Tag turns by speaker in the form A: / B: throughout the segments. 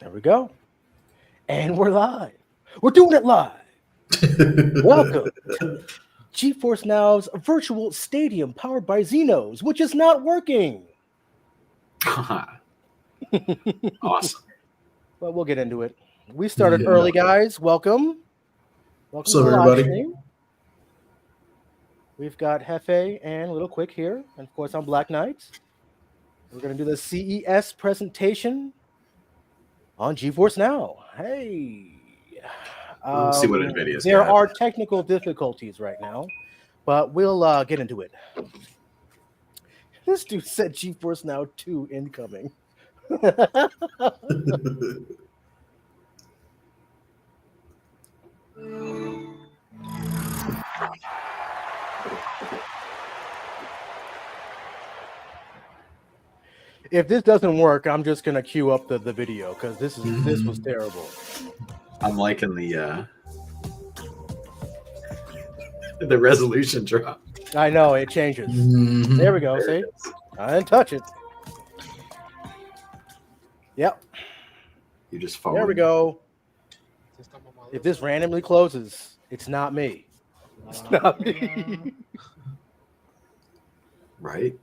A: There we go. And we're live. We're doing it live. Welcome to GeForce Now's virtual stadium powered by Xenos, which is not working.
B: Awesome.
A: But we'll get into it. We started early, guys. Welcome.
C: What's up, everybody?
A: Stream. We've got Hefe and Little Quick here. And of course, I'm Black Knight. We're going to do the CES presentation on GeForce Now. Hey.
B: We'll see what NVIDIA's
A: There
B: got.
A: are technical difficulties right now, but we'll get into it. This dude said GeForce Now 2 incoming. If this doesn't work, I'm just gonna queue up the video because this was terrible.
B: I'm liking the resolution drop.
A: I know it changes. There we go. See, I didn't touch it. Yep.
B: You just fall.
A: There we go. If this randomly closes, it's not me. It's not me.
B: Right.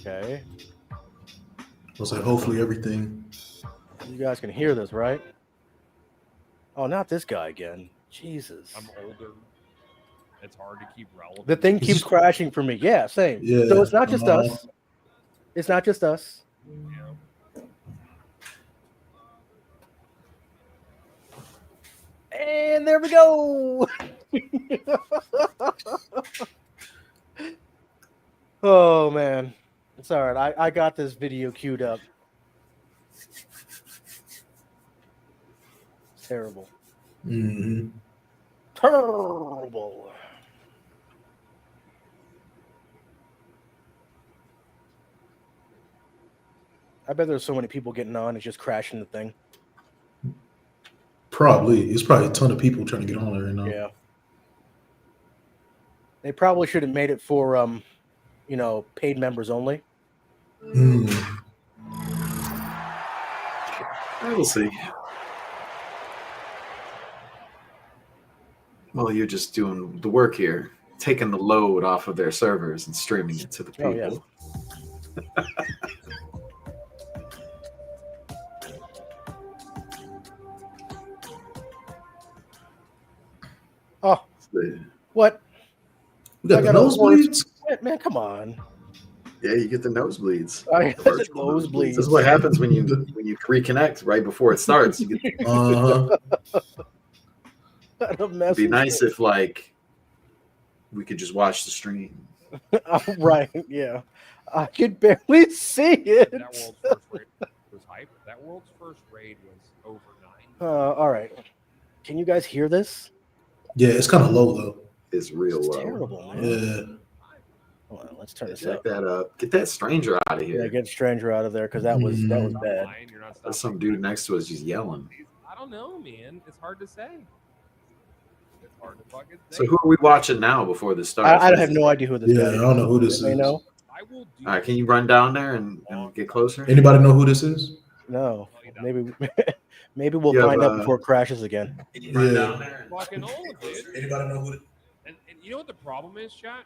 A: Okay.
C: I was like, hopefully everything.
A: You guys can hear this, right? Oh, not this guy again. Jesus.
D: I'm older. It's hard to keep relevant.
A: The thing keeps crashing for me. Yeah, same.
C: Yeah,
A: so it's not just us. It's not just us.
D: Yeah.
A: And there we go. Oh, man. It's all right. I got this video queued up. It's terrible. Terrible. I bet there's so many people getting on. It's just crashing the thing.
C: Probably. It's probably a ton of people trying to get on there right now.
A: Yeah. They probably should have made it for, paid members only.
B: We'll see. Well, you're just doing the work here, taking the load off of their servers and streaming it to the people.
A: Oh, yeah. Oh, what?
C: We got the nosebleeds?
A: Man, come on.
B: Yeah, you get the nosebleeds.
A: I get the nosebleeds.
B: This is what happens when you reconnect right before it starts. You get, it'd be nice if we could just watch the stream.
A: Right? Yeah, I could barely see it.
D: That world's first raid was hype. That world's first raid was over 9.
A: All right. Can you guys hear this?
C: Yeah, it's kind of low though.
B: It's real
A: It's
B: low.
A: terrible, man.
C: Yeah.
A: Hold on, let's turn this
B: Jack
A: up.
B: that up. Get that stranger out of here.
A: Yeah, get stranger out of there because that was bad.
D: You're not
B: There's some dude next to us just yelling.
D: I don't know, man. It's hard to say. It's hard to fucking say.
B: So who are we watching now before this starts?
A: I have no idea who this
C: Yeah,
A: guy
C: I
A: is.
C: don't know who this
A: Anybody
C: is.
A: know?
D: I will do.
B: All right, can you run down there and get closer?
C: Anybody know who this is?
A: No. Maybe we'll
B: You have,
A: find out before it crashes again.
B: Can you run down there?
D: Fucking old, dude.
C: Anybody know who it is?
D: And you know what the problem is, chat?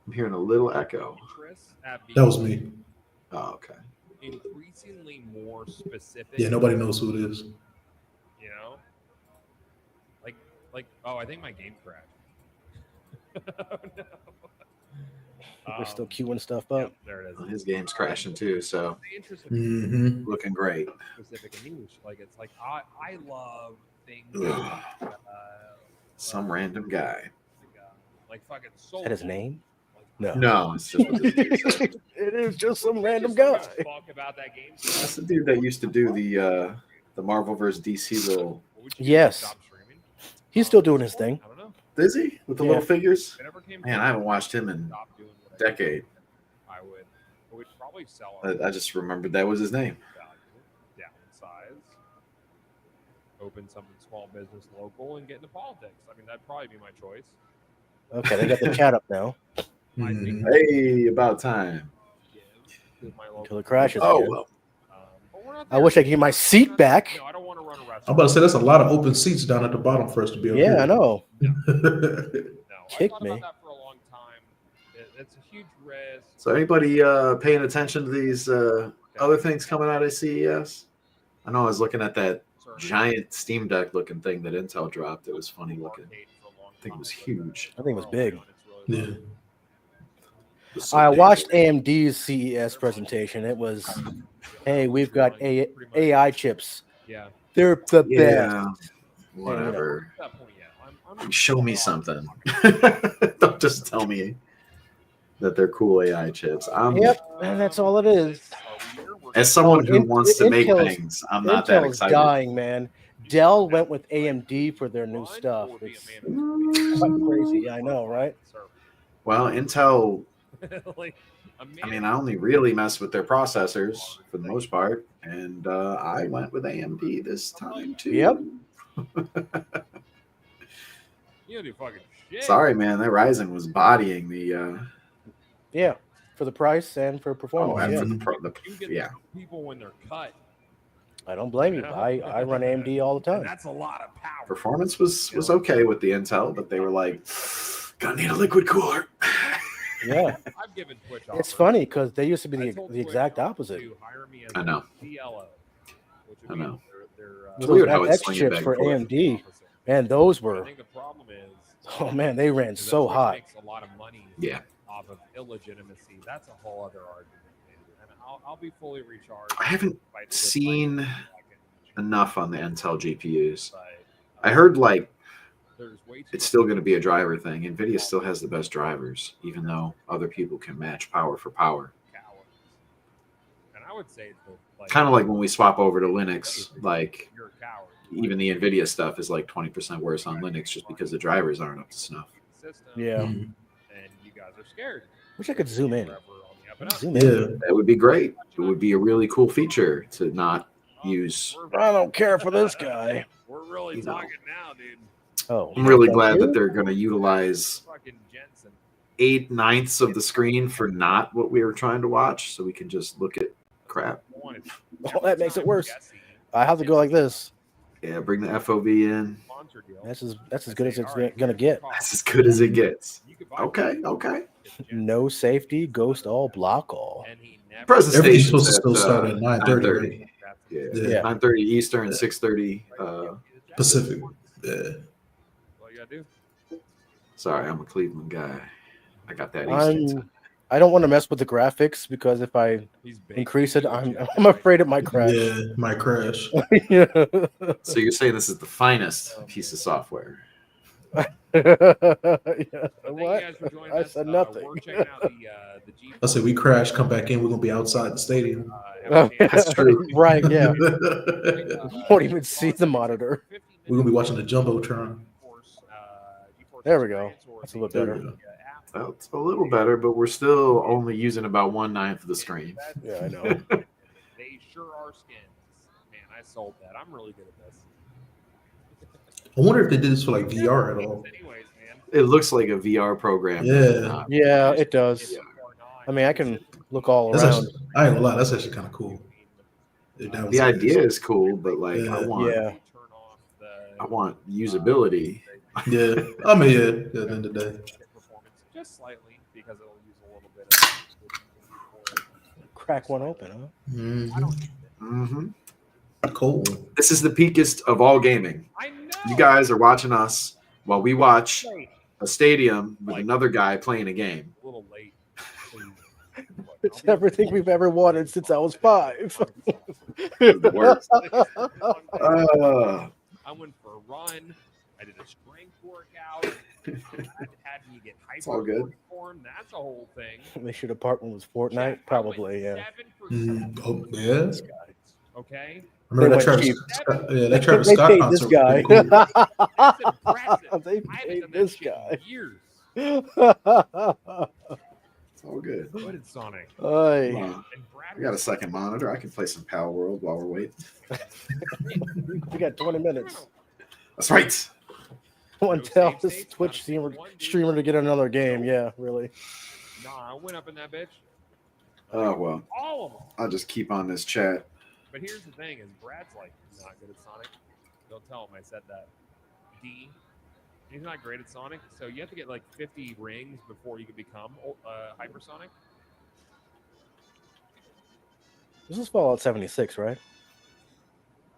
B: I'm hearing a little echo.
D: Interest at being
C: That was me.
B: Oh, okay.
D: increasingly more specific.
C: Yeah, nobody knows who it is.
D: You know, like oh, I think my game crashed. Oh, no.
A: We're still queuing stuff up.
D: Yep, there it is.
B: Well, his game's crashing too, so
D: The interest of
B: looking great.
D: specific in English, like it's like I love things.
B: Some random guy.
D: Like fucking soul.
A: Is that his name? No.
B: No, it's just what this dude said.
A: It is just some random
D: Just
A: guy.
D: so much fuck about that game.
B: That's the dude that used to do the Marvel vs. DC little.
D: What would you do?
A: Yes.
D: Stop streaming?
A: He's still doing his thing.
D: I don't know.
B: Is he with the
A: Yeah.
B: little figures?
D: If it ever came
B: Man, I haven't watched him in
D: stop doing what
B: a decade.
D: I would probably sell our
B: I just remembered that was his name.
D: value, downsize, open something small business local, and get into politics. I mean, that'd probably be my choice.
A: Okay, they got the chat up now.
C: Mhm.
B: Hey, about time.
A: Until it crashes
B: Oh,
A: again.
B: well.
D: But we're not
A: I
D: there
A: wish I
D: yet.
A: could get my seat back.
D: No, I don't want to run a restaurant.
C: I'm about to say that's a lot of open seats down at the bottom for us to be up
A: Yeah,
C: here.
A: I know.
D: No,
A: Kick
D: I thought
A: me.
D: about that for a long time. It's a huge risk.
B: So anybody paying attention to these other things coming out of CES? I know I was looking at that giant Steam Deck looking thing that Intel dropped. It was funny looking. I think it was huge.
A: I think it was big.
C: Yeah.
A: I watched AMD's CES presentation. It was, hey, we've got AI chips.
D: Yeah.
A: They're the
B: Yeah,
A: best.
B: whatever.
D: At that point, yeah. I'm
B: Show me something. Don't just tell me that they're cool AI chips.
A: Yep, and that's all it is.
B: As someone who
A: In-
B: wants to make
A: Intel's-
B: things, I'm not that
A: Intel's
B: excited.
A: dying, man. Dell went with AMD for their new stuff. It's quite crazy. Yeah, I know, right?
B: Well, Intel,
D: Like,
B: I mean, I only really mess with their processors for the most part, and I went with AMD this time too.
A: Yep.
D: You don't do fucking shit.
B: Sorry, man, that Ryzen was bodying the.
A: Yeah, for the price and for performance.
B: and
A: yeah.
B: for
D: You get
B: yeah.
D: people when they're cut.
A: I don't blame you. I run AMD all the
D: And
A: time.
D: that's a lot of power.
B: Performance was okay with the Intel, but they were like, gonna need a liquid cooler.
A: Yeah,
D: I've given Twitch
A: it's
D: offers.
A: funny because they used to be
D: I told
A: the
D: Twitch
A: exact opposite.
D: to hire me as
B: I know.
D: a CLO, which would
B: I
D: be
B: know.
D: their,
B: It's
A: Those
B: weird how it's
A: FX
B: swinging
A: chips
B: back
A: for
B: and forth.
A: AMD, and those
D: I
A: were,
D: think the problem is,
A: oh man, they ran
D: is that
A: so
D: Twitch
A: hot.
D: makes a lot of money
B: Yeah.
D: off of illegitimacy. That's a whole other argument. And I'll be fully recharged.
B: I haven't
D: by the
B: seen
D: package,
B: enough on the Intel GPUs.
D: but,
B: I heard like
D: there's way too
B: it's
D: much
B: still going to be a driver thing. NVIDIA still has the best drivers, even though other people can match power for power.
D: cowards. And I would say the,
B: Kind of like when we swap over to Linux, like
D: you're a coward.
B: even the NVIDIA stuff is like 20% worse on Linux just because the drivers aren't up to snuff.
D: System,
A: Yeah,
C: Mhm.
D: and you guys are scared.
A: wish I could zoom in.
D: Forever on the up and up.
A: Zoom in.
C: Yeah.
B: That would be great. It would be a really cool feature to not use.
A: I don't care for this guy.
D: We're really
B: You know.
D: talking now, dude.
A: Oh,
B: I'm really
A: thank
B: glad
A: you.
B: that they're going to utilize
D: Fucking Jensen.
B: 8/9 of the screen for not what we were trying to watch, so we can just look at crap.
A: Well, that makes it worse. I have to go like this.
B: Yeah, bring the FOV in.
A: That's as good as it's gonna get.
B: That's as good as it gets. Okay, okay.
A: No safety, ghost all, block all.
B: Presentation's
C: Everything's supposed to
B: at,
C: still start at 9:30,
B: 9:30.
C: right?
B: Yeah,
C: Yeah.
B: 9:30 Eastern, 6:30.
C: Pacific. Yeah.
D: What you gotta do?
B: Sorry, I'm a Cleveland guy. I got that Eastern time.
A: I don't want to mess with the graphics because if I
D: He's big.
A: increase it, I'm afraid it might crash.
C: Yeah, might crash.
A: Yeah.
B: So you're saying this is the finest piece of software?
A: Yeah.
D: Thank you
A: What?
D: guys for joining
A: I
D: us.
A: said nothing.
D: We're checking out the G.
C: I say we crash, come back in, we're gonna be outside the stadium.
B: That's true.
A: Right, yeah.
C: We're
A: Won't even see the monitor.
C: gonna be watching the Jumbotron.
A: There we go. That's a little
C: There
A: better.
C: we go.
B: Well, it's a little better, but we're still only using about 1/9 of the screen.
A: Yeah, I know.
D: They sure are skins. Man, I sold that. I'm really good at this.
C: I wonder if they did this for like VR at all.
D: Anyways, man.
B: It looks like a VR program.
C: Yeah.
A: Yeah, it does. I mean, I can look all
C: That's
A: around.
C: actually, I ain't gonna lie, that's actually kind of cool. That was
B: The idea is cool, but like
C: Yeah.
A: Yeah.
B: I want usability.
C: Yeah. I mean, yeah, at the end of the day.
D: Just slightly because it'll use a little bit of.
A: Crack one open, huh?
C: Mhm.
B: hmm
C: Cool.
B: This is the peakest of all gaming.
D: I know.
B: You guys are watching us while we watch a stadium with another guy playing a game.
D: A little late.
A: It's everything we've ever wanted since I was 5.
B: The worst.
D: I went for a run. I did a strength workout. That had me get hyper
B: all good.
D: form. That's a whole thing.
A: They should have partnered with Fortnite, probably. Yeah.
D: 7%.
C: Oh, yeah.
D: Okay.
C: I remember
A: They
C: that
A: went
C: Travis
A: cheap.
C: Scott, yeah, that Travis
A: They
C: Scott
A: paid
C: concert
A: this guy.
C: was pretty cool.
D: That's impressive.
A: They
D: I haven't
A: paid
D: done that
A: this
D: shit
A: guy.
D: in years.
B: It's all good.
D: What did Sonic?
A: Oy.
B: Wow.
D: And Brad
B: We got a
D: was-
B: second monitor. I can play some Power World while we're waiting.
A: We got 20 minutes.
B: That's right.
A: I want to tell this Twitch streamer to get another game. Yeah, really.
D: Nah, I went up in that bitch.
B: Oh well,
D: All of them.
B: I'll just keep on this chat.
D: But here's the thing: is Brad's like not good at Sonic. Don't tell him I said that. D. He's not great at Sonic, so you have to get like 50 rings before you can become hypersonic.
A: This is Fallout 76, right?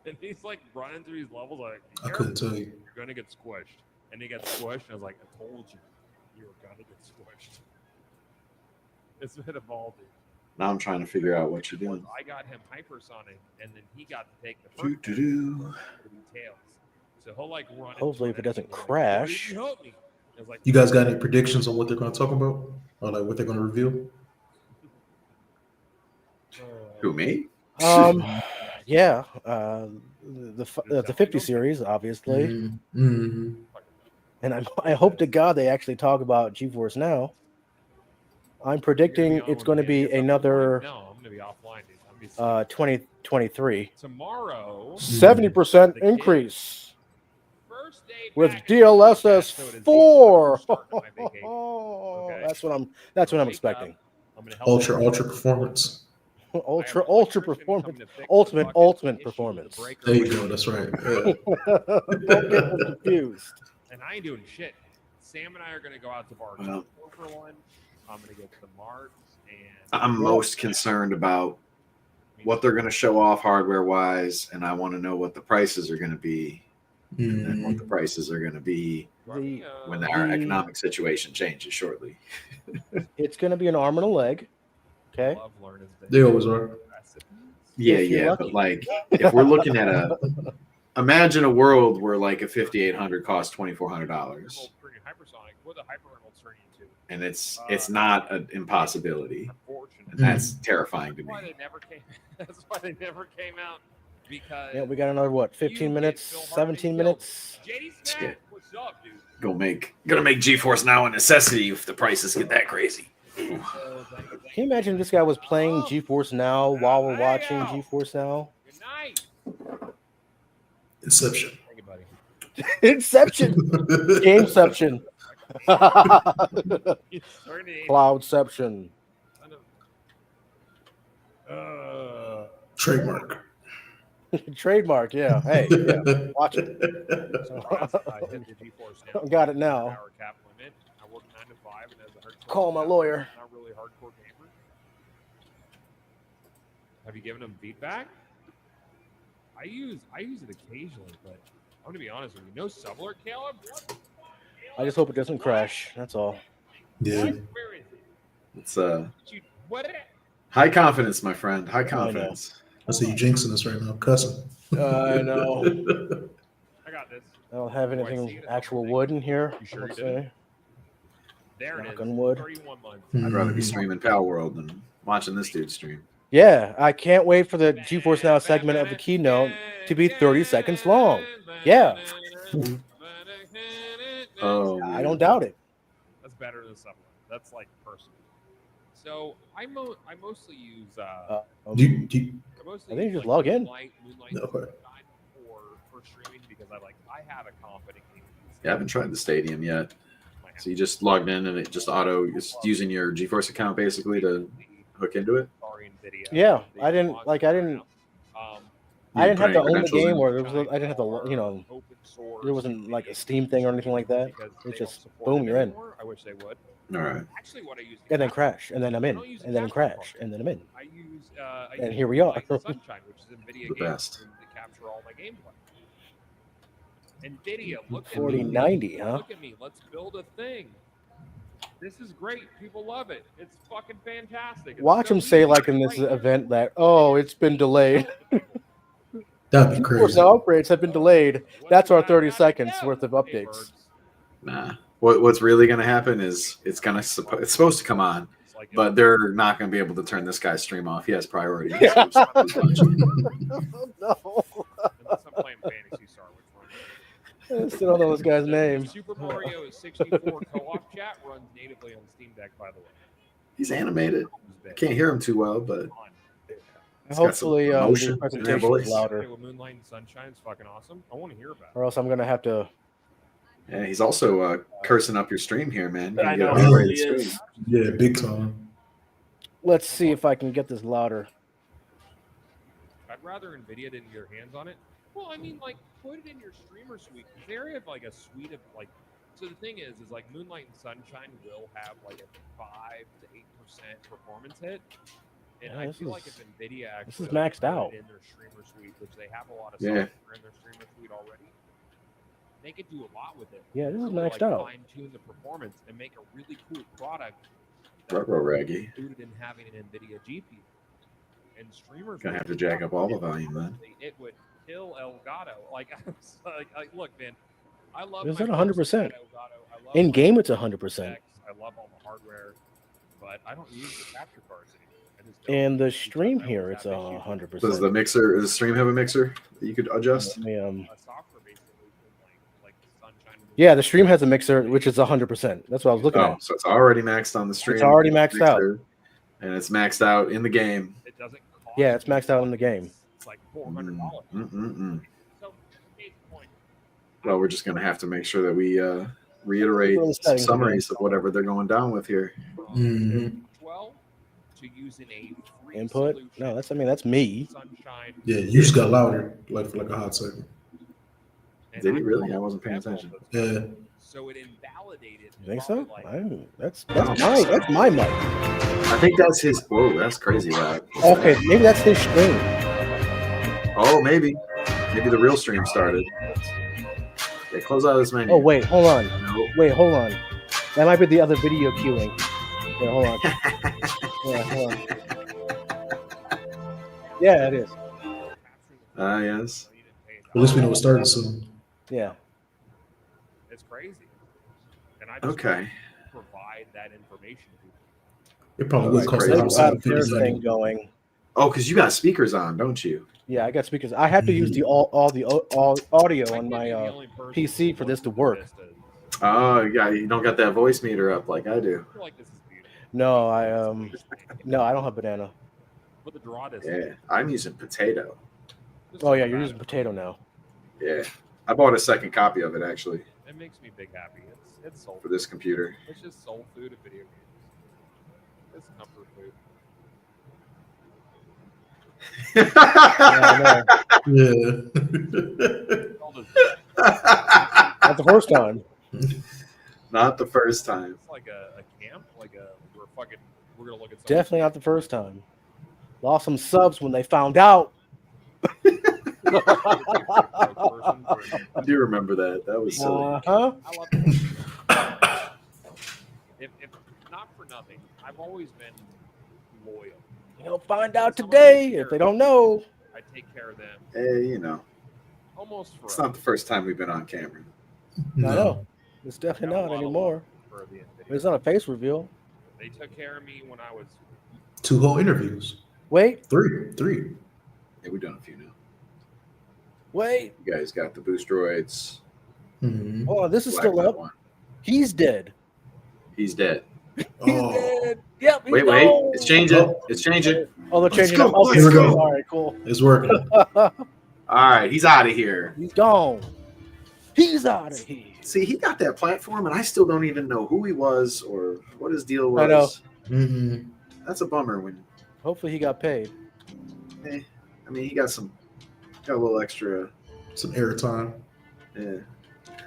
D: And he's like running through these levels like,
C: I couldn't tell you.
D: you're gonna get squished. And he gets squished, and I was like, I told you, you were gonna get squished. It's been evolving.
B: Now I'm trying to figure out what you're doing.
D: I got him hypersonic, and then he got to take the first
B: Doo-doo-doo.
D: tails. So he'll like run.
A: Hopefully, if it doesn't
D: like,
A: crash.
D: "Why didn't you help me?" I was like,
C: You guys got any predictions on what they're going to talk about, or like what they're going to reveal?
B: Who, me?
A: Yeah, the 50 series, obviously,
C: Mm-hmm.
A: and I hope to God they actually talk about GeForce Now. I'm predicting it's going to be another
D: No, I'm gonna be offline, dude. I'm be
A: 2023
D: tomorrow.
A: 70% increase
D: First day
A: with
D: back,
A: DLSS
D: so it is
A: 4.
D: the start of my vacation. Okay.
A: That's what I'm
D: Wake
A: expecting.
D: up, I'm gonna help
C: Ultra performance.
A: Ultra
D: I have an electrician
A: performance,
D: coming to fix the
A: ultimate
D: fucking issue with
A: performance.
D: the breaker
C: There you
D: wire.
C: go. That's right. Yeah.
A: Don't get them confused.
D: And I ain't doing shit. Sam and I are gonna go out to bar
B: Wow.
D: for lunch. I'm gonna get some marks and
B: I'm most concerned about what they're going to show off hardware wise, and I want to know what the prices are going to be, and then what the prices are going to be
A: The-
B: when our economic situation changes shortly.
A: It's going to be an arm and a leg. Okay.
D: love learning things.
C: They always are.
B: Yeah,
A: If you're
B: yeah,
A: lucky.
B: but like if we're looking at imagine a world where like a 5800 costs $2,400,
D: Hypersonic. What the hyper will turn you to?
B: and it's not an impossibility,
D: Unfortunately.
B: and that's terrifying to
D: That's why
B: me.
D: they never came. That's why they never came out. Because
A: Yeah, we got another what? 15 minutes, 17 minutes.
D: JD Smith, what's up, dude?
B: Gonna make GeForce Now a necessity if the prices get that crazy.
A: Can you imagine if this guy was playing GeForce Now while we're watching GeForce Now?
D: Good night.
C: Inception.
D: Thank you, buddy.
A: Inception, Gameception, Cloudception.
C: Trademark.
A: Trademark. Yeah. Hey, yeah. Watch it.
D: I hit the GeForce Now.
A: Got it now.
D: Hour cap limit. I work 9 to 5, and as a hardcore
A: Call my lawyer.
D: Not really hardcore gamer. Have you given him feedback? I use it occasionally, but I'm gonna be honest with you. No subler, Caleb. What?
A: I just hope it doesn't crash. That's all.
C: Yeah.
D: Where is it?
B: It's
D: What?
B: high confidence, my friend. High confidence.
C: I see you jinxing us right now, cussing.
A: I know.
D: I got this.
A: I don't have anything actual wood in here.
D: You sure
A: I would
D: you didn't?
A: say.
D: There it
A: Knock
D: is.
A: on wood.
D: 31 months.
B: I'd rather be streaming Pal World than watching this dude stream.
A: Yeah, I can't wait for the GeForce Now segment of the keynote to be 30 seconds long. Yeah.
B: Oh,
A: I don't doubt it.
D: That's better than subler. That's like personal. So I mostly use
C: Do you,
A: I think you just log in.
D: Moonlight
C: Okay.
D: for streaming because I have a confident game.
B: yeah, I haven't tried the Stadium yet. So you just logged in and it just it's using your GeForce account basically to hook into it.
A: Yeah, I didn't have to own the game, or I didn't have to, there wasn't like a Steam thing or anything like that. It's just boom, you're in.
D: I wish they would.
B: All right.
D: Actually, what I use
A: And then crash, and then I'm in, and then crash, and then I'm in.
D: I use
A: And here we are.
D: Sunshine, which is NVIDIA
B: The
D: game
B: best.
D: to capture all my gameplay. NVIDIA, look at
A: 4090,
D: me.
A: huh?
D: Look at me. Let's build a thing. This is great. People love it. It's fucking fantastic. It's
A: Watch
D: so
A: him say
D: easy.
A: like in this
D: Right here.
A: event that, oh, it's been delayed.
C: that'd be
A: Of course,
C: crazy.
A: the upgrades have been delayed. That's our 30 seconds worth of updates.
B: Nah. What's really going to happen is it's supposed to come on, but they're not going to be able to turn this guy's stream off. He has priority.
A: No.
D: Unless I'm playing Fantasy Star, which one?
A: I still don't know this guy's name.
D: Super Mario 64 co-op chat runs natively on Steam Deck, by the way.
B: He's animated. I can't hear him too well, but got
A: Hopefully,
B: some
A: the
B: emotion in their
A: presentation
B: voice.
A: is louder,
D: Moonlight and Sunshine is fucking awesome. I want to hear about it.
A: or else I'm gonna have to
B: Yeah, he's also cursing up your stream here, man.
A: I
B: You
A: know,
B: get
A: he
B: an
A: really
B: upgraded
A: is.
B: screen.
C: Yeah, big time.
A: Let's see if I can get this louder.
D: I'd rather NVIDIA didn't get their hands on it. Well, I mean, like, put it in your streamer suite. They already have like a suite of like. So the thing is like Moonlight and Sunshine will have like a 5 to 8% performance hit, and
A: Yeah,
D: I
A: this
D: feel
A: is-
D: like if NVIDIA
A: this
D: actually
A: is maxed
D: put
A: out.
D: it in their streamer suite, which they have a lot of
B: Yeah.
D: software in their streamer suite already, they could do a lot with it.
A: Yeah, this is
D: Really,
A: maxed
D: like,
A: out.
D: fine tune the performance and make a really cool product.
B: Ruh-roh raggy.
D: Included in having an NVIDIA GPU. And streamers
B: Gonna
D: would
B: have to jack up all the volume then.
D: honestly, it would kill Elgato. Like, I was like, look, man, I love
A: Is
D: my
A: that 100%?
D: Elgato. I love
A: In
D: my
A: game, it's 100%.
D: specs. I love all the hardware, but I don't use the capture cards anymore. I just don't,
A: In the
D: because
A: stream
D: I
A: here,
D: always
A: it's
D: have issues with
A: 100%.
B: Does the mixer, does the stream have a mixer that you could adjust?
A: Let me,
D: a software based solution like Sunshine.
A: yeah, the stream has a mixer, which is 100%. That's what I was looking
B: Oh,
A: at.
B: so it's already maxed on the stream.
A: already maxed out.
B: mixer, and it's maxed out in the game.
D: It doesn't cost
A: Yeah, it's
D: me
A: maxed out in the game.
D: It's like $400. So, case in point,
B: Well, we're just gonna have to make sure that we reiterate
A: Really
B: some
A: setting
B: summaries of whatever they're going down with here.
C: Mhm.
D: 12 to using a free
A: Input?
D: solution,
A: No, that's me.
D: Sunshine.
C: Yeah, you just got louder, like for like a hot second.
D: And
B: Did he
D: I
B: really?
D: love
B: I wasn't paying
D: Apple,
B: attention.
D: but-
C: Yeah.
D: So it invalidated.
A: You think so?
D: probably, like,
A: That's my mic.
B: I think that's his. Whoa, that's crazy loud.
A: Okay, maybe that's his stream.
B: Oh, maybe the real stream started. Yeah, close out this menu.
A: Oh wait, hold on.
B: Nope.
A: Wait, hold on. That might be the other video queuing. Yeah, hold on. Yeah, hold on. Yeah, it is.
B: Yes.
C: At least we know it started soon.
A: Yeah.
D: It's crazy. And I just
B: Okay.
D: provide that information to people.
C: It probably
B: Oh,
C: would
B: that's
C: cost
B: crazy.
C: them
A: Let's got their
C: $750.
A: thing going.
B: Oh, because you got speakers on, don't you?
A: Yeah, I got speakers. I had to use the all audio
D: I
A: on
D: can't
A: my
D: be the only person
A: PC
D: who
A: for this to
D: looks
A: work.
D: at this
B: Oh, you don't got that voice meter up like I do.
D: I feel like this is beautiful.
A: No, I don't have banana.
D: But the draw distance.
B: Yeah, I'm using potato.
D: just
A: Oh yeah,
D: think
A: you're
D: about
A: using
D: it.
A: potato now.
B: Yeah, I bought a second copy of it actually
D: It makes me big happy. It's soul
B: for
D: food.
B: this computer.
D: It's just soul food of video games. It's comfort food.
A: Yeah, I know.
C: Yeah.
D: It's all just-
A: Not the first time.
B: Not the first time.
D: It's like a camp. We're gonna look at something.
A: Definitely not the first time. Lost some subs when they found out.
B: I do remember that. That was silly.
A: Uh-huh.
D: I love it. If not for nothing, I've always been loyal.
A: You'll find out today if they don't know.
D: I take care of them
B: Hey, you know,
D: almost forever.
B: it's not the first time we've been on camera.
A: I
C: No.
A: know. It's definitely
D: Got a
A: not
D: lot of
A: anymore.
D: love for the NVIDIA.
A: It's not a face reveal.
D: They took care of me when I was
C: 2 whole interviews.
A: Wait,
C: 3.
B: Yeah, we've done a few now.
A: wait.
B: You guys got the boost droids.
C: Mhm.
A: Oh, this is still
B: Blackwell
A: up.
B: one.
A: He's dead.
B: He's dead.
A: He's
C: Oh.
A: dead. Yep. He's
B: Wait.
A: gone.
B: It's changing. It's changing.
A: Oh, they're
C: Let's
A: changing
C: go,
A: it. Okay,
C: let's go.
A: all right, cool.
C: It's working.
B: All right, he's out of here.
A: He's gone. He's out of here.
B: See, he got that platform, and I still don't even know who he was or what his deal was.
A: I know.
C: Mhm.
B: That's a bummer. When
A: Hopefully he got paid.
B: I mean, he got a little extra.
C: Some airtime.
B: Yeah.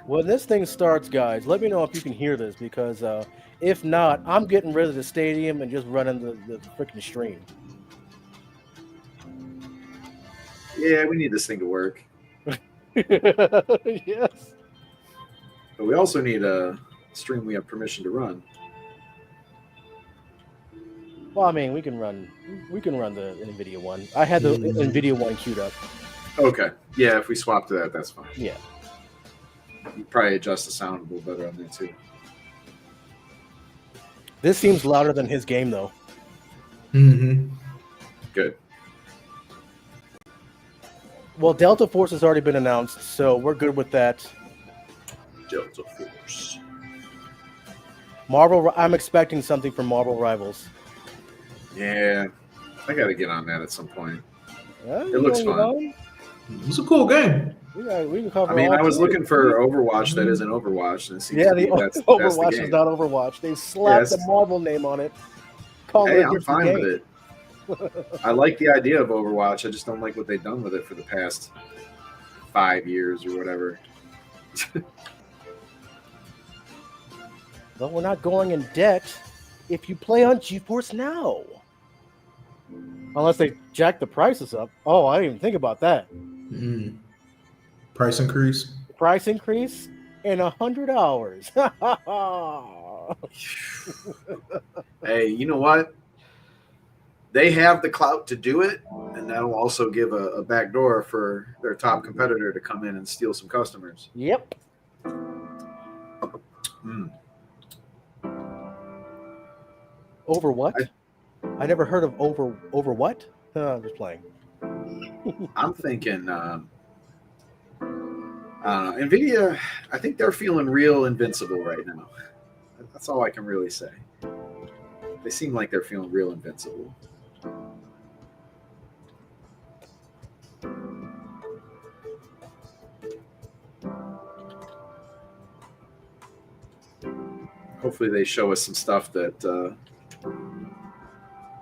A: When this thing starts, guys, let me know if you can hear this because if not, I'm getting rid of the stadium and just running the freaking stream.
B: Yeah, we need this thing to work,
A: Yes.
B: but we also need a stream we have permission to run.
A: Well, I mean, we can run the NVIDIA one. I had the NVIDIA one queued up.
B: Okay. Yeah, if we swap to that, that's fine.
A: Yeah.
B: You probably adjust the sound a little better on there too.
A: This seems louder than his game, though.
C: Mhm.
B: Good.
A: Well, Delta Force has already been announced, so we're good with that.
B: Delta Force.
A: I'm expecting something from Marvel Rivals.
B: Yeah, I got to get on that at some point.
A: Huh?
B: It looks
A: You
B: fun.
C: It was a cool game.
A: We can cover.
B: I mean,
A: all
B: I was
A: three.
B: looking for Overwatch that isn't Overwatch, and it seems
A: Yeah,
B: to
A: the
B: be that's the
A: Overwatch
B: game.
A: is not Overwatch. They slapped
B: Yes.
A: the Marvel name on it. Call
B: Hey,
A: it a
B: I'm
A: different
B: fine
A: game.
B: with it. I like the idea of Overwatch. I just don't like what they've done with it for the past 5 years or whatever.
A: Well, we're not going in debt if you play on GeForce Now. Unless they jack the prices up. Oh, I didn't even think about that.
C: Price increase.
A: Price increase in 100 hours.
B: Hey, you know what? They have the clout to do it, and that'll also give a back door for their top competitor to come in and steal some customers.
A: Yep. Over what? I never heard of over what? I'm just playing.
B: I'm thinking, I don't know. NVIDIA, I think they're feeling real invincible right now. That's all I can really say. They seem like they're feeling real invincible. Hopefully they show us some stuff that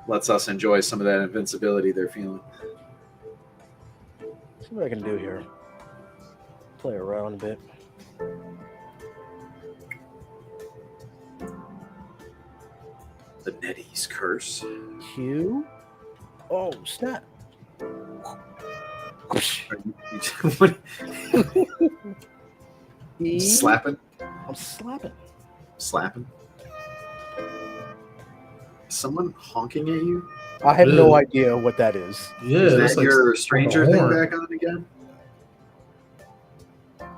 B: lets us enjoy some of that invincibility they're feeling.
A: See what I can do here. Play around a bit.
B: The NetEase curse.
A: Q. Oh, snap.
B: What?
A: E.
B: Slapping?
A: I'm slapping.
B: Slapping? Someone honking at you?
A: I have no
C: Ew.
A: idea what that is.
C: Yeah,
B: Is
C: that's
B: that
C: like
B: your Stranger
C: a
B: thing
C: horn.
B: back on again?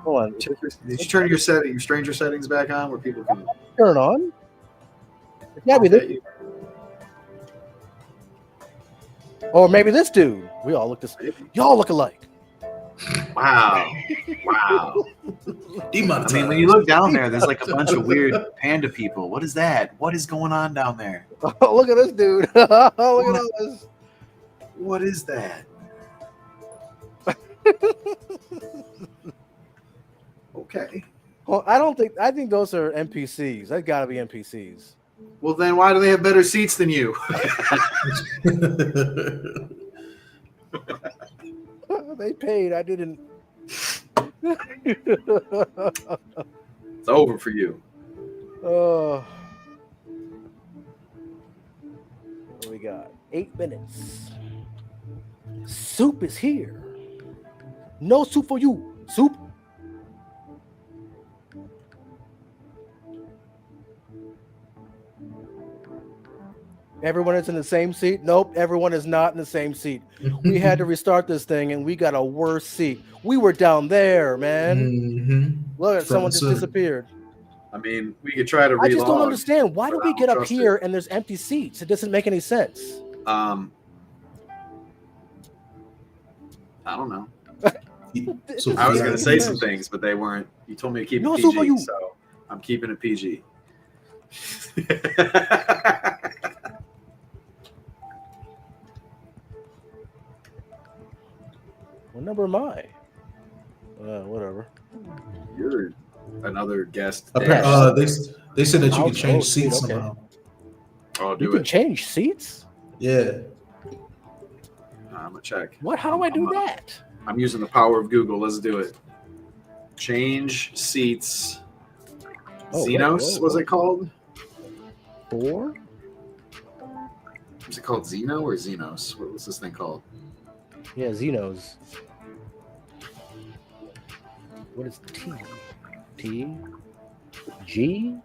A: Hold on.
B: Did you turn your Stranger settings back on where people can
A: Turn on. It's gotta be
B: honk at
A: this.
B: you?
A: Or maybe this dude. We all look this. Y'all look alike.
B: Wow. Wow.
C: Demonetized.
B: I mean, when you look down there, there's like a bunch of weird panda people. What is that? What is going on down there?
A: Oh, look at this dude. Look at all this.
B: What is that? Okay.
A: Well, I think those are NPCs. They gotta be NPCs.
B: Well, then why do they have better seats than you?
A: They paid. I didn't.
B: It's over for you.
A: Oh. What do we got? 8 minutes. Soup is here. No soup for you. Soup. Everyone is in the same seat? Nope, everyone is not in the same seat. We had to restart this thing and we got a worse seat. We were down there, man. Look, someone just disappeared.
B: I mean, we could try to relog.
A: I just don't understand. Why do
B: but
A: we
B: I don't
A: get up
B: trust
A: here
B: it.
A: and there's empty seats? It doesn't make any sense.
B: I don't know.
C: So
B: I was going to say
A: Yes.
B: some things, but they weren't. You told me to keep
A: No,
B: it
A: so for
B: PG,
A: you.
B: so I'm keeping it PG.
A: What number am I? Whatever.
B: You're another guest.
C: They said that you can change
A: sweet,
C: seats
A: okay.
C: somehow.
B: I'll
A: You
B: do
A: can
B: it.
A: change seats?
C: Yeah.
B: I'm going to check.
A: What? How do I do that?
B: I'm using the power of Google. Let's do it. Change seats.
A: Oh, wait,
B: Xenos,
A: whoa,
B: was
A: whoa.
B: it called?
A: 4?
B: Was it called Xeno or Xenos? What was this thing called?
A: Yeah, Xenos. What is T? T? G?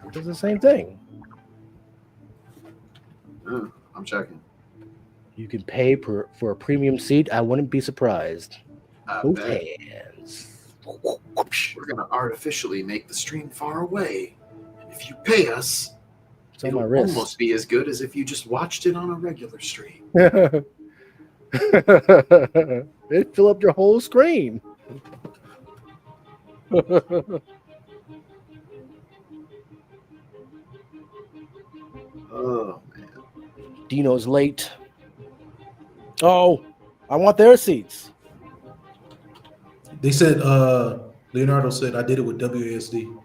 A: It's the same thing.
B: Oh, I'm checking.
A: You can pay for a premium seat. I wouldn't be surprised.
B: I
A: Both
B: bet.
A: hands.
B: We're going to artificially make the stream far away. And if you pay us,
A: It's on my
B: it'll
A: wrist.
B: almost be as good as if you just watched it on a regular stream.
A: It fill up your whole screen.
B: Oh, man.
A: Dino's late. Oh, I want their seats.
C: They said Leonardo said I did it with WASD.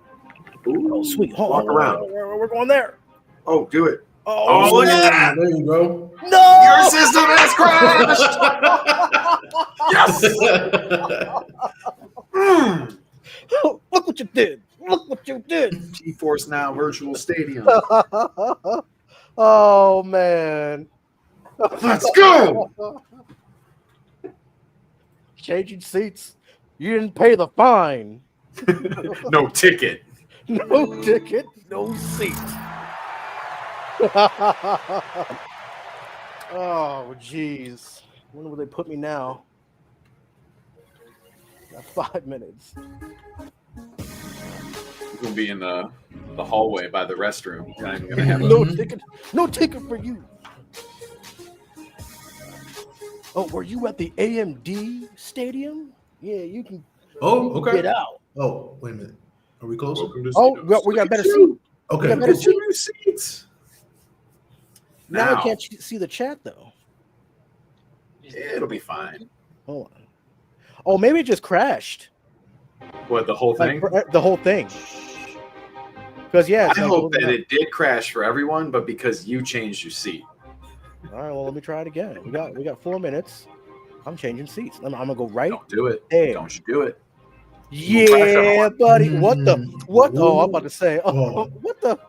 A: Oh, sweet.
B: Walk around.
A: We're going there.
B: Oh, do it.
A: Oh,
B: look at that.
C: There you go.
A: No!
B: Your system has crashed.
A: Look what you did. Look what you did.
B: GeForce Now Virtual Stadium.
A: Oh, man.
B: Let's go.
A: Changing seats. You didn't pay the fine.
B: No ticket.
A: No ticket, no seat. Oh, jeez. When will they put me now? Got 5 minutes.
B: We'll be in the hallway by the restroom. You're not even gonna have
A: No ticket for you. Oh, were you at the AMD stadium? Yeah, you can
C: Okay.
A: get out.
C: Oh, wait a minute. Are we close?
A: We got a better seat.
C: Okay.
A: We got better
B: Get your new seats.
A: Now I
B: Now,
A: can't see the chat though.
B: it'll be fine.
A: Hold on. Oh, maybe it just crashed.
B: What, the whole thing?
A: Like, the whole thing. Because yeah,
B: I hope that it did crash for everyone, but because you changed your seat.
A: All right, well, let me try it again. We got 4 minutes. I'm changing seats. I'm gonna go right
B: Don't do it.
A: there.
B: Don't you do it.
A: Yeah, buddy. What the? What? Oh, I'm about to say.
C: Oh.
A: What the?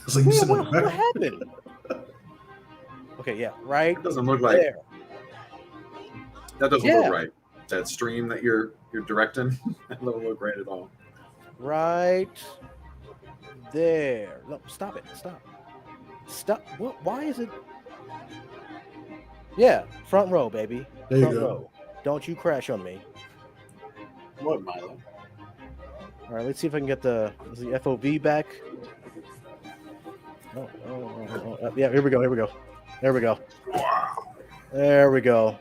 C: It's like you
A: Yeah,
C: sitting in the
A: what
C: back.
A: happened? Okay, yeah, right
B: It doesn't look like
A: there.
B: that. Doesn't
A: Yeah.
B: look right. That stream that you're directing, that doesn't look right at all.
A: Right there. No, stop it. Stop. What? Why is it? Yeah, front row, baby.
C: There you
A: Front
C: go.
A: row. Don't you crash on me.
B: What, Milo?
A: All right, let's see if I can get the FOV back. Oh, yeah, here we go. There we go.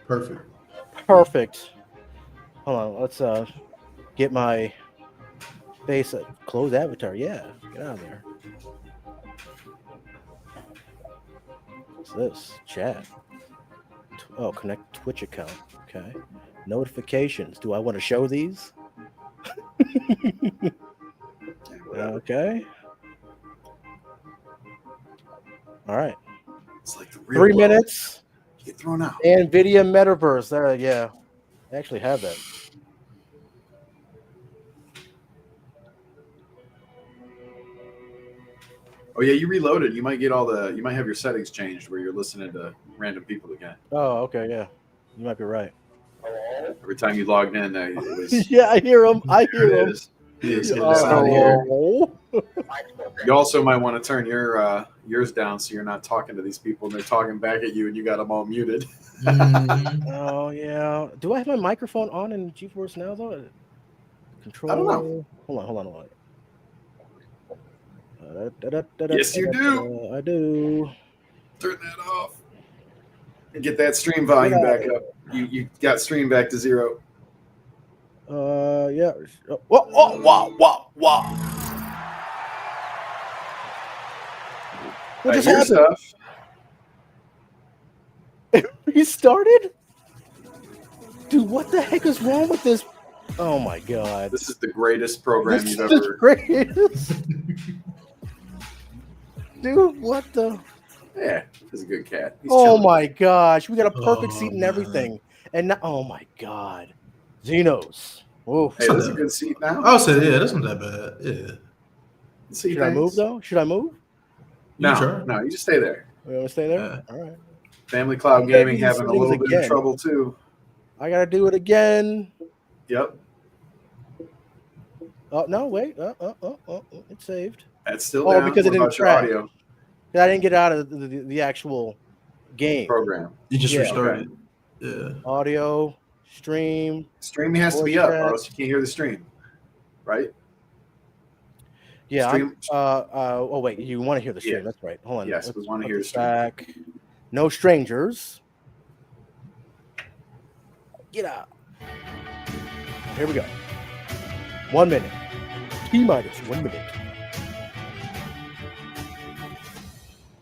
C: Perfect.
A: Perfect. Hold on, let's get my face close avatar. Yeah, get out of there. What's this? Chat. Oh, connect Twitch account. Okay. Notifications. Do I want to show these? Okay. All right.
B: It's like the real
A: 3
B: world.
A: minutes.
B: You get thrown out.
A: NVIDIA Metaverse. There, yeah. I actually have that.
B: Oh yeah, you reloaded. You might get you might have your settings changed where you're listening to random people again.
A: Oh, okay, yeah. You might be right.
B: Every time you logged in, it was.
A: Yeah, I hear him.
B: There it is. It's getting us out of here.
A: Oh.
B: You also might want to turn yours down so you're not talking to these people and they're talking back at you and you got them all muted.
A: Oh, yeah. Do I have my microphone on in GeForce Now though? Control.
B: I don't know.
A: Hold on.
B: Yes, you do.
A: I do.
B: Turn that off. And get that stream volume back up. You got stream back to 0.
A: Yeah. Wow. What just
B: Your
A: happened?
B: stuff.
A: He started? Dude, what the heck is wrong with this? Oh my god.
B: This is the greatest program
A: This
B: you've
A: is
B: ever.
A: greatest. Dude, what the?
B: Yeah, he's a good cat. He's
A: Oh
B: chilling.
A: my gosh, we got a perfect seat and
C: man.
A: everything, and now, oh my god, Xenos. Oh,
B: Hey, this is a good seat now.
C: I'll say, yeah, that's not that bad. Yeah.
B: See
A: should I
B: things?
A: move though? Should I move?
C: You
B: No,
C: sure?
B: no, you just stay there.
A: We want to stay there?
C: Yeah.
A: All right.
B: Family Cloud
A: I'm gonna
B: Gaming
A: do these
B: having a
A: things
B: little bit
A: again.
B: of trouble too.
A: I gotta do it again.
B: Yep,
A: Oh no, wait. It's saved.
B: that's still
A: Oh,
B: down.
A: because it
B: What
A: didn't
B: about your
A: crash.
B: audio
A: I didn't get out of the actual game.
B: program?
C: You just
A: Yeah.
C: restarted. Yeah.
A: Audio stream.
B: Streaming has to be up, or else you can't hear the stream, right?
A: Yeah.
B: Stream-
A: Oh wait, you want to hear the stream?
B: Yeah.
A: That's right. Hold on.
B: Yes, we
A: Let's
B: wanna
A: put
B: hear the
A: this
B: stream.
A: back. No strangers. Get out. Here we go. 1 minute. T-minus 1 minute.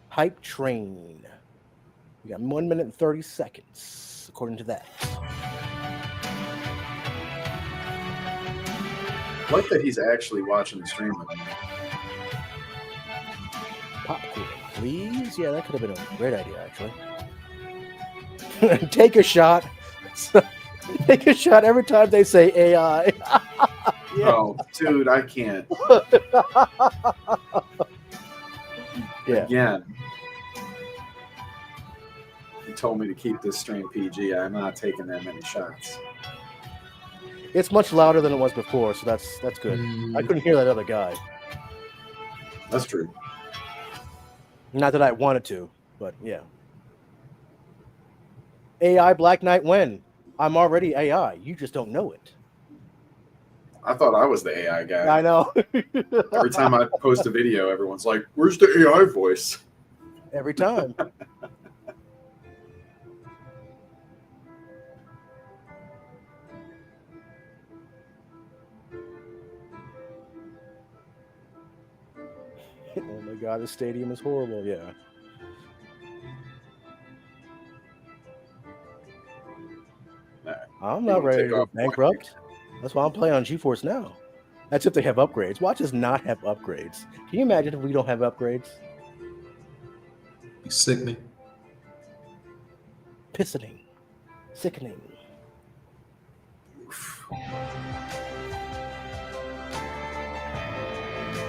A: Hype train. We got 1 minute and 30 seconds, according to that.
B: like that he's actually watching the stream with me.
A: Popcorn, please. Yeah, that could have been a great idea, actually. Take a shot. Take a shot every time they say AI. Yeah.
B: Oh, dude, I can't.
A: Yeah.
B: Again, he told me to keep this stream PG. I'm not taking that many shots.
A: It's much louder than it was before, so that's good. I couldn't hear that other guy.
B: That's true.
A: Not that I wanted to, but yeah. AI Black Knight when? I'm already AI. You just don't know it.
B: I thought I was the AI guy.
A: I know.
B: Every time I post a video, everyone's like, "Where's the AI voice?"
A: Every time. Oh my God, the stadium is horrible. Yeah. I'm not ready to go bankrupt. That's why I'm playing on GeForce Now. That's if they have upgrades. Watch us not have upgrades. Can you imagine if we don't have upgrades?
C: Sickening.
A: Pissening. Sickening.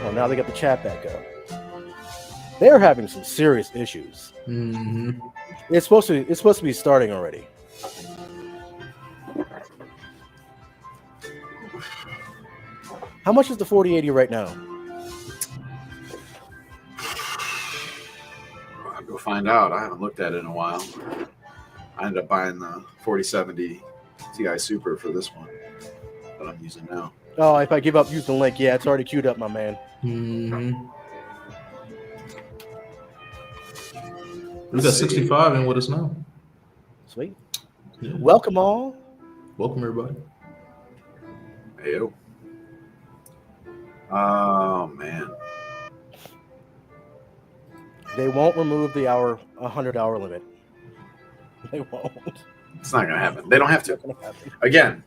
A: Oh, now they got the chat back up. They're having some serious issues.
C: Mm-hmm.
A: It's supposed to be starting already. How much is the 4080 right now?
B: I'll go find out. I haven't looked at it in a while. I ended up buying the 4070 Ti Super for this one that I'm using now.
A: Oh, if I give up, use the link. Yeah, it's already queued up, my man.
C: Mm-hmm. We got 65 in with us now.
A: Sweet.
C: Yeah.
A: Welcome all.
C: Welcome everybody.
B: Heyo. Oh man.
A: They won't remove the 100-hour limit. They won't.
B: It's not gonna happen. They don't have to.
A: It's not gonna happen.
B: Again,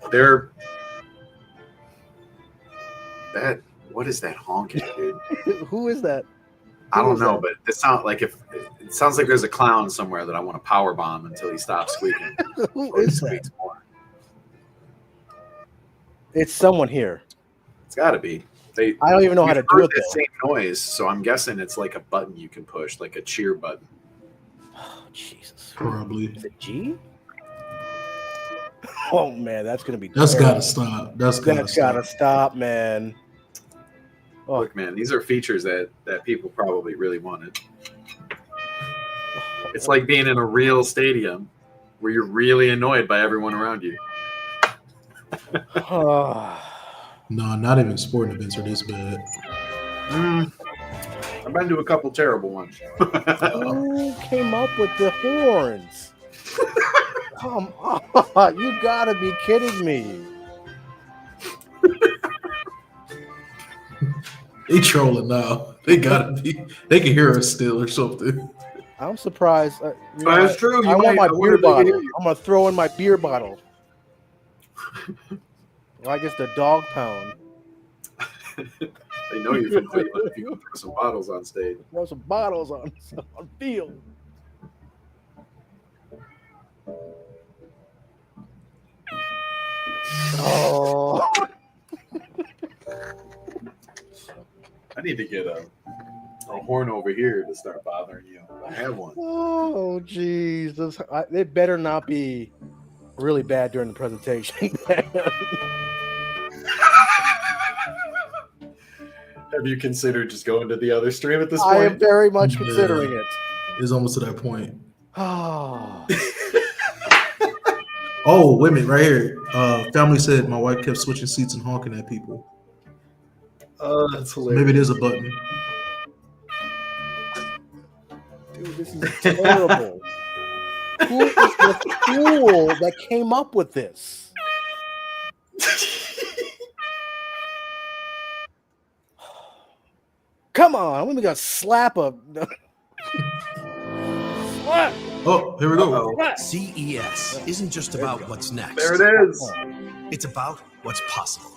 B: what is that honking, dude?
A: Who is that?
B: I don't
A: is
B: know,
A: that?
B: but it sounds like there's a clown somewhere that I want to power bomb until he stops squeaking.
A: Who
B: Or he
A: is that?
B: squeaks more.
A: It's someone here.
B: It's got to be.
A: I don't even know how to do it
B: that
A: though.
B: same noise, so I'm guessing it's like a button you can push, like a cheer button.
A: Oh, Jesus.
C: Probably.
A: Is it G? Oh man, that's gonna be.
C: That's
A: terrible.
C: gotta stop. That's
A: Gotta stop, man. Oh,
B: Look, man, these are features that people probably really wanted. It's like being in a real stadium where you're really annoyed by everyone around you.
C: No, not even sporting events are this bad.
B: I've been to a couple terrible ones.
A: Who came up with the horns? Come on, you gotta be kidding me.
C: They trolling now. They gotta be. They can hear us still or something.
A: I'm surprised.
B: That's true.
A: I want my beer bottle.
B: hear you.
A: I'm gonna throw in my beer bottle. Well, I guess the dog pound.
B: They know you're from Cleveland if you can throw some bottles on stage.
A: Throw some bottles on field. Oh.
B: I need to get a horn over here to start bothering you. I have one.
A: Oh, Jesus. It better not be really bad during the presentation.
B: Have you considered just going to the other stream at this point?
A: I am very much considering it.
C: It's almost to that point.
A: Oh.
C: Oh, wait a minute, right here. Family said my wife kept switching seats and honking at people.
B: Oh, that's hilarious.
C: Maybe there's a button.
A: Dude, this is terrible. Who is the fool that came up with this? Come on, we got slap a. What?
C: Oh, here we go.
E: CES isn't just about what's next.
B: There it is.
E: It's about what's possible.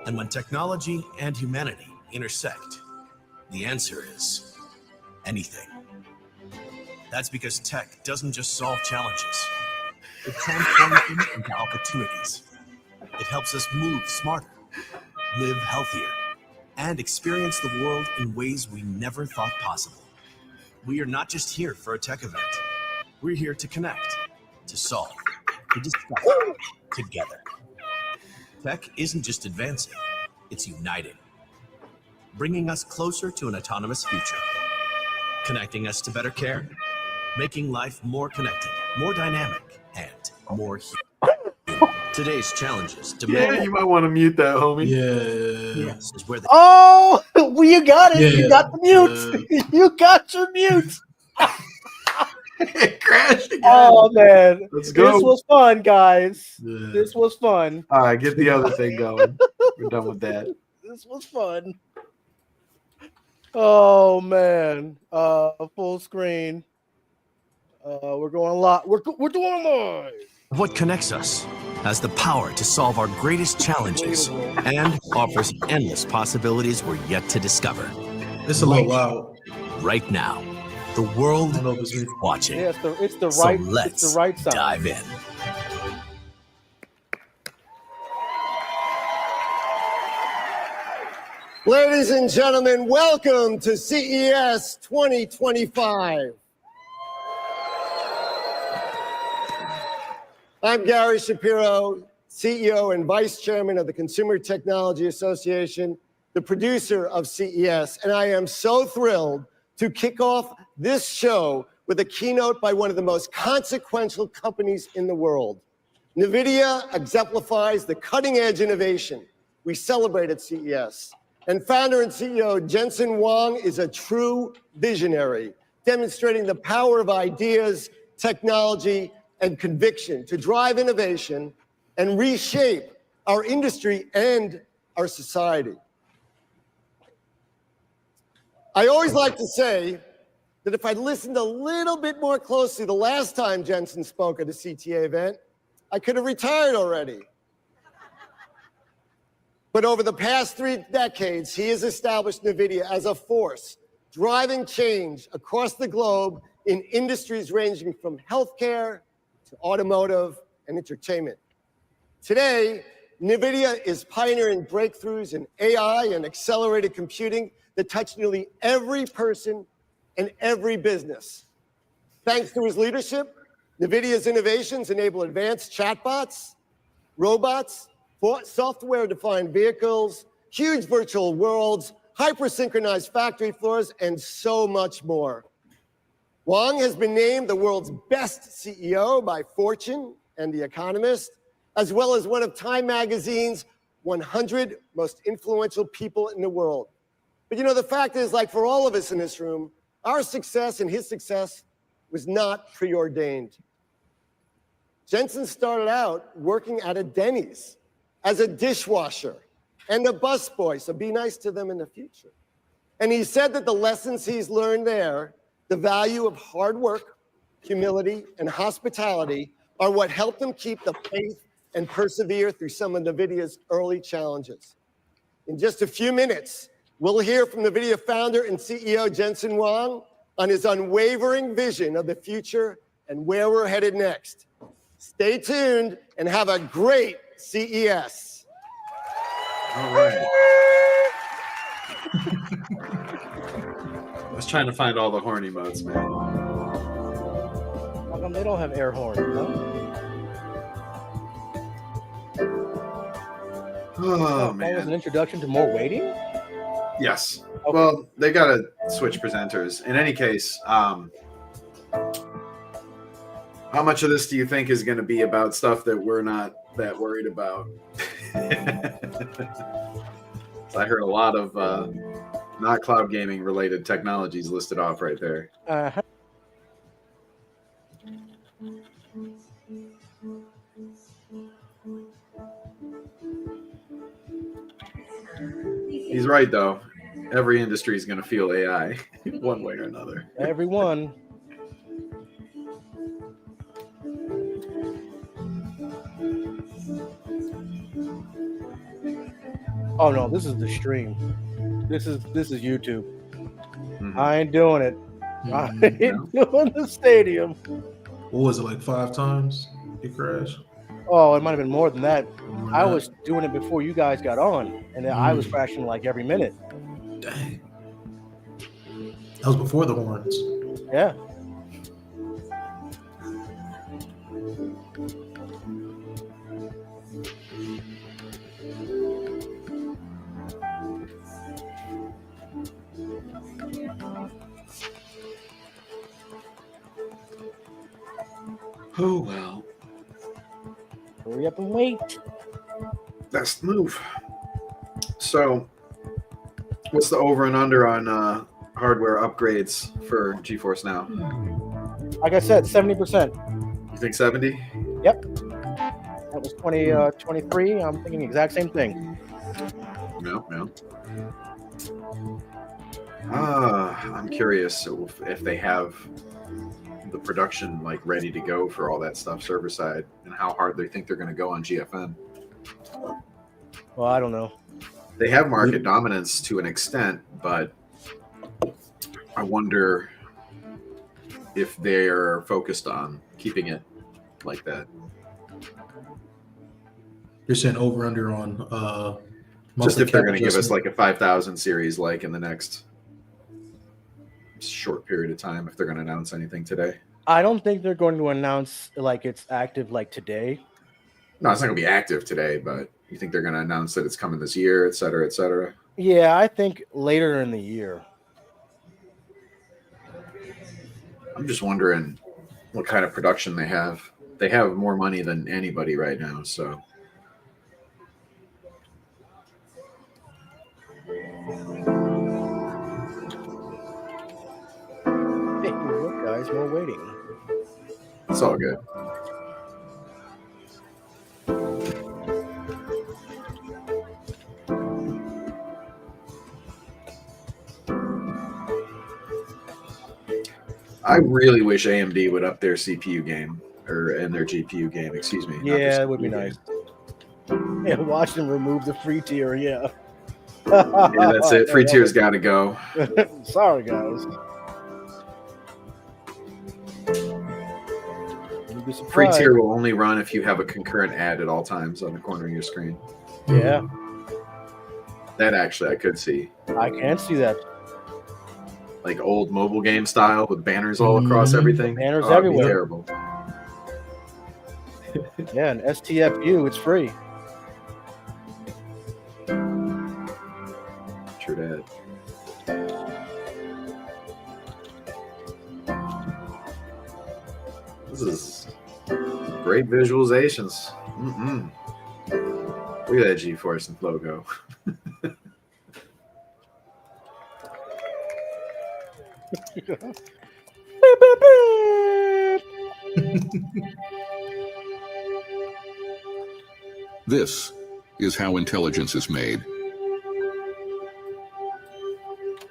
E: And when technology and humanity intersect, the answer is anything. That's because tech doesn't just solve challenges. It transforms them into opportunities. It helps us move smarter, live healthier, and experience the world in ways we never thought possible. We are not just here for a tech event. We're here to connect, to solve, to discover together. Tech isn't just advancing, it's uniting, bringing us closer to an autonomous future, connecting us to better care, making life more connected, more dynamic, and more human. Today's challenges demand.
B: Yeah, you might want to mute that, homie.
C: Yeah.
E: This is where the
A: Oh, well, you got it.
C: Yeah.
A: You got the mute. You got your mute.
B: It crashed again.
A: Oh man,
B: Let's go.
A: This was fun, guys.
C: Yeah.
A: This was fun.
B: All right, get the other thing going. We're done with that.
A: This was fun. Oh man, full screen. We're going live. We're doing live.
E: what connects us has the power to solve our greatest challenges and offers endless possibilities we're yet to discover.
C: It's a little loud.
E: Right now, the world
C: I don't know if it's
E: is
C: me.
E: watching.
A: Yeah, it's the
E: So
A: right.
E: let's
A: it's the right side.
E: dive in.
F: Ladies and gentlemen, welcome to CES 2025. I'm Gary Shapiro, CEO and Vice Chairman of the Consumer Technology Association, the producer of CES, and I am so thrilled to kick off this show with a keynote by one of the most consequential companies in the world. NVIDIA exemplifies the cutting-edge innovation we celebrate at CES. And founder and CEO Jensen Huang is a true visionary, demonstrating the power of ideas, technology, and conviction to drive innovation and reshape our industry and our society. I always like to say that if I'd listened a little bit more closely the last time Jensen spoke at a CTA event, I could have retired already. But over the past 3 decades, he has established NVIDIA as a force driving change across the globe in industries ranging from healthcare to automotive and entertainment. Today, NVIDIA is pioneering breakthroughs in AI and accelerated computing that touch nearly every person and every business. Thanks to his leadership, NVIDIA's innovations enable advanced chatbots, robots, software-defined vehicles, huge virtual worlds, hyper-synchronized factory floors, and so much more. Huang has been named the world's best CEO by Fortune and The Economist, as well as one of Time Magazine's 100 most influential people in the world. But you know, the fact is, like for all of us in this room, our success and his success was not preordained. Jensen started out working at a Denny's as a dishwasher and a busboy, so be nice to them in the future. And he said that the lessons he's learned there, the value of hard work, humility, and hospitality are what helped him keep the faith and persevere through some of NVIDIA's early challenges. In just a few minutes, we'll hear from NVIDIA founder and CEO Jensen Huang on his unwavering vision of the future and where we're headed next. Stay tuned and have a great CES.
B: All right. I was trying to find all the horny modes, man.
A: How come they don't have air horn? Huh?
B: Oh,
A: That was an
B: man.
A: introduction to more waiting?
B: Yes.
A: Okay.
B: Well, they got to switch presenters. In any case, how much of this do you think is going to be about stuff that we're not that worried about? So I heard a lot of not cloud gaming related technologies listed off right there.
A: Uh-huh.
B: He's right, though. Every industry is going to feel AI one way or another.
A: Everyone. Oh no, this is the stream. This is YouTube.
B: Mhm.
A: I ain't doing it. I
C: Mhm.
A: ain't doing the stadium.
C: What was it, like 5 times it crashed?
A: Oh, it might have been more than that.
C: More than
A: I
C: that?
A: was doing it before you guys got on, and then I was
C: Mm.
A: crashing like every minute.
C: Dang. That was before the horns.
A: Yeah.
B: Oh well,
A: Hurry up and wait.
B: that's the move. So, what's the over and under on hardware upgrades for GeForce Now?
A: Like I said, 70%.
B: You think 70?
A: That was 2023. I'm thinking the exact same thing.
B: No. I'm curious if they have the production like ready to go for all that stuff server side, and how hard they think they're going to go on GFN.
A: Well, I don't know.
B: They have market dominance to an extent, but I wonder if they're focused on keeping it like that.
C: You're saying over under on
B: Just
C: monthly
B: if they're
C: cap
B: going to give us
C: adjustment.
B: like a 5,000 series, like in the next short period of time, if they're going to announce anything today.
A: I don't think they're going to announce like it's active like today.
B: No, it's not going to be active today, but you think they're going to announce that it's coming this year, et cetera, et cetera?
A: Yeah, I think later in the year.
B: I'm just wondering what kind of production they have. They have more money than anybody right now, so.
A: Hey, look, guys, more waiting.
B: It's all good. I really wish AMD would up their CPU game, and their GPU game, excuse me. not their
A: Yeah, it would be
B: CPU
A: nice.
B: game.
A: Yeah, watch them remove the free tier. Yeah.
B: Yeah, that's it. Free tier's got to go.
A: Sorry, guys. You'd be
B: Free
A: surprised.
B: tier will only run if you have a concurrent ad at all times on the corner of your screen.
A: Yeah,
B: That actually I could see.
A: I can see that.
B: Like old mobile game style with banners all across everything.
A: Banners
B: It'd be
A: everywhere.
B: terrible.
A: Yeah, and STFU, it's free.
B: True that. This is great visualizations. Look at that GeForce logo.
A: Beep, beep, beep.
G: This is how intelligence is made.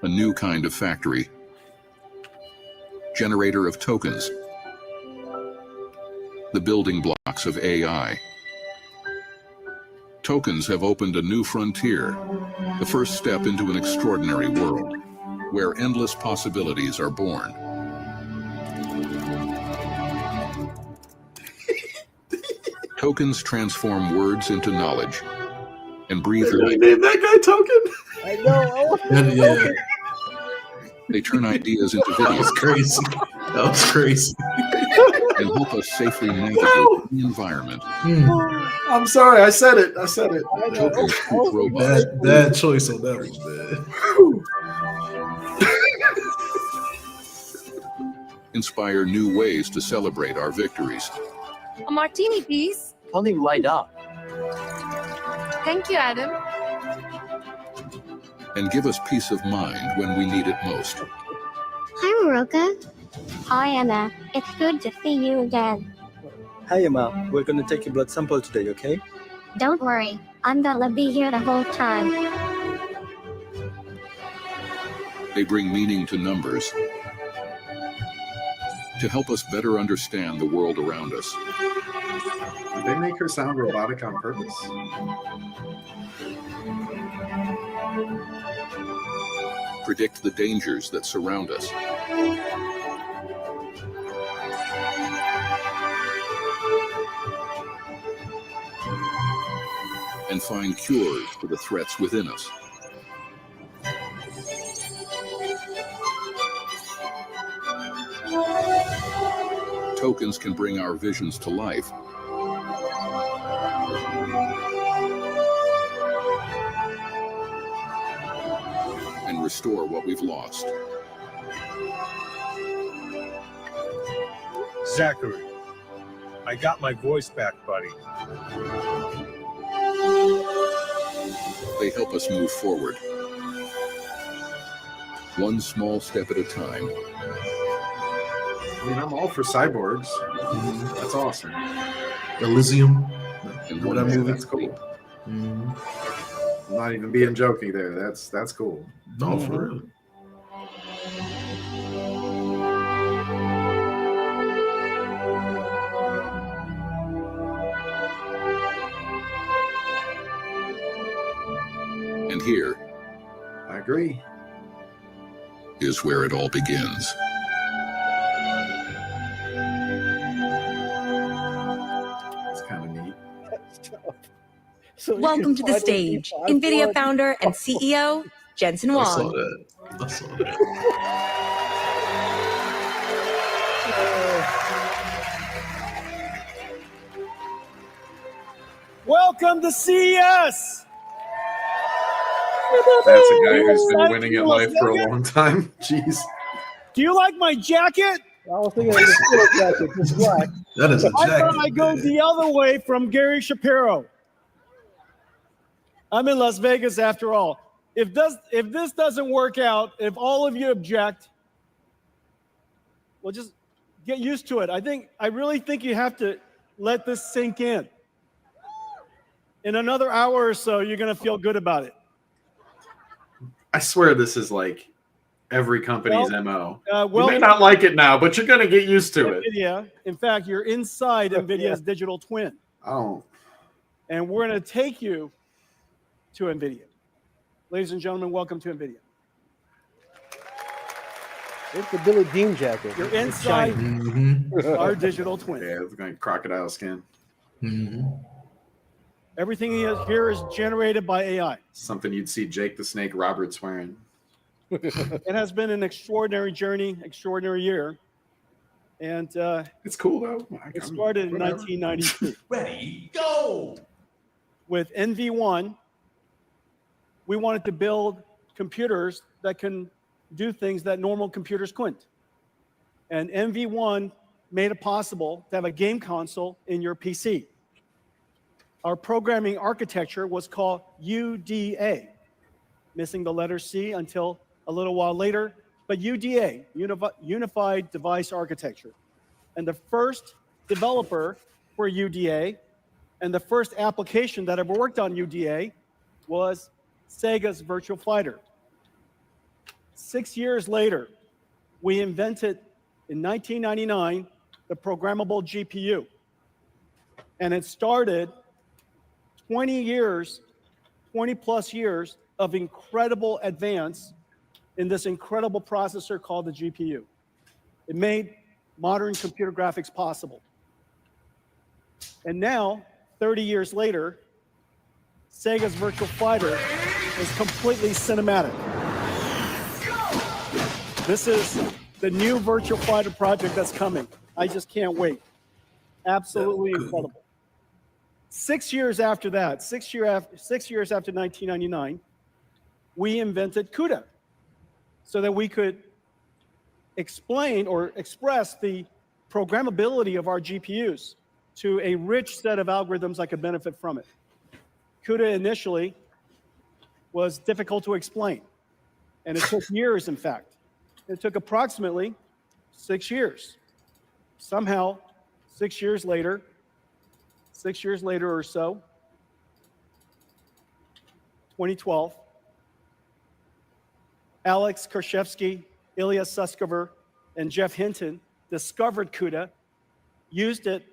G: A new kind of factory. Generator of tokens. The building blocks of AI. Tokens have opened a new frontier, the first step into an extraordinary world, where endless possibilities are born. Tokens transform words into knowledge and breathe
B: They really
G: life.
B: named that guy Token.
A: I know.
C: Yeah,
G: They turn ideas into
C: that was
G: videos
C: crazy. That was crazy.
G: and help us safely navigate
B: No.
G: the environment.
B: I'm sorry, I said it. I said it.
G: Tokens treat robots.
C: Bad choice on that one, man.
G: Inspire new ways to celebrate our victories.
H: A martini, please.
I: Only light up.
H: Thank you, Adam.
G: And give us peace of mind when we need it most.
J: Hi, Moroka. Hi, Anna. It's good to see you again.
I: Hi, Emma. We're gonna take your blood sample today, okay?
J: Don't worry. I'm gonna be here the whole time.
G: They bring meaning to numbers to help us better understand the world around us.
B: Did they make her sound robotic on purpose?
G: Predict the dangers that surround us. And find cures for the threats within us. Tokens can bring our visions to life. And restore what we've lost.
K: Zachary, I got my voice back, buddy.
G: They help us move forward. One small step at a time.
B: I mean, I'm all for cyborgs. That's awesome.
C: Elysium.
G: And
C: Remember that movie?
B: That's cool. I'm not even being joking there. That's cool.
C: No, for real.
G: And here
B: I agree.
G: is where it all begins.
B: It's kind of neat.
A: So you
L: Welcome
A: can
L: to the
A: find
L: stage,
A: what
L: NVIDIA
A: you want.
L: founder and CEO, Jensen
C: I saw
L: Huang.
C: that. I saw that.
K: Welcome to CES.
B: That's a guy who's been
K: Excited
B: winning
K: to
B: at
K: Las
B: life for a
K: Vegas?
B: long time. Jeez.
K: Do you like my jacket?
A: I was thinking of the steel jacket, just black.
C: That is a
K: I thought
C: jacket.
K: I'd go the other way from Gary Shapiro. I'm in Las Vegas after all. If this doesn't work out, if all of you object, well, just get used to it. I really think you have to let this sink in. In another hour or so, you're going to feel good about it.
B: I swear this is like every company's MO. You
K: well,
B: may not like it now, but you're going to get used to it.
K: NVIDIA, in fact, you're inside NVIDIA's digital twin.
B: Oh.
K: And we're going to take you to NVIDIA. Ladies and gentlemen, welcome to NVIDIA.
A: It's the Billy Dean jacket.
K: You're
A: It's
K: inside
A: shiny.
K: our digital twin.
B: Yeah, it's going to crocodile skin.
K: Everything here is generated by AI.
B: Something you'd see Jake the Snake Roberts wearing.
K: It has been an extraordinary journey, extraordinary year. And
B: it's cool, though.
K: It started in 1992.
E: Ready, go!
K: With NV1, we wanted to build computers that can do things that normal computers couldn't. And NV1 made it possible to have a game console in your PC. Our programming architecture was called UDA, missing the letter C until a little while later, but UDA, Unified Device Architecture. And the first developer for UDA and the first application that ever worked on UDA was Sega's Virtual Fighter. 6 years later, we invented, in 1999, the programmable GPU. And it started 20 plus years of incredible advance in this incredible processor called the GPU. It made modern computer graphics possible. And now, 30 years later, Sega's Virtual Fighter is completely cinematic. This is the new Virtual Fighter project that's coming. I just can't wait. Absolutely incredible. 6 years after that, 6 years after 1999, we invented CUDA so that we could explain or express the programmability of our GPUs to a rich set of algorithms that could benefit from it. CUDA initially was difficult to explain, and it took years, in fact. It took approximately 6 years. Somehow, 6 years later or so, 2012, Alex Karshevsky, Ilya Sutskever, and Jeff Hinton discovered CUDA, used it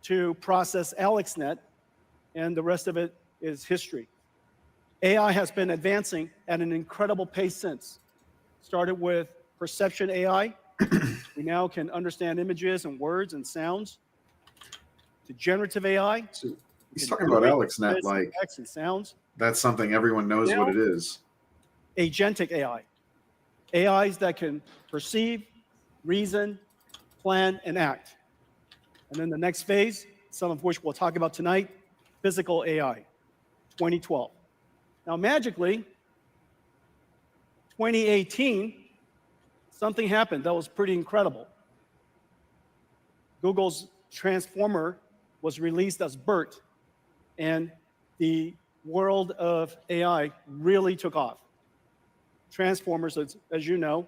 K: to process AlexNet, and the rest of it is history. AI has been advancing at an incredible pace since. Started with perception AI. We now can understand images and words and sounds. To generative AI.
B: So he's talking about AlexNet like
K: text and sounds.
B: That's something everyone knows
K: Now,
B: what it is.
K: Agentic AI. AIs that can perceive, reason, plan, and act. And then the next phase, some of which we'll talk about tonight, physical AI, 2012. Now, magically, 2018, something happened that was pretty incredible. Google's Transformer was released as BERT, and the world of AI really took off. Transformers, as you know,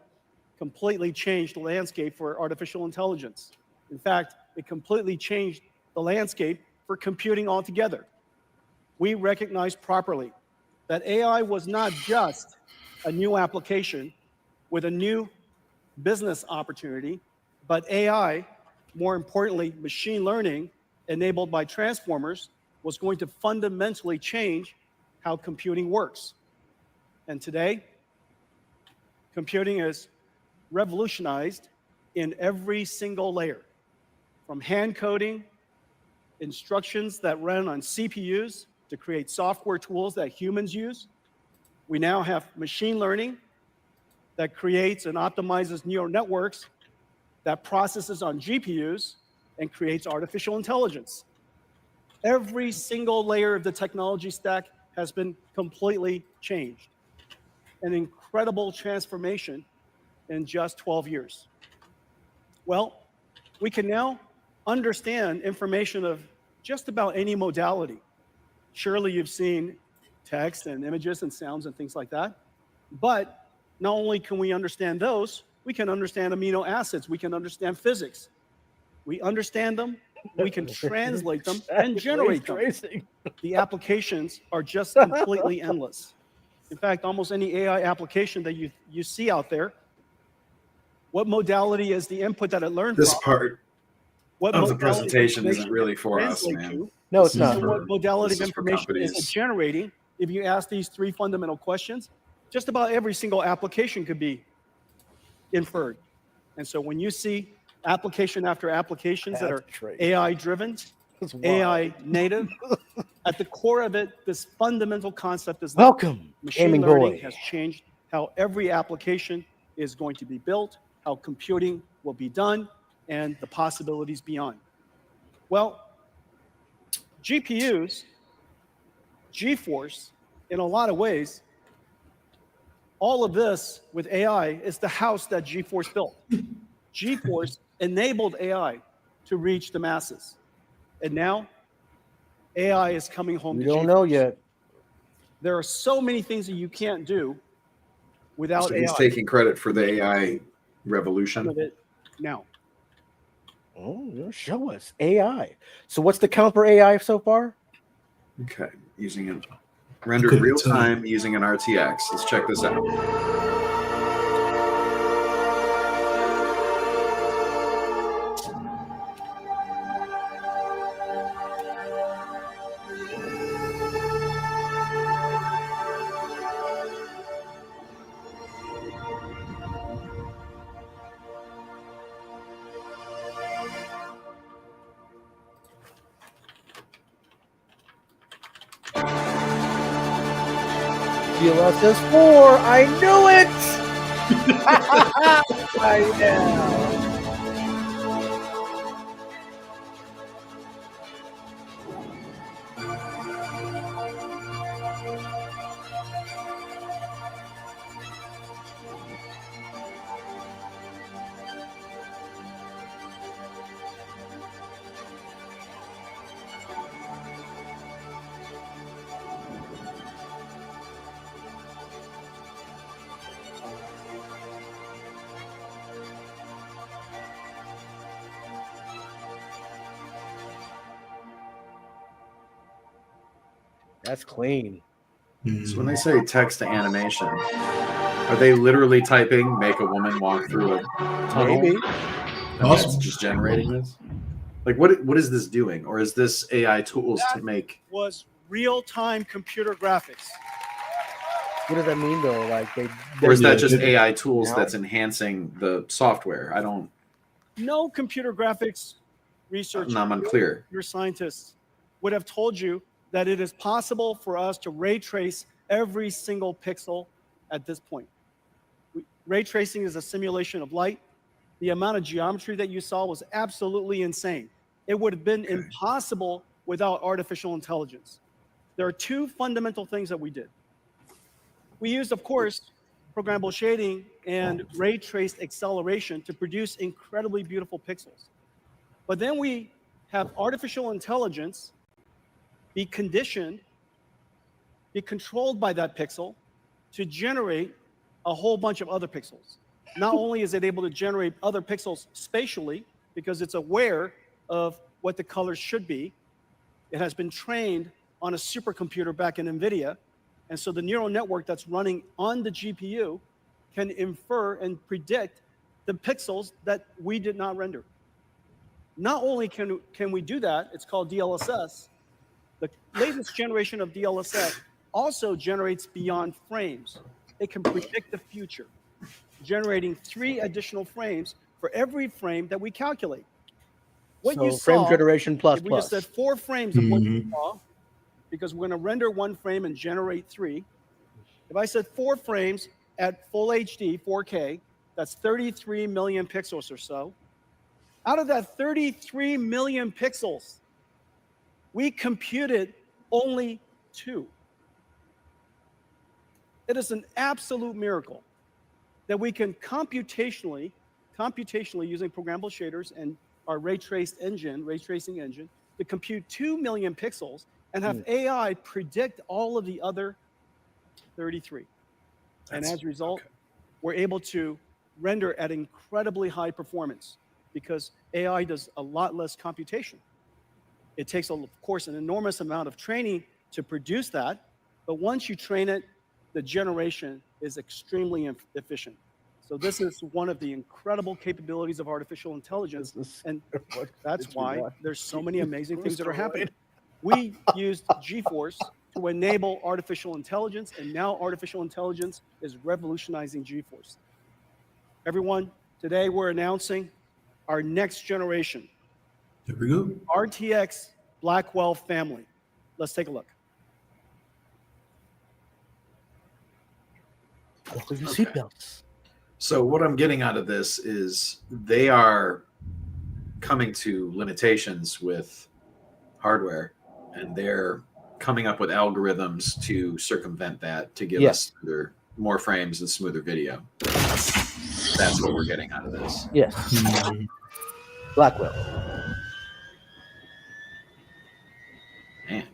K: completely changed the landscape for artificial intelligence. In fact, it completely changed the landscape for computing altogether. We recognized properly that AI was not just a new application with a new business opportunity, but AI, more importantly, machine learning enabled by transformers, was going to fundamentally change how computing works. And today, computing is revolutionized in every single layer, from hand coding, instructions that run on CPUs to create software tools that humans use. We now have machine learning that creates and optimizes neural networks that processes on GPUs and creates artificial intelligence. Every single layer of the technology stack has been completely changed. An incredible transformation in just 12 years. Well, we can now understand information of just about any modality. Surely you've seen text and images and sounds and things like that. But not only can we understand those, we can understand amino acids, we can understand physics. We understand them, we can translate them and generate them. The applications are just completely endless. In fact, almost any AI application that you see out there, what modality is the input that it learned
B: This
K: from?
B: part
K: What
B: of the presentation isn't really for us,
K: translate
B: man.
K: to?
A: No, it's not.
K: So what modality of
B: This is for
K: information is it
B: companies.
K: generating? If you ask these three fundamental questions, just about every single application could be inferred. And so when you see application after applications that are AI driven, AI native, at the core of it, this fundamental concept is that
A: Welcome,
K: machine
A: gaming
K: learning
A: boy.
K: has changed how every application is going to be built, how computing will be done, and the possibilities beyond. Well, GPUs, GeForce, in a lot of ways, all of this with AI is the house that GeForce built. GeForce enabled AI to reach the masses. And now, AI is coming home
A: We
K: to
A: don't
K: GeForce.
A: know yet.
K: There are so many things that you can't do without
B: So
K: AI.
B: he's taking credit for the AI revolution.
K: With it now.
A: Oh, show us AI. So what's the count for AI so far?
B: Okay, using it rendered
C: couldn't
B: real
C: tell.
B: time using an RTX. Let's check this out.
A: GLSS 4. I knew it. I know. That's clean.
B: So when they say text to animation, are they literally typing "make a woman walk through a tunnel"?
A: Maybe.
B: And it's just generating this. Like, what is this doing, or is this AI tools to make?
K: Was real-time computer graphics.
A: What does that mean though? Like
B: or is that just
C: Yeah.
B: AI tools
A: Now?
B: that's enhancing the software? I don't.
K: No computer graphics researcher,
B: I'm unclear.
K: your scientists would have told you that it is possible for us to ray trace every single pixel at this point. Ray tracing is a simulation of light. The amount of geometry that you saw was absolutely insane. It would have been impossible without artificial intelligence. There are two fundamental things that we did. We used, of course, programmable shading and ray traced acceleration to produce incredibly beautiful pixels. But then we have artificial intelligence be conditioned, be controlled by that pixel to generate a whole bunch of other pixels. Not only is it able to generate other pixels spatially, because it's aware of what the colors should be, it has been trained on a supercomputer back in NVIDIA, and so the neural network that's running on the GPU can infer and predict the pixels that we did not render. Not only can we do that, it's called DLSS. The latest generation of DLSS also generates beyond frames. It can predict the future, generating 3 additional frames for every frame that we calculate. What you saw,
A: frame generation plus
K: if we just said 4 frames of what you saw, because we're going to render 1 frame and generate 3. If I said 4 frames at full HD, 4K, that's 33 million pixels or so. Out of that 33 million pixels, we computed only 2. It is an absolute miracle that we can computationally using programmable shaders and our ray tracing engine, to compute 2 million pixels and have AI predict all of the other 33. And as a result, we're able to render at incredibly high performance because AI does a lot less computation. It takes, of course, an enormous amount of training to produce that, but once you train it, the generation is extremely efficient. So this is one of the incredible capabilities of artificial intelligence, and that's why there's so many amazing things that are happening. We used GeForce to enable artificial intelligence, and now artificial intelligence is revolutionizing GeForce. Everyone, today we're announcing our next generation.
C: There we go.
K: RTX Blackwell family. Let's take a look.
A: Buckle your seatbelts.
B: So what I'm getting out of this is they are coming to limitations with hardware, and they're coming up with algorithms to circumvent that, to give us more frames and smoother video. That's what we're getting out of this.
A: Yes. Blackwell.
B: Man.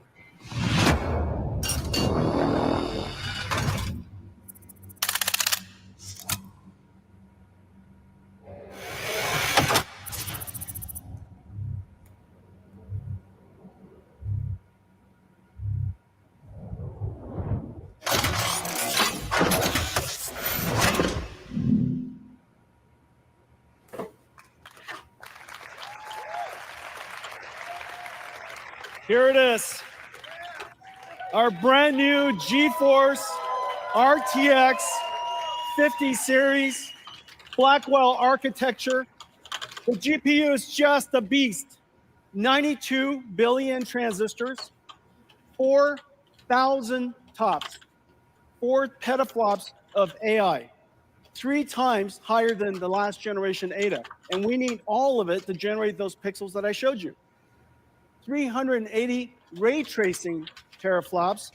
K: Here it is. Our brand new GeForce RTX 50 series Blackwell architecture. The GPU is just a beast. 92 billion transistors, 4,000 TOPS, 4 petaflops of AI, 3 times higher than the last generation Ada. And we need all of it to generate those pixels that I showed you. 380 ray tracing teraflops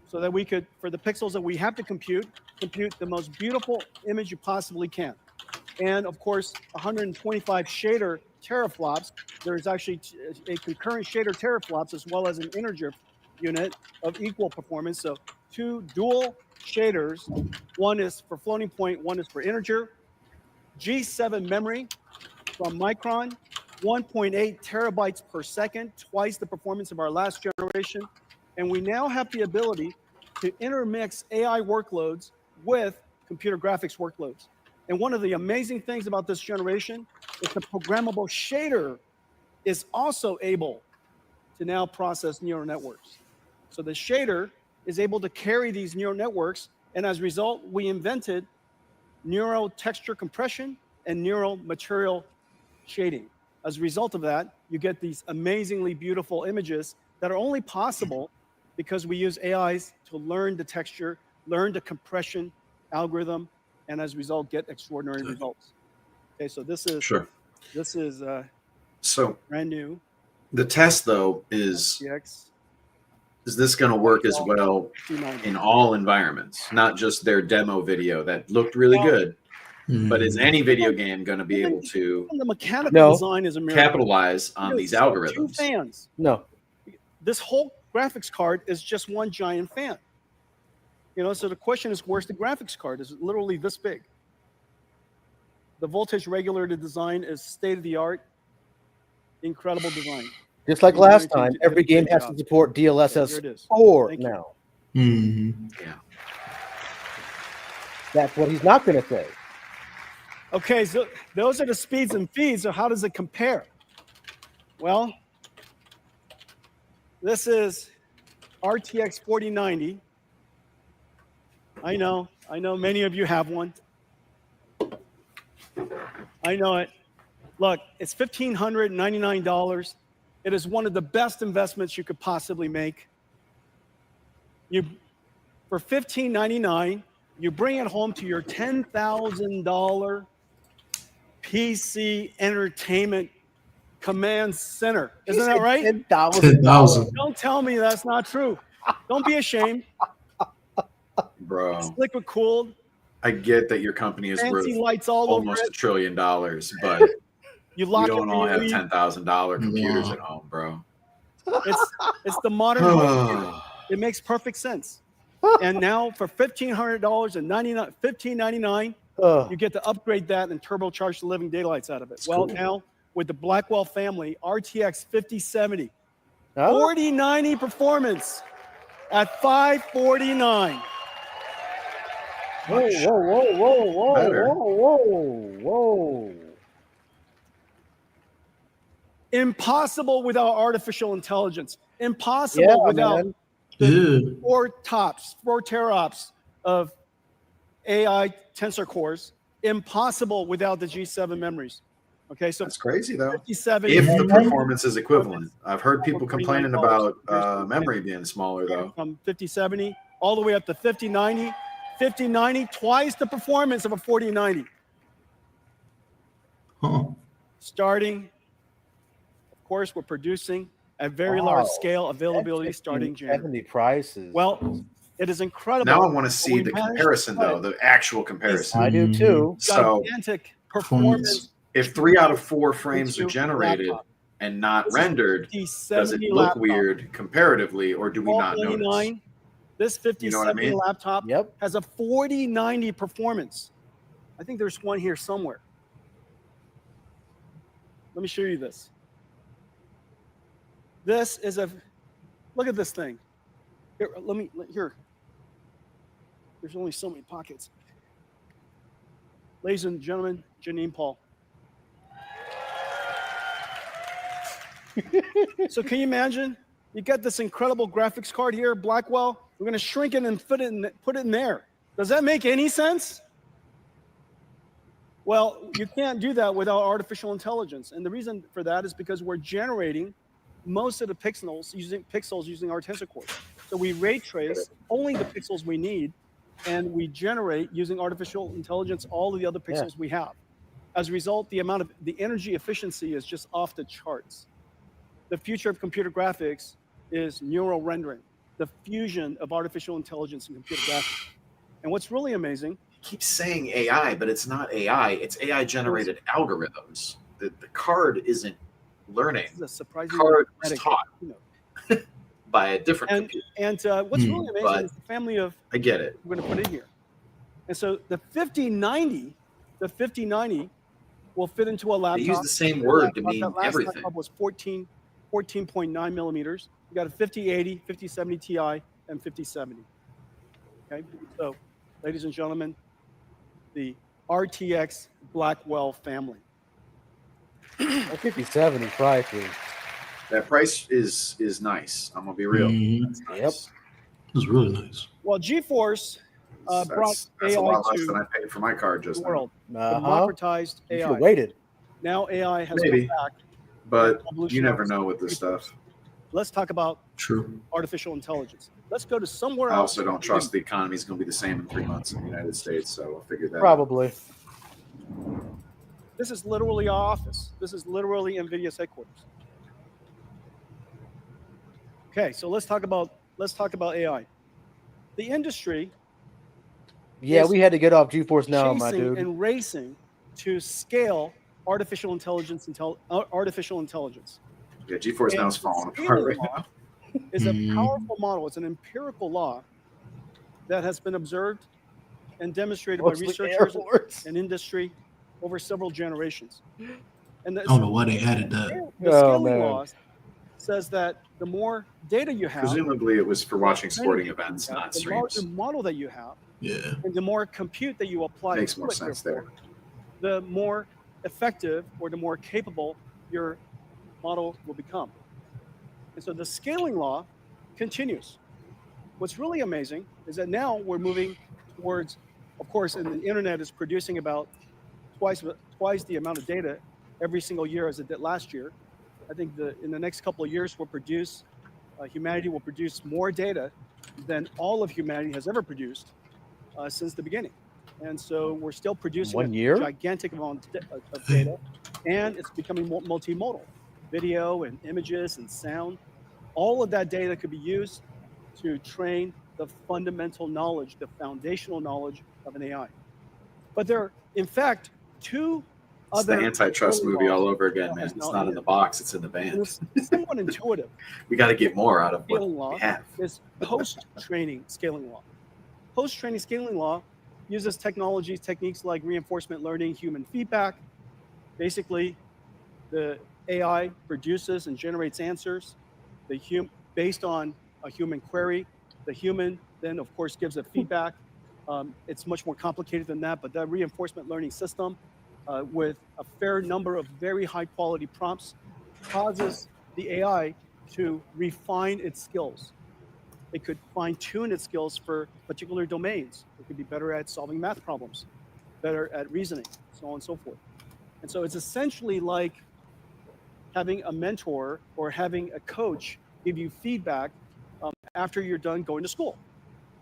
K: so that we could, for the pixels that we have to compute the most beautiful image you possibly can. And of course, 125 shader teraflops. There is actually a concurrent shader teraflops as well as an integer unit of equal performance. So 2 dual shaders. One is for floating point, one is for integer. G7 memory from Micron. 1.8 terabytes per second, twice the performance of our last generation. And we now have the ability to intermix AI workloads with computer graphics workloads. And one of the amazing things about this generation is the programmable shader is also able to now process neural networks. So the shader is able to carry these neural networks And as a result, we invented neural texture compression and neural material shading. As a result of that, you get these amazingly beautiful images that are only possible because we use AIs to learn the texture, learn the compression algorithm, and as a result, get extraordinary results. Okay, so this is
B: so
K: brand new.
B: The test though is this going to work as well in all environments, not just their demo video that looked really good, but is any video game going to be able to
K: the mechanical design is a miracle.
B: capitalize on these algorithms?
K: 2 fans.
A: No.
K: This whole graphics card is just one giant fan. You know, so the question is, where's the graphics card? It's literally this big. The voltage regulated design is state-of-the-art, incredible design.
A: Just like last time, every game has to support DLSS 4 now.
B: Yeah.
A: That's what he's not going to say.
K: Okay, so those are the speeds and feeds. So how does it compare? Well, this is RTX 4090. I know many of you have one. I know it. Look, it's $1,599. It is one of the best investments you could possibly make. For $1,599, you bring it home to your $10,000 PC entertainment command center. Isn't that right?
C: $10,000.
K: Don't tell me that's not true. Don't be ashamed.
B: Bro.
K: It's liquid cooled.
B: I get that your company is worth
K: lights all
B: almost
K: over
B: $1 trillion, but
K: you
B: we don't all have $10,000 computers at home, bro.
K: It's the modern home. It makes perfect sense. And now for $1,500 and $1,599, you get to upgrade that and turbocharge the living daylights out of it. Well, now with the Blackwell family, RTX 5070, 4090 performance at $549.
A: Whoa, whoa, whoa, whoa, whoa, whoa, whoa.
K: Impossible without artificial intelligence. Impossible without the 4 teraops of AI tensor cores. Impossible without the G7 memories. Okay, so
B: that's crazy though.
K: 57
B: if the performance is equivalent. I've heard people complaining about memory being smaller though.
K: From 5070 all the way up to 5090. 5090, twice the performance of a 4090. Starting, of course, we're producing at very large scale availability starting January.
A: 70 prices.
K: Well, it is incredible.
B: Now I want to see the comparison though, the actual comparison.
A: I do too.
B: So
K: gigantic performance.
B: If 3 out of 4 frames are generated and not rendered, does it look weird comparatively, or do we not notice?
K: This 5070 laptop
A: Yep.
K: has a 4090 performance. I think there's one here somewhere. Let me show you this. This is a, look at this thing. Here, there's only so many pockets. Ladies and gentlemen, Janine Paul. So can you imagine? You got this incredible graphics card here, Blackwell. We're going to shrink it and put it in there. Does that make any sense? Well, you can't do that without artificial intelligence. And the reason for that is because we're generating most of the pixels using our tensor cores. So we ray trace only the pixels we need, and we generate using artificial intelligence all of the other pixels we have. As a result, the energy efficiency is just off the charts. The future of computer graphics is neural rendering, the fusion of artificial intelligence and computer graphics. And what's really amazing,
B: keep saying AI, but it's not AI. It's AI generated algorithms. The card isn't learning.
K: This is a surprising
B: card was taught by a different computer.
K: And what's really amazing is the family of,
B: I get it.
K: We're going to put in here. And so the 5090 will fit into a laptop.
B: They use the same word to mean everything.
K: Laptop was 14.9 millimeters. We got a 5080, 5070 Ti, and 5070. Okay, so ladies and gentlemen, the RTX Blackwell family.
A: 5070 prices.
B: That price is nice. I'm gonna be real.
C: Yep, it's really nice.
K: Well, GeForce brought
B: That's a
K: AI
B: lot less
K: to
B: than I paid for my card
K: the
B: just now.
K: world. Democratized
A: You should
K: AI.
A: have waited.
K: Now AI has
B: Maybe.
K: come back.
B: But
K: and
B: you never
K: revolutionized
B: know with this
K: research.
B: stuff.
K: Let's talk about
C: True.
K: artificial intelligence. Let's go to somewhere
B: I
K: else.
B: also don't trust the economy is going to be the same in 3 months in the United States, so I'll figure that out.
A: Probably.
K: This is literally our office. This is literally NVIDIA's headquarters. Okay, so let's talk about AI. The industry
A: Yeah,
K: is
A: we had to get off GeForce Now, my
K: chasing
A: dude.
K: and racing to scale artificial intelligence.
B: Yeah, GeForce Now is falling apart right now.
K: Is a powerful model. It's an empirical law that has been observed and demonstrated by
A: Mostly
K: researchers
A: airports.
K: and industry over several generations. And
C: I don't know why they added that.
K: the
A: Oh,
K: scaling
A: man.
K: law says that the more data you have,
B: Presumably it was for watching
K: training
B: sporting
K: you
B: events,
K: have,
B: not
K: the
B: streams.
K: larger model that you have,
C: Yeah.
K: and the more compute that you apply
B: Makes
K: to
B: more
K: it,
B: sense
K: therefore,
B: there.
K: the more effective or the more capable your model will become. And so the scaling law continues. What's really amazing is that now we're moving towards, of course, and the internet is producing about twice the amount of data every single year as it did last year. I think in the next couple of years, humanity will produce more data than all of humanity has ever produced since the beginning. And so we're still producing
A: 1 year?
K: a gigantic amount of data, and it's becoming multimodal. Video and images and sound, all of that data could be used to train the fundamental knowledge, the foundational knowledge of an AI. But there are, in fact, two
B: It's the
K: other
B: antitrust movie
K: laws
B: all over again, man.
K: that
B: It's
K: now
B: not in the box, it's in the band.
K: It's somewhat intuitive.
B: We got to get more out of what
K: Scaling law
B: we have.
K: is post-training scaling law. Post-training scaling law uses techniques like reinforcement learning, human feedback. Basically, the AI produces and generates answers based on a human query. The human then, of course, gives a feedback. It's much more complicated than that, but that reinforcement learning system with a fair number of very high quality prompts causes the AI to refine its skills. It could fine tune its skills for particular domains. It could be better at solving math problems, better at reasoning, so on and so forth. And so it's essentially like having a mentor or having a coach give you feedback after you're done going to school.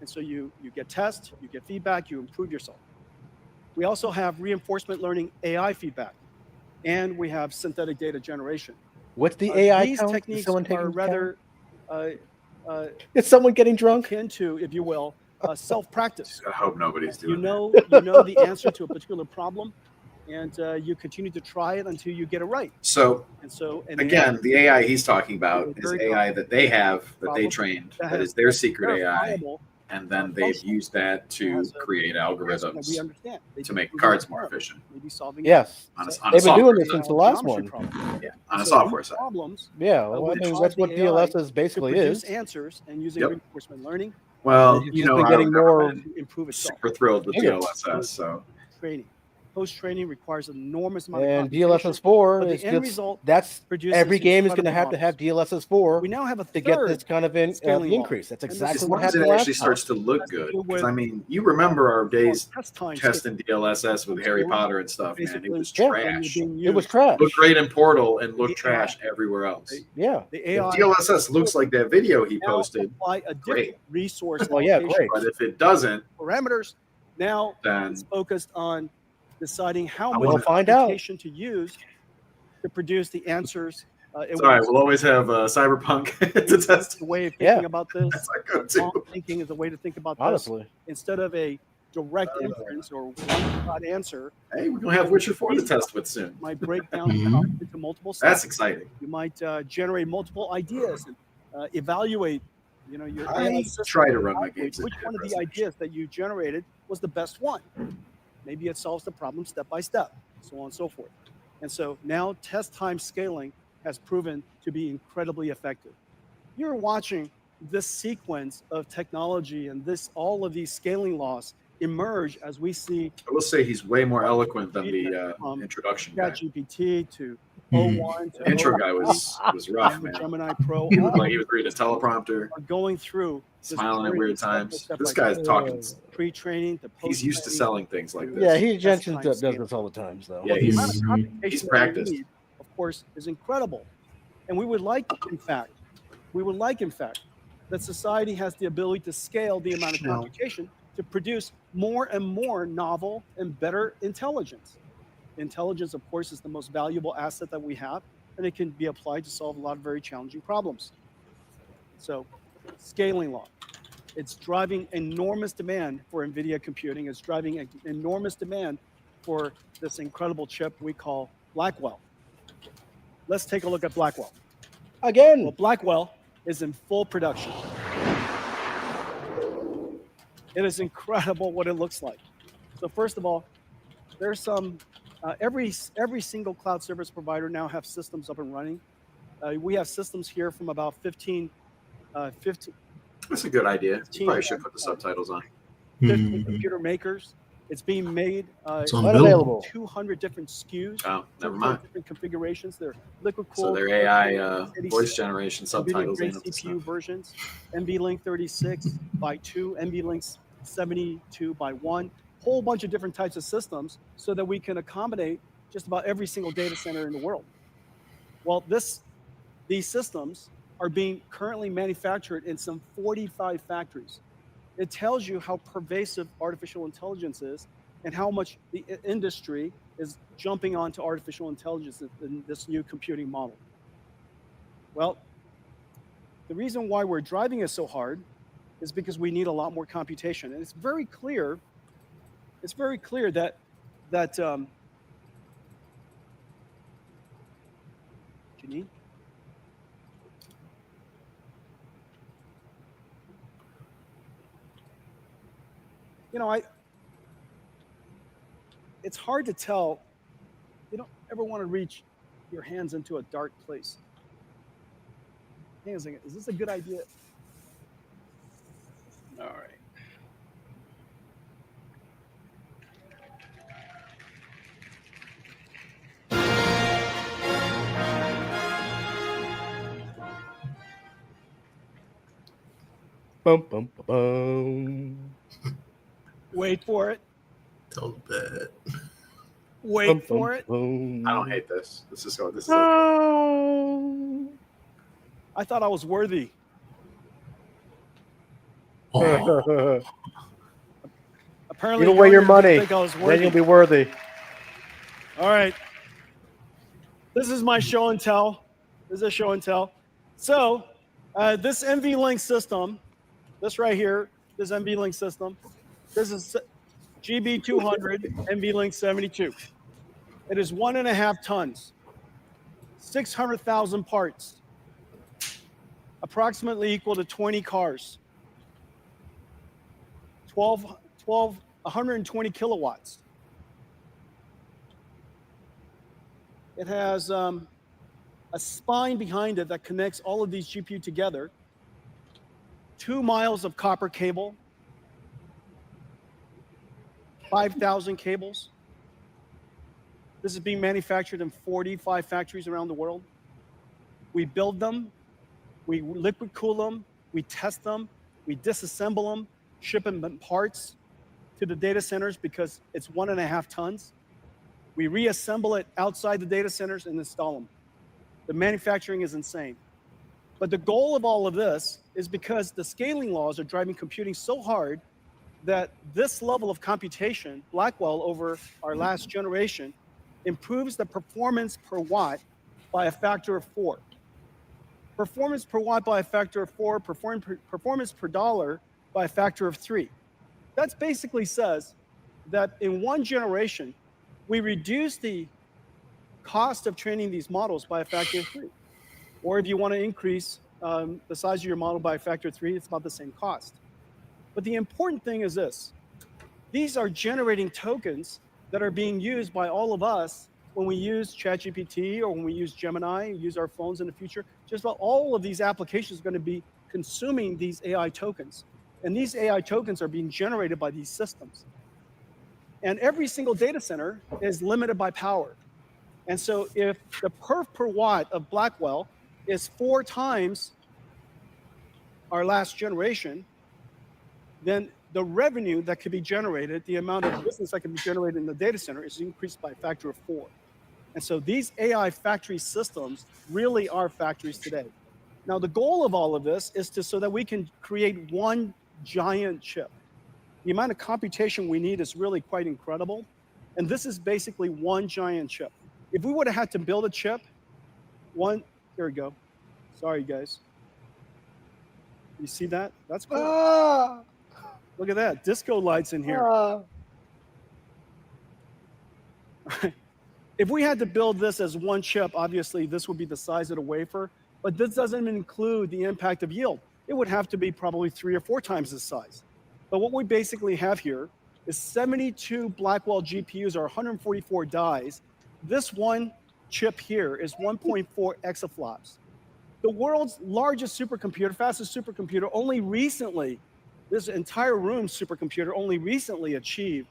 K: And so you get tests, you get feedback, you improve yourself. We also have reinforcement learning AI feedback, and we have synthetic data generation.
A: What's the AI
K: These
A: count? Is
K: techniques
A: someone
K: are
A: taking
K: rather
A: Is someone getting drunk?
K: akin to, if you will, self-practice.
B: I hope nobody's doing
K: You know the answer to a particular problem, and you continue to try it until you get it right.
B: So,
K: And
B: again, the AI he's talking about
K: It's
B: is
K: very
B: AI that they have, that they
K: problem
B: trained,
K: that
B: that
K: has-
B: is their
K: that's
B: secret AI,
K: verifiable,
B: and then they've used that to
K: has a
B: create
K: that we
B: algorithms
K: understand. They
B: to
K: do
B: make
K: prove
B: cards
K: it
B: more
K: tomorrow.
B: efficient.
K: Maybe solving
A: Yes.
B: On a
A: They've been
B: software
A: doing this
B: side.
A: since the last
K: geometry
A: one.
K: problem.
B: Yeah, on a
K: So
B: software
K: these
B: side.
K: problems
A: Yeah, well, I
K: would
A: mean,
K: cause
A: that's
K: the
A: what
K: AI
A: DLSS
K: to
A: basically
K: produce
A: is.
K: answers and using
B: Yep.
K: reinforcement learning.
B: Well,
A: You've
B: you
A: just
B: know,
A: been
B: I've
A: getting
B: never
A: more
B: been
K: improve itself.
B: super thrilled with
A: Gigas.
B: DLSS, so
K: Training. Post-training requires an enormous amount of
A: And
K: computation,
A: DLSS 4
K: but
A: is
K: the end
A: just
K: result
A: that's
K: produces
A: every game is going to
K: incredible
A: have
K: models.
A: DLSS 4
K: We now have a
A: to get this
K: third
A: kind of
K: scaling law.
A: increase. That's
K: And this
A: exactly
B: as
A: what
B: long as it
A: happened
B: actually
A: last
B: starts
A: time.
B: to look
K: Has to
B: good.
K: do
B: Because
K: with
B: I mean, you remember our days
K: test time
B: testing DLSS with Harry
K: Scaling.
B: Potter and stuff, man. It
K: Basically,
B: was
A: Yeah.
K: when you're
B: trash.
K: being
A: It was
K: used.
A: trash.
B: Looked great in Portal and looked
K: The
B: trash everywhere else.
A: Yeah.
K: The
B: If
K: AI
B: DLSS looks like that video he
K: now
B: posted,
K: apply a different
B: great.
K: resource
A: Well, yeah,
K: allocation
A: great.
B: But if it doesn't,
K: parameters. Now
B: then
K: it's focused on deciding how
B: I
K: much
A: We'll find out.
K: computation to use to produce the answers. It
B: it's all right.
K: wants.
B: We'll always have Cyberpunk to test.
K: The way of
A: Yeah.
K: thinking about this.
B: That's our go-to.
K: Long thinking is a way to think about this.
A: Honestly.
K: Instead of a direct inference or one-shot answer,
B: Hey, we're gonna have Witcher 4 to test with soon.
K: might break down the
C: Mhm.
K: problem into multiple
B: That's
K: steps.
B: exciting.
K: You might generate multiple ideas and evaluate. You know, your
B: I
K: AI system
B: try to run my
K: evaluate
B: games in
K: which one of the
B: resolution.
K: ideas that you generated was the best one. Maybe it solves the problem step by step, so on and so forth. And so now test time scaling has proven to be incredibly effective. You're watching this sequence of technology and all of these scaling laws emerge as we see
B: I will say he's way more eloquent than the introduction guy.
K: ChatGPT to O1 to
B: Intro
K: O3,
B: guy was rough, man.
K: Gemini Pro.
B: He looked like he was reading a teleprompter,
K: are going through this
B: smiling at
K: very
B: weird times.
K: step
B: This
K: by
B: guy's
K: step
B: talking.
K: pre-training.
B: He's used to selling things like this.
A: Yeah, he
K: That's
A: Jensen
K: time
A: does
K: scale.
A: this all the time. So
B: Yeah,
K: The amount of
B: he's
K: computation that we
B: practiced.
K: need, of course, is incredible. And we would like, in fact, that society has the ability to scale the amount of computation to produce more and more novel and better intelligence. Intelligence, of course, is the most valuable asset that we have, and it can be applied to solve a lot of very challenging problems. So, scaling law. It's driving enormous demand for NVIDIA computing. It's driving an enormous demand for this incredible chip we call Blackwell. Let's take a look at Blackwell.
A: Again.
K: Well, Blackwell is in full production. It is incredible what it looks like. So first of all, there's some, every single cloud service provider now have systems up and running. We have systems here from about 15.
B: That's a good idea. You probably should put the subtitles on.
K: 50 computer makers. It's being made
A: unavailable.
K: 200 different SKUs.
B: Oh, never mind.
K: Different configurations. They're liquid
B: So
K: cooled.
B: their AI voice generation subtitles.
K: NVIDIA CPU versions. NVLink 36 by 2, NVLink 72 by 1. Whole bunch of different types of systems so that we can accommodate just about every single data center in the world. Well, these systems are being currently manufactured in some 45 factories. It tells you how pervasive artificial intelligence is and how much the industry is jumping onto artificial intelligence in this new computing model. Well, the reason why we're driving it so hard is because we need a lot more computation. And it's very clear that Janine? You know, it's hard to tell. You don't ever want to reach your hands into a dark place. Hang on a second. Is this a good idea? All right.
A: Bum, bum, bum, bum.
K: Wait for it.
C: Tell the bad.
K: Wait for it.
B: I don't hate this. This is okay.
K: I thought I was worthy.
A: Oh.
K: Apparently,
A: Give away your
K: Younger
A: money.
K: didn't think I was
A: Then
K: worthy.
A: you'll be worthy.
K: All right. This is my show and tell. This is a show and tell. So, this NVLink system, this right here, this NVLink system, this is GB200 NVLink 72. It is 1.5 tons, 600,000 parts, approximately equal to 20 cars, 120 kilowatts. It has a spine behind it that connects all of these GPU together, 2 miles of copper cable, 5,000 cables. This is being manufactured in 45 factories around the world. We build them, we liquid cool them, we test them, we disassemble them, ship them in parts to the data centers because it's 1.5 tons. We reassemble it outside the data centers and install them. The manufacturing is insane. But the goal of all of this is because the scaling laws are driving computing so hard that this level of computation, Blackwell over our last generation, improves the performance per watt by a factor of 4. Performance per watt by a factor of 4, performance per dollar by a factor of 3. That basically says that in one generation, we reduce the cost of training these models by a factor of 3. Or if you want to increase the size of your model by a factor of 3, it's about the same cost. But the important thing is this. These are generating tokens that are being used by all of us when we use ChatGPT or when we use Gemini, use our phones in the future. Just about all of these applications are going to be consuming these AI tokens. And these AI tokens are being generated by these systems. And every single data center is limited by power. And so if the perf per watt of Blackwell is 4 times our last generation, then the revenue that could be generated, the amount of business that can be generated in the data center is increased by a factor of 4. And so these AI factory systems really are factories today. Now, the goal of all of this is so that we can create one giant chip. The amount of computation we need is really quite incredible. And this is basically one giant chip. If we would have had to build a chip, here we go. Sorry, guys. You see that? That's cool.
A: Ah!
K: Look at that. Disco lights in here.
A: Ah.
K: If we had to build this as one chip, obviously this would be the size of the wafer, but this doesn't include the impact of yield. It would have to be probably 3 or 4 times this size. But what we basically have here is 72 Blackwell GPUs or 144 dies. This one chip here is 1.4 exaflops. The world's largest supercomputer, fastest supercomputer, only recently, this entire room supercomputer only recently achieved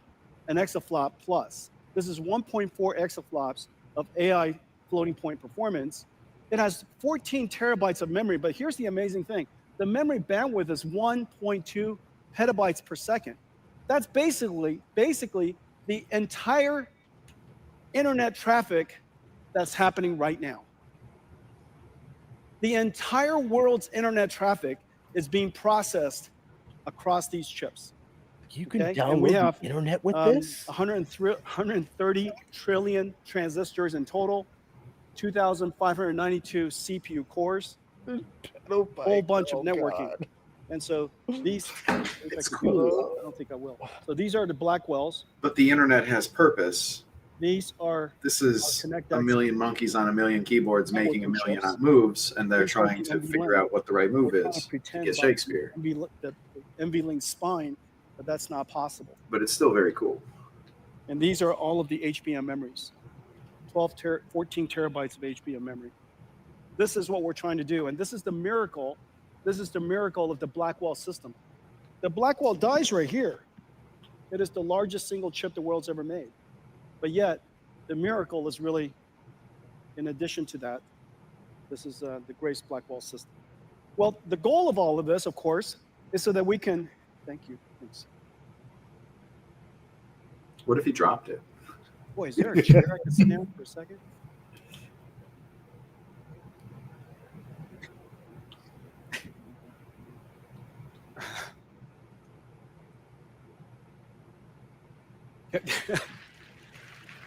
K: an exaflop plus. This is 1.4 exaflops of AI floating point performance. It has 14 terabytes of memory, but here's the amazing thing. The memory bandwidth is 1.2 petabytes per second. That's basically the entire internet traffic that's happening right now. The entire world's internet traffic is being processed across these chips.
A: You can
K: And
A: download
K: we have,
A: the internet with this?
K: 130 trillion transistors in total, 2,592 CPU cores, a whole bunch of networking.
A: God.
K: And so these,
B: It's cool.
K: I don't think I will. So these are the Blackwells.
B: But the internet has purpose.
K: These are
B: This is
K: Connect
B: a million monkeys on a million keyboards making a million moves, and they're trying to figure out what the right move is to get Shakespeare.
K: The NVLink spine, but that's not possible.
B: But it's still very cool.
K: And these are all of the HBM memories, 14 terabytes of HBM memory. This is what we're trying to do, and this is the miracle. This is the miracle of the Blackwell system. The Blackwell dies right here. It is the largest single chip the world's ever made. But yet, the miracle is really, in addition to that, this is the Grace Blackwell system. Well, the goal of all of this, of course, is so that we can, thank you. Thanks.
B: What if he dropped it?
K: Boy, is there a chair I can sit down for a second?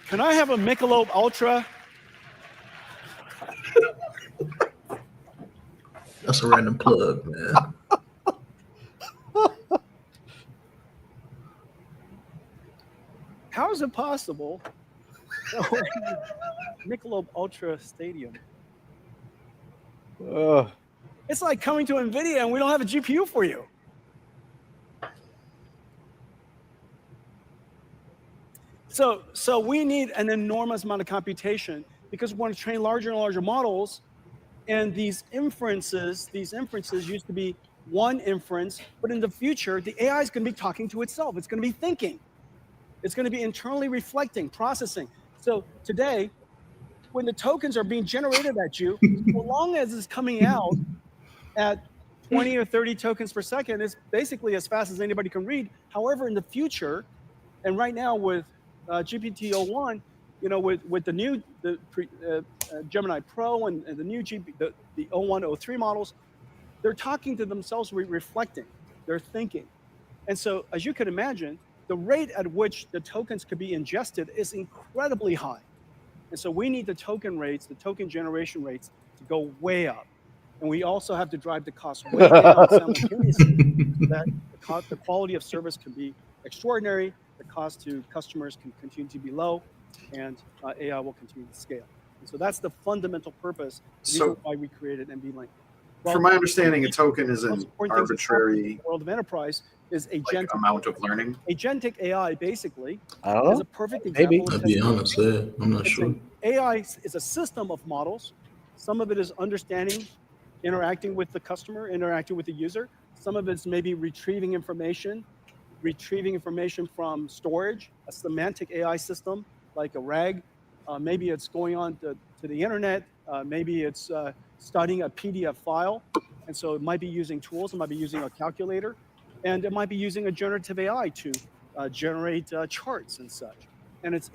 K: Can I have a Michelob Ultra?
C: That's a random plug, man.
K: How is it possible? Michelob Ultra Stadium. It's like coming to NVIDIA and we don't have a GPU for you. So we need an enormous amount of computation because we want to train larger and larger models. And these inferences used to be one inference, but in the future, the AI is going to be talking to itself. It's going to be thinking. It's going to be internally reflecting, processing. So today, when the tokens are being generated at you, so long as it's coming out at 20 or 30 tokens per second, it's basically as fast as anybody can read. However, in the future, and right now with GPT-01, you know, with the new Gemini Pro and the new the 01, 03 models, they're talking to themselves, reflecting, they're thinking. And so, as you can imagine, the rate at which the tokens could be ingested is incredibly high. And so we need the token rates, the token generation rates to go way up. And we also have to drive the cost way down simultaneously so that the quality of service can be extraordinary, the cost to customers can continue to be low, and AI will continue to scale. And so that's the fundamental purpose why we created NVLink. Well,
B: from my understanding, a token is an arbitrary
K: in the world of enterprise is agentic
B: amount of learning.
K: Agentic AI basically
A: Oh,
K: is a perfect example.
C: I'll be honest, I'm not sure.
K: AI is a system of models. Some of it is understanding, interacting with the customer, interacting with the user. Some of it's maybe retrieving information from storage, a semantic AI system like a RAG, Maybe it's going on to the internet. Maybe it's studying a PDF file. And so it might be using tools. It might be using a calculator. And it might be using a generative AI to generate charts and such. And it's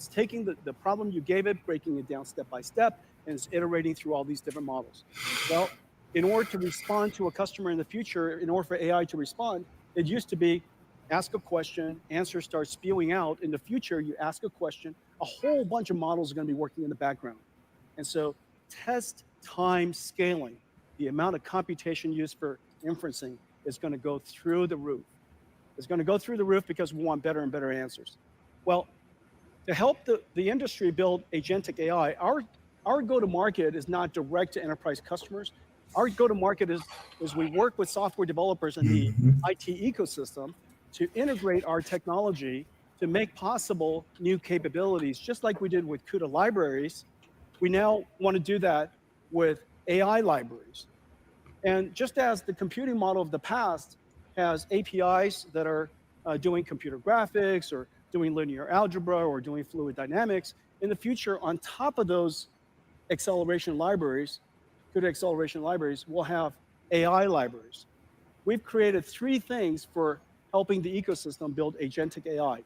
K: taking the problem you gave it, breaking it down step by step, and it's iterating through all these different models. Well, in order to respond to a customer in the future, in order for AI to respond, it used to be ask a question, answer starts spewing out. In the future, you ask a question, a whole bunch of models are going to be working in the background. And so test time scaling, the amount of computation used for inferencing is going to go through the roof. It's going to go through the roof because we want better and better answers. Well, to help the industry build agentic AI, our go-to-market is not direct to enterprise customers. Our go-to-market is we work with software developers in the IT ecosystem to integrate our technology to make possible new capabilities, just like we did with CUDA libraries. We now want to do that with AI libraries. And just as the computing model of the past has APIs that are doing computer graphics or doing linear algebra or doing fluid dynamics, in the future, on top of those acceleration libraries, CUDA acceleration libraries, we'll have AI libraries. We've created 3 things for helping the ecosystem build agentic AI.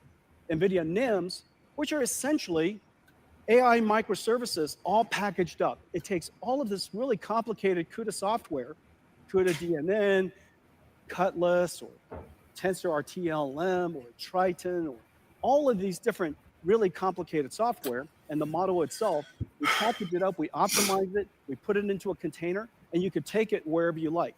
K: NVIDIA NIMs, which are essentially AI microservices all packaged up. It takes all of this really complicated CUDA software, CUDA DNN, Cutlass, or TensorRT-LM, or Triton, or all of these different really complicated software, and the model itself, we package it up, we optimize it, we put it into a container, and you could take it wherever you like.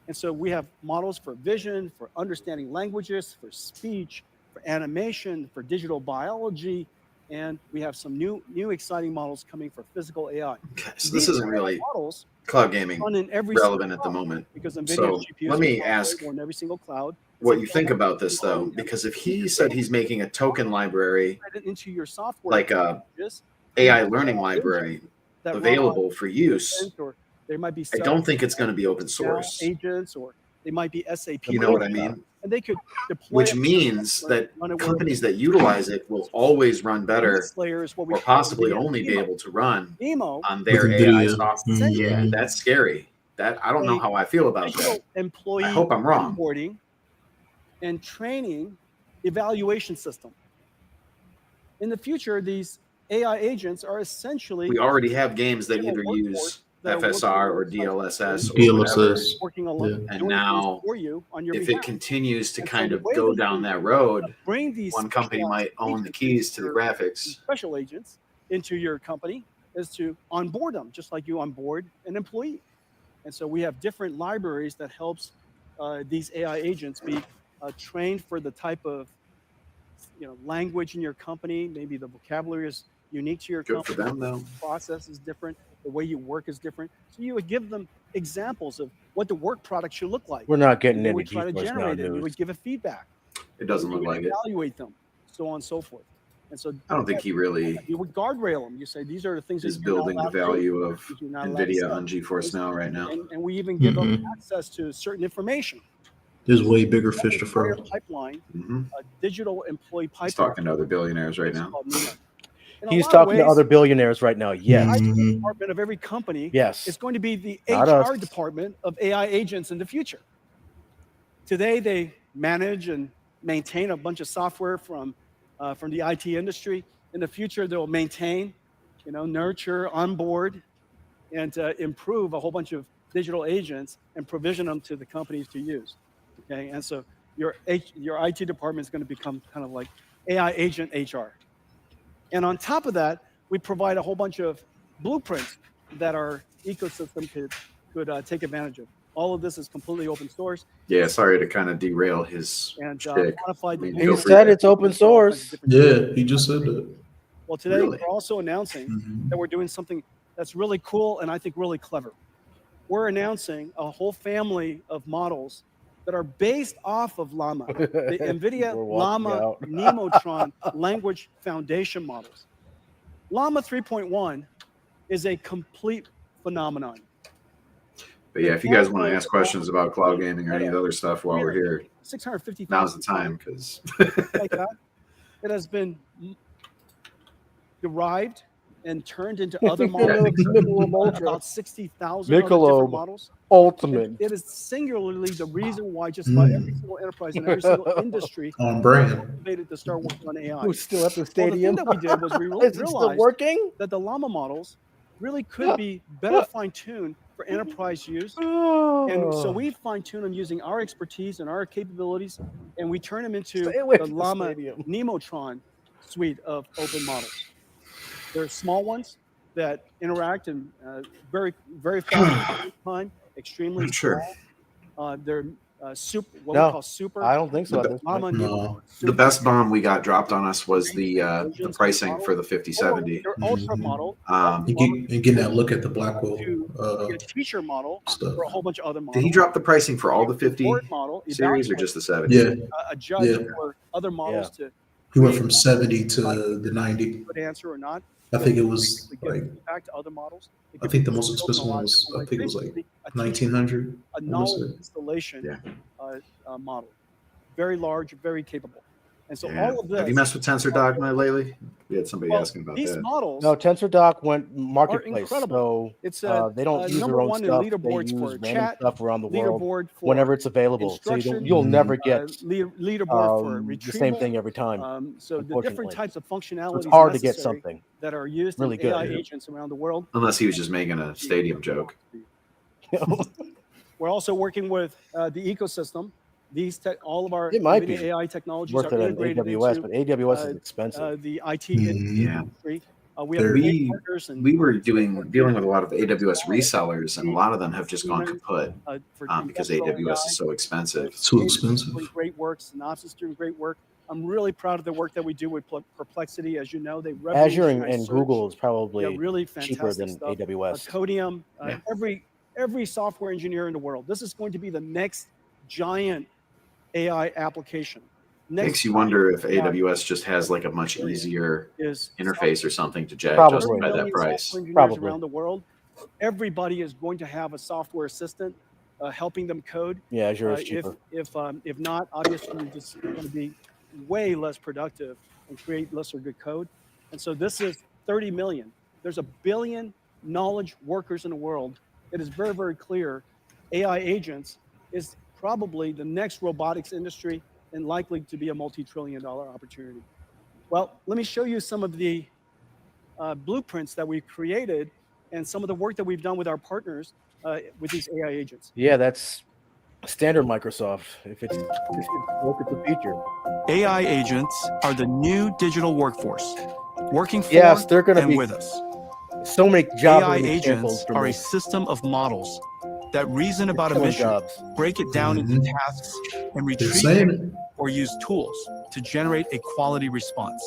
K: And so we have models for vision, for understanding languages, for speech, for animation, for digital biology, and we have some new exciting models coming for physical AI.
B: Okay, so this isn't really cloud gaming relevant at the moment.
K: Because NVIDIA
B: so
K: GPUs
B: let me ask
K: on every single cloud.
B: What you think about this, though, because if he said he's making a token library,
K: into your software,
B: like a AI learning library available for use,
K: there might be
B: I don't think it's going to be open source.
K: Agents, or they might be SAP.
B: You know what I mean?
K: And they could deploy
B: Which means that companies that utilize it will always run better, or possibly only be able to run on their AI software. Yeah, that's scary. That I don't know how I feel about that. I hope I'm wrong.
K: Onboarding and training evaluation system. In the future, these AI agents are essentially.
B: We already have games that either use FSR or DLSS or whatever. And now, if it continues to kind of go down that road, one company might own the keys to the graphics.
K: Special agents into your company is to onboard them, just like you onboard an employee. And so we have different libraries that helps these AI agents be trained for the type of language in your company. Maybe the vocabulary is unique to your company.
B: Good for them, though.
K: The process is different. The way you work is different. So you would give them examples of what the work product should look like.
A: We're not getting any
K: GeForce Now news. You would give it feedback.
B: It doesn't look like it.
K: Evaluate them, so on and so forth. And so
B: I don't think he really.
K: You would guardrail them. You say these are the things.
B: Is building the value of NVIDIA on GeForce Now right now.
K: And we even give them access to certain information.
C: There's way bigger fish to fry.
K: Pipeline, a digital employee pipeline.
B: He's talking to other billionaires right now.
A: He's talking to other billionaires right now. Yes.
K: The IT department of every company.
A: Yes.
K: Is going to be the HR department of AI agents in the future. Today, they manage and maintain a bunch of software from the IT industry. In the future, they'll maintain, nurture, onboard, and improve a whole bunch of digital agents and provision them to the companies to use. Okay, and so your IT department is going to become kind of like AI agent HR. And on top of that, we provide a whole bunch of blueprints that our ecosystem could take advantage of. All of this is completely open source.
B: Yeah, sorry to kind of derail his shtick.
A: He said it's open source.
C: Yeah, he just said that.
K: Well, today we're also announcing that we're doing something that's really cool and I think really clever. We're announcing a whole family of models that are based off of Llama, the NVIDIA Llama Nemotron language foundation models. Llama 3.1 is a complete phenomenon.
B: But yeah, if you guys want to ask questions about cloud gaming or any other stuff while we're here,
K: 650,000.
B: now's the time because
K: like that. It has been derived and turned into other models.
A: Michelob Ultra.
K: About 60,000 other different
A: Michelob
K: models.
A: Ultimate.
K: It is singularly the reason why just about every single enterprise and every single industry
C: On brand.
K: motivated to start working on AI.
A: Who's still at the
K: Well, the
A: stadium?
K: thing that we did was we
A: Is it still
K: realized
A: working?
K: that the llama models really could be better fine-tuned for enterprise use. And so we fine-tune them using our expertise and our capabilities, and we turn them into
A: Stay away
K: the
A: from the
K: Llama
A: stadium.
K: Nemotron suite of open models. They're small ones that interact and very, very fast time, extremely
B: Sure.
K: small. They're super, what
A: No,
K: we call super.
A: I don't think so. At this
K: Llama
A: point.
K: Nemotron,
B: The
K: super.
B: best bomb we got dropped on us was the pricing for the 5070.
K: They're ultra model.
C: And getting that look at the Blackwell
K: To get a feature model
C: stuff.
K: for a whole bunch of other models.
B: Did he drop the pricing for all the 50
K: Board model,
B: series or
K: evaluate,
B: just the 70?
C: Yeah.
K: a judge
C: Yeah.
K: for other models to
C: He went from 70 to the 90.
K: good answer or not.
C: I think it was
K: Basically give
C: like,
K: feedback to other models. It
C: I
K: gives
C: think the
K: you
C: most expensive one was,
K: localized,
C: I think it was like
K: basically a
C: 1900.
K: a
C: I wanna
K: knowledge
C: say.
K: installation model. Very large, very capable. And so
B: Yeah.
K: all of this.
B: Have you messed with Tensor Dogma lately? We had somebody
K: Well,
B: asking about
K: these
B: that.
K: models
A: No, TensorDoc went
K: are
A: marketplace,
K: incredible.
A: so
K: It's
A: they don't use
K: number
A: their own
K: one in
A: stuff. They
K: leaderboards
A: use
K: for
A: random
K: chat,
A: stuff around the world
K: leaderboard for
A: whenever it's available. So
K: instruction,
A: you'll never get
K: leaderboard for
A: the
K: retrieval.
A: same thing every time.
K: So the different
A: unfortunately.
K: types of functionalities
A: So it's hard to get
K: necessary
A: something
K: that are used
A: really
K: in
A: good.
K: AI agents around the world.
B: Unless he was just making a stadium joke.
K: We're also working with the ecosystem. All of our
A: It might
K: NVIDIA
A: be
K: AI technologies
A: worth
K: are
A: it in
K: integrated
A: AWS,
K: into
A: but AWS is expensive.
K: the IT
B: Yeah.
K: industry. We have great partners and
B: We were dealing with a lot of AWS resellers, and a lot of them have just gone kaput because AWS is so expensive.
C: Too expensive.
K: doing great work. Synopsys doing great work. I'm really proud of the work that we do with Perplexity. As you know, they
A: Azure and
K: revolutionized search.
A: Google is probably
K: really
A: cheaper
K: fantastic
A: than
K: stuff.
A: AWS.
K: Codium,
B: Yeah.
K: every software engineer in the world. This is going to be the next giant AI application.
B: Makes you wonder if AWS just has like a much easier interface or something to justify that price.
K: Engineers around the world, everybody is going to have a software assistant helping them code.
A: Yeah, Azure is cheaper.
K: If not, obviously you're just going to be way less productive and create lesser good code. And so this is 30 million. There's 1 billion knowledge workers in the world. It is very, very clear AI agents is probably the next robotics industry and likely to be a multi-trillion-dollar opportunity. Well, let me show you some of the blueprints that we've created and some of the work that we've done with our partners with these AI agents.
A: Yeah, that's standard Microsoft. If it's look at the feature.
M: AI agents are the new digital workforce, working for
A: Yes, they're going to
M: and
A: be
M: with us.
A: so many job
M: AI
A: examples
M: agents
A: for
M: are
A: me.
M: a system of models that reason about a
A: killing
M: mission,
A: jobs.
M: break it down into tasks, and retrieve
C: saying
M: data or use tools to generate a quality response.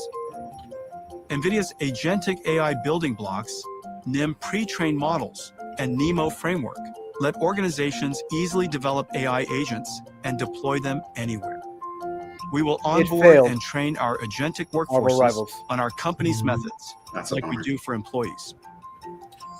M: NVIDIA's agentic AI building blocks, NIM pre-trained models, and NEMO framework let organizations easily develop AI agents and deploy them anywhere. We will onboard
A: failed.
M: and train our agentic
A: Our
M: workforces
A: rivals.
M: on our company's methods,
B: That's a
M: like we
B: bummer.
M: do for employees.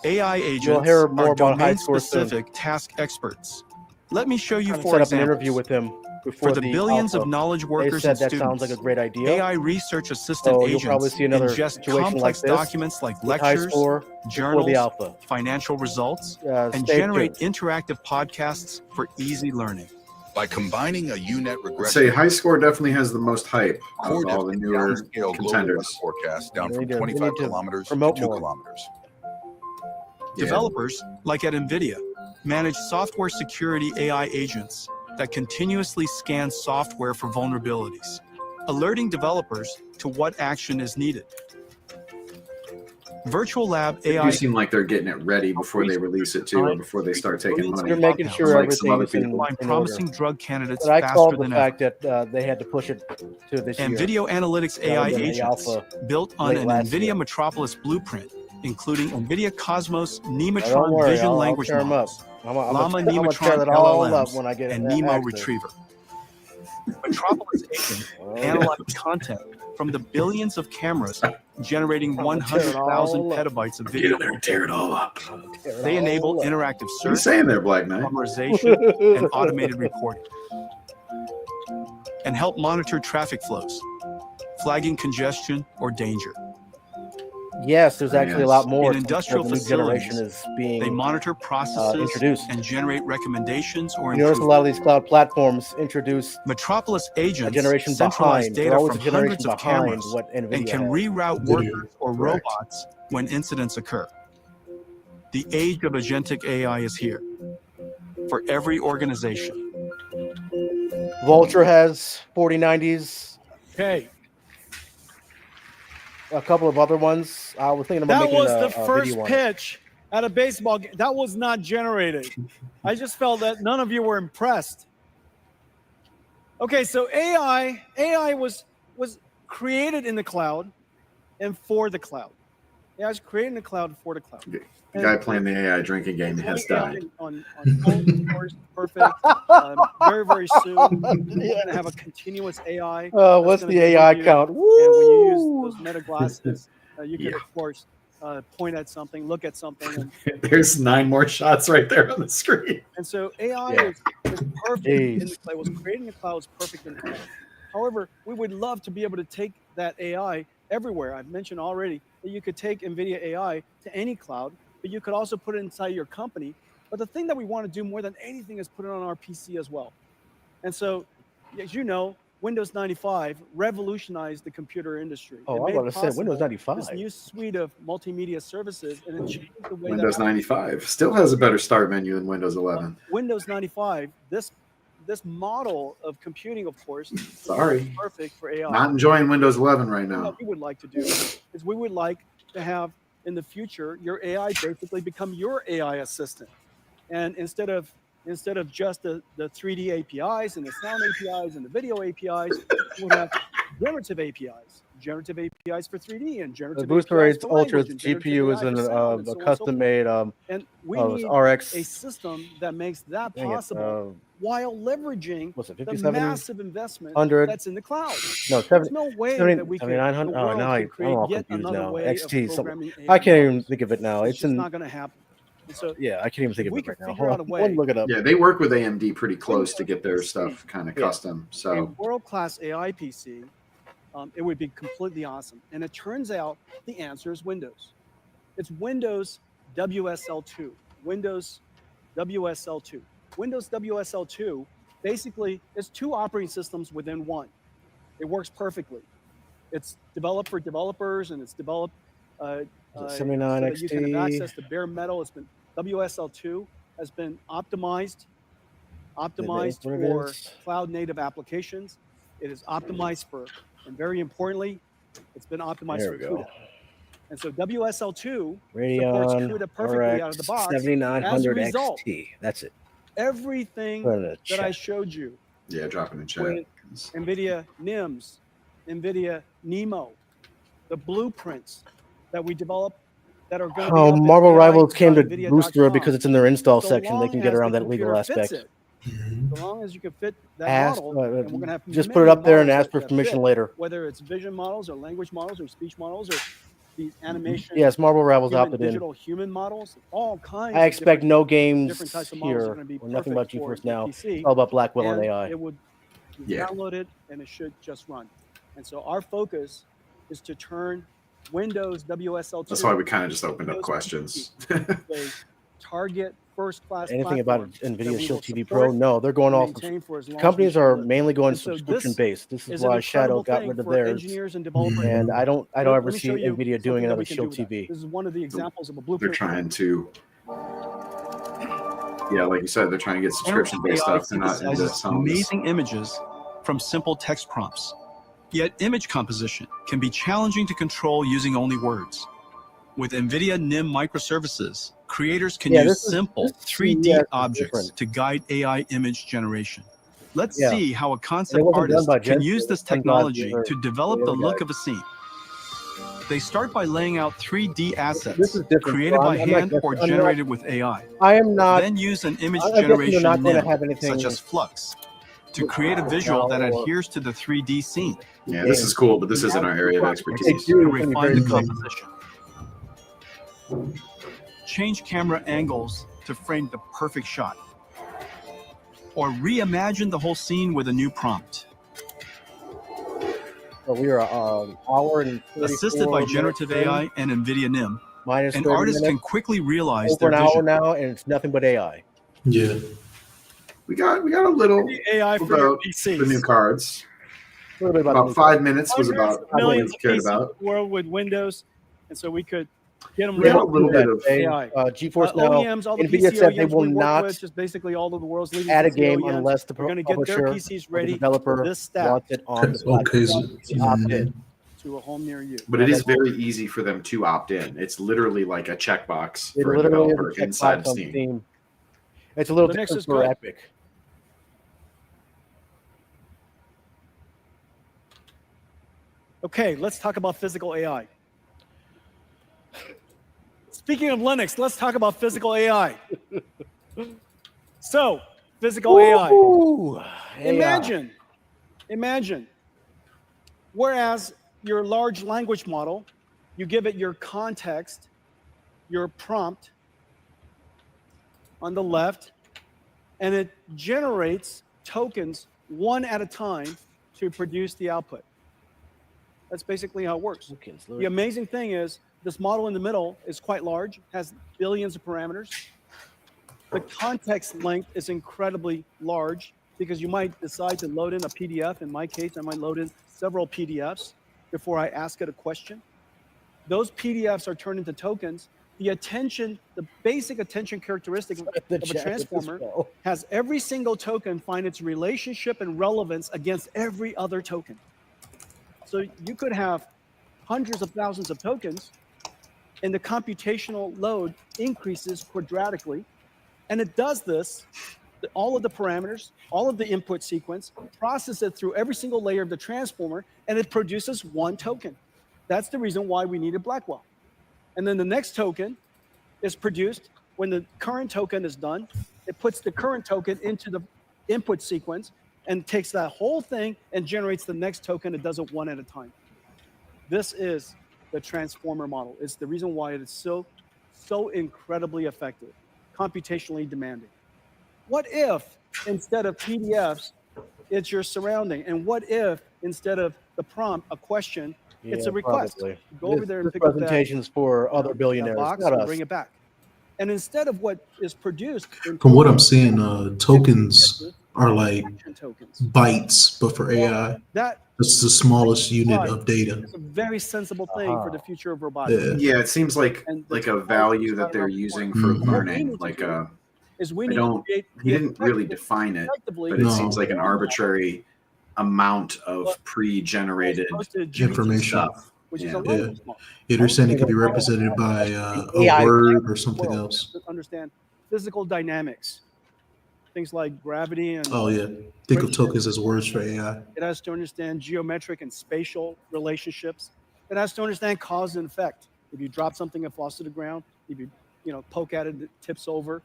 M: AI
A: You'll
M: agents
A: hear more
M: are
A: about high score soon.
M: domain-specific task experts. Let me show you
A: Trying to
M: four
A: set up
M: examples.
A: an interview with him before
M: For the billions
A: alpha.
M: of knowledge workers
A: They said
M: and
A: that
M: students,
A: sounds like a great idea.
M: AI research assistant
A: So you'll
M: agents
A: probably see another
M: ingest
A: situation like
M: complex
A: this
M: documents like
A: with high
M: lectures,
A: score before
M: journals,
A: the alpha.
M: financial results, and
A: stay
M: generate interactive podcasts for easy learning.
G: By combining a UNet
B: I'd
G: regression
B: say high score definitely has the most hype out of
G: core
B: all the newer
G: downscale global weather
B: contenders.
G: forecast down
A: They
G: from
A: need to
G: 25 kilometers to
A: promote
G: 2
A: more.
G: kilometers.
B: Yeah.
M: Developers, like at NVIDIA, manage software security AI agents that continuously scan software for vulnerabilities, alerting developers to what action is needed. Virtual Lab
B: They
M: AI
B: do seem like they're getting it ready before they release it too, or before they start taking money.
A: They're making sure
B: Unlike some other
A: everything's in,
B: people.
M: find
A: in
M: promising
A: order.
M: drug candidates
A: But I
M: faster
A: called the
M: than
A: fact
M: ever.
A: that they had to push it to this year.
M: NVIDIA Analytics
A: Rather
M: AI
A: than the
M: agents
A: alpha
M: built on
A: late
M: an
A: last
M: NVIDIA
A: year.
M: Metropolis blueprint, including NVIDIA Cosmos
A: Now, don't
M: Nematron
A: worry,
M: Vision
A: I'll
M: Language
A: tear 'em up.
M: models,
A: I'm
M: Llama
A: gonna tear
M: Nematron
A: that all up
M: LLMs,
A: when I get
M: and NEMO
A: access.
M: Retriever. Metropolis agents analyze content from the billions of cameras, generating
A: I'm gonna tear it
M: 100,000
A: all up.
M: petabytes of
B: Get
M: video.
B: in there and tear it all up.
A: Tear it
M: They
A: all
M: enable
A: up.
M: interactive
B: What are you
M: search,
B: saying there, Black Knight?
M: summarization, and automated reporting, and help monitor traffic flows, flagging congestion or danger.
A: Yes, there's actually a lot more.
M: In industrial
A: the new generation
M: facilities,
A: is being
M: they monitor processes
A: introduced.
M: and generate recommendations or
A: You notice a lot of these cloud platforms introduce
M: Metropolis
A: a
M: agents
A: generation
M: centralize
A: behind. They're
M: data
A: always
M: from
A: a generation
M: hundreds of
A: behind
M: cameras
A: what NVIDIA
M: and can
A: has.
M: reroute workers or robots when incidents occur. The age of agentic AI is here for every organization.
A: Vulture has 4090s.
K: Okay.
A: A couple of other ones. I was thinking about
K: That
A: making
K: was
A: a
K: the first
A: video on it.
K: pitch at a baseball game. That was not generated. I just felt that none of you were impressed. Okay, so AI was created in the cloud and for the cloud. AI was created in the cloud and for the cloud.
B: The guy playing the AI drinking game has died.
K: On phone, of course, perfect. Very, very soon, we're going to have a continuous AI.
A: What's the AI count?
K: And when you use those meta glasses, you can, of course, point at something, look at something. And
B: There's 9 more shots right there on the screen.
K: And so AI is perfect in the cloud. Was creating the cloud is perfect in the cloud. However, we would love to be able to take that AI everywhere. I've mentioned already that you could take NVIDIA AI to any cloud, but you could also put it inside your company. But the thing that we want to do more than anything is put it on our PC as well. And so, as you know, Windows 95 revolutionized the computer industry.
A: Oh,
K: It
A: I
K: made
A: was about to say Windows
K: possible
A: 95.
K: This new suite of multimedia services, and it changed the way
B: Windows
K: that
B: 95 still has a better start menu than Windows 11.
K: Windows 95, this model of computing, of course,
B: Sorry.
K: is perfect for AI.
B: Not enjoying Windows 11 right now.
K: What we would like to do is we would like to have in the future your AI basically become your AI assistant, and instead of just the 3D APIs and the sound APIs and the video APIs, we'll have generative APIs for 3D and generative
A: The boost
K: APIs
A: rate's
K: for
A: ultra.
K: language and generative
A: GPU
K: AI
A: is
K: for
A: an,
K: sound, and so on and so
A: a
K: forth.
A: custom-made
K: And we need
A: RX.
K: a system that makes that
A: Dang it,
K: possible while leveraging
A: what's it,
K: the
A: 57?
K: massive investment
A: 100?
K: that's in the cloud.
A: No,
K: There's no way
A: 70,
K: that we could,
A: 7900.
K: the
A: Oh,
K: world
A: now
K: could
A: I'm
K: create
A: all
K: yet
A: confused
K: another
A: now.
K: way
A: XT.
K: of programming AI
A: I can't even
K: models.
A: think of it now.
K: It's
A: It's
K: just
A: in.
K: not going to happen. And so
A: Yeah, I can't even think of
K: we
A: it right
K: could
A: now.
K: figure
A: Hold
K: out a
A: on.
K: way.
A: Let me look it up.
B: Yeah, they work with AMD pretty close to get their stuff kind of
K: Yeah.
B: custom.
K: A
B: So
K: world-class AI PC, it would be completely awesome. And it turns out the answer is Windows. It's Windows WSL2. Windows WSL2. Windows WSL2 basically is 2 operating systems within one. It works perfectly. It's developed for developers, and it's developed so
A: 79
K: that you can have
A: XT.
K: access to bare metal. It's been WSL2 has been optimized
A: what it
K: for
A: is?
K: cloud native applications. It is optimized for, and very importantly, it's been optimized
A: There
K: for
A: we go.
K: CUDA. And so WSL2 supports
A: Radeon
K: CUDA perfectly out of the
A: RX
K: box. As a
A: 7900
K: result,
A: XT. That's it.
K: everything
A: Put it in the
K: that I
A: chat.
K: showed you
B: yeah, drop it in chat.
K: with NVIDIA NIMS, NVIDIA NeMo, the blueprints that we develop that are going to be up at
A: Marvel Rivals came to
K: AI.nvidia.com.
A: Booster it because it's in their install
K: So
A: section. They
K: long
A: can get
K: as
A: around
K: the
A: that legal
K: computer fits
A: aspect.
K: it, so long as you can fit that
A: Ask,
K: model, and we're going to have
A: just put it
K: many
A: up there and
K: models
A: ask for
K: that
A: permission
K: fit,
A: later.
K: whether it's vision models or language models or speech models or these animation.
A: Yes, Marvel Rivals
K: human,
A: opted in.
K: digital human models, all kinds.
A: I expect no
K: different
A: games
K: types of models are
A: here.
K: going to be
A: Or nothing about
K: perfect for
A: GeForce Now.
K: the PC,
A: It's all about Blackwell and
K: and
A: AI.
K: it would
B: Yeah.
K: download it, and it should just run. And so our focus is to turn Windows WSL2.
B: That's why we kind of just opened up
K: Windows
B: questions.
K: a target first-class
A: Anything about
K: platform that
A: NVIDIA
K: we
A: Shield
K: will
A: TV
K: support
A: Pro? No, they're going
K: and
A: off.
K: maintain for as long as we
A: Companies
K: can
A: are
K: live.
A: mainly going
K: And so
A: subscription
K: this
A: based. This is
K: is an
A: why Shadow
K: incredible
A: got
K: thing
A: rid of
K: for
A: theirs.
K: engineers and developers.
A: And I don't
K: Let
A: ever
K: me
A: see
K: show you
A: NVIDIA
K: something
A: doing
K: that
A: another
K: we can
A: Shield
K: do with that.
A: TV.
K: This is one of the examples of a
B: They're
K: blueprint.
B: trying to, yeah, like you said, they're trying to get subscription-based
M: AI
B: stuff. They're not into
M: synthesizes
B: some of this.
M: amazing images from simple text prompts. Yet image composition can be challenging to control using only words. With NVIDIA NIM microservices, creators can use simple 3D objects to guide AI image generation. Let's see how a concept artist can use this technology to develop the look of a scene. They start by laying out 3D assets created by hand or generated with AI.
A: I am not.
M: Then use an image
A: I guess
M: generation
A: you're not going to
M: NIM,
A: have anything
M: such as Flux, to create a visual that adheres to the 3D scene.
B: Yeah, this is cool, but this isn't our area of expertise.
M: To refine the composition. Change camera angles to frame the perfect shot. Or reimagine the whole scene with a new prompt.
A: So we are hour and 34
M: Assisted by generative
A: minutes in,
M: AI and NVIDIA NIM,
A: minus
M: an
A: 30
M: artist can
A: minutes,
M: quickly realize
A: over
M: their
A: an hour
M: vision.
A: now, and it's nothing but AI.
C: Yeah.
B: We got a little
K: AI for your
B: about
K: PCs.
B: the new cards.
A: A little bit about
B: About
A: the
B: 5 minutes was
K: Hundreds
B: about
K: of
B: what we
K: millions of
B: cared
K: PCs
B: about.
K: in the world with Windows, and so we could get them
B: We got
K: ready.
B: a little bit of
K: AI.
A: GeForce Now.
K: OEMs, all the
A: NVIDIA
K: PC
A: said they
K: OEMs
A: will
K: we work
A: not
K: with, just basically all of the world's leading
A: add a
K: PC
A: game
K: OEMs,
A: unless the
K: we're going to get their
A: publisher
K: PCs
A: or the
K: ready
A: developer
K: for this stack
A: wants it on the
C: Okay.
A: platform. Opt in.
K: to a home near you.
B: But it is very easy for them to opt in. It's literally like a checkbox
A: It
B: for a
A: literally is a
B: developer
A: checkbox
B: inside
A: on
B: Steam.
A: Steam. It's a little
K: Linux
A: different
K: is
A: for
K: good.
A: Epic.
K: Okay, let's talk about physical AI. Speaking of Linux, let's talk about physical AI. So, physical
A: Ooh,
K: AI. Imagine, whereas your large language model, you give it your context, your prompt on the left, and it generates tokens one at a time to produce the output. That's basically how it works. The amazing thing is this model in the middle is quite large, has billions of parameters. The context length is incredibly large because you might decide to load in a PDF. In my case, I might load in several PDFs before I ask it a question. Those PDFs are turned into tokens. The attention, the basic attention characteristic of a transformer has every single token find its relationship and relevance against every other token. So you could have hundreds of thousands of tokens, and the computational load increases quadratically. And it does this, all of the parameters, all of the input sequence, process it through every single layer of the transformer, and it produces one token. That's the reason why we needed Blackwell. And then the next token is produced when the current token is done. It puts the current token into the input sequence and takes that whole thing and generates the next token. It does it one at a time. This is the transformer model. It's the reason why it is so incredibly effective, computationally demanding. What if instead of PDFs, it's your surrounding? And what if instead of the prompt, a question, it's a request?
A: Probably.
K: Go over there and
A: This
K: pick up
A: presentations for other billionaires,
K: box
A: not
K: and
A: us.
K: bring it back. And instead of what is produced,
C: From what I'm seeing, tokens are like
K: tokens.
C: bytes, but for AI, that's the smallest unit of data.
K: It's a very sensible thing for the future of robotics.
B: Yeah, it seems like a value that they're using for learning. Like he didn't really define it, but it seems like an arbitrary amount of pre-generated
C: Information.
B: stuff.
K: Which is
B: Yeah.
K: a language model.
C: They're saying it could be represented by a word or something else.
K: To understand physical dynamics, things like gravity and.
C: Oh yeah, think of tokens as words for AI.
K: It has to understand geometric and spatial relationships. It has to understand cause and effect. If you drop something, it falls to the ground. If you poke at it, it tips over.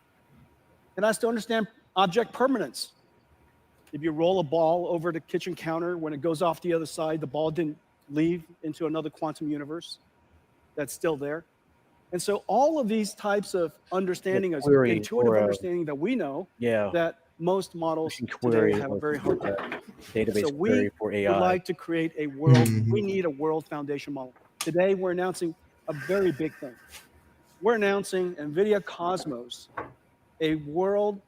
K: It has to understand object permanence. If you roll a ball over the kitchen counter, when it goes off the other side, the ball didn't leave into another quantum universe. That's still there. And so all of these types of understanding, intuitive understanding that we know, that most models today have a very hard time.
A: Database
K: So we
A: query for AI.
K: would like to create a world. We need a world foundation model. Today, we're announcing a very big thing. We're announcing NVIDIA Cosmos, a world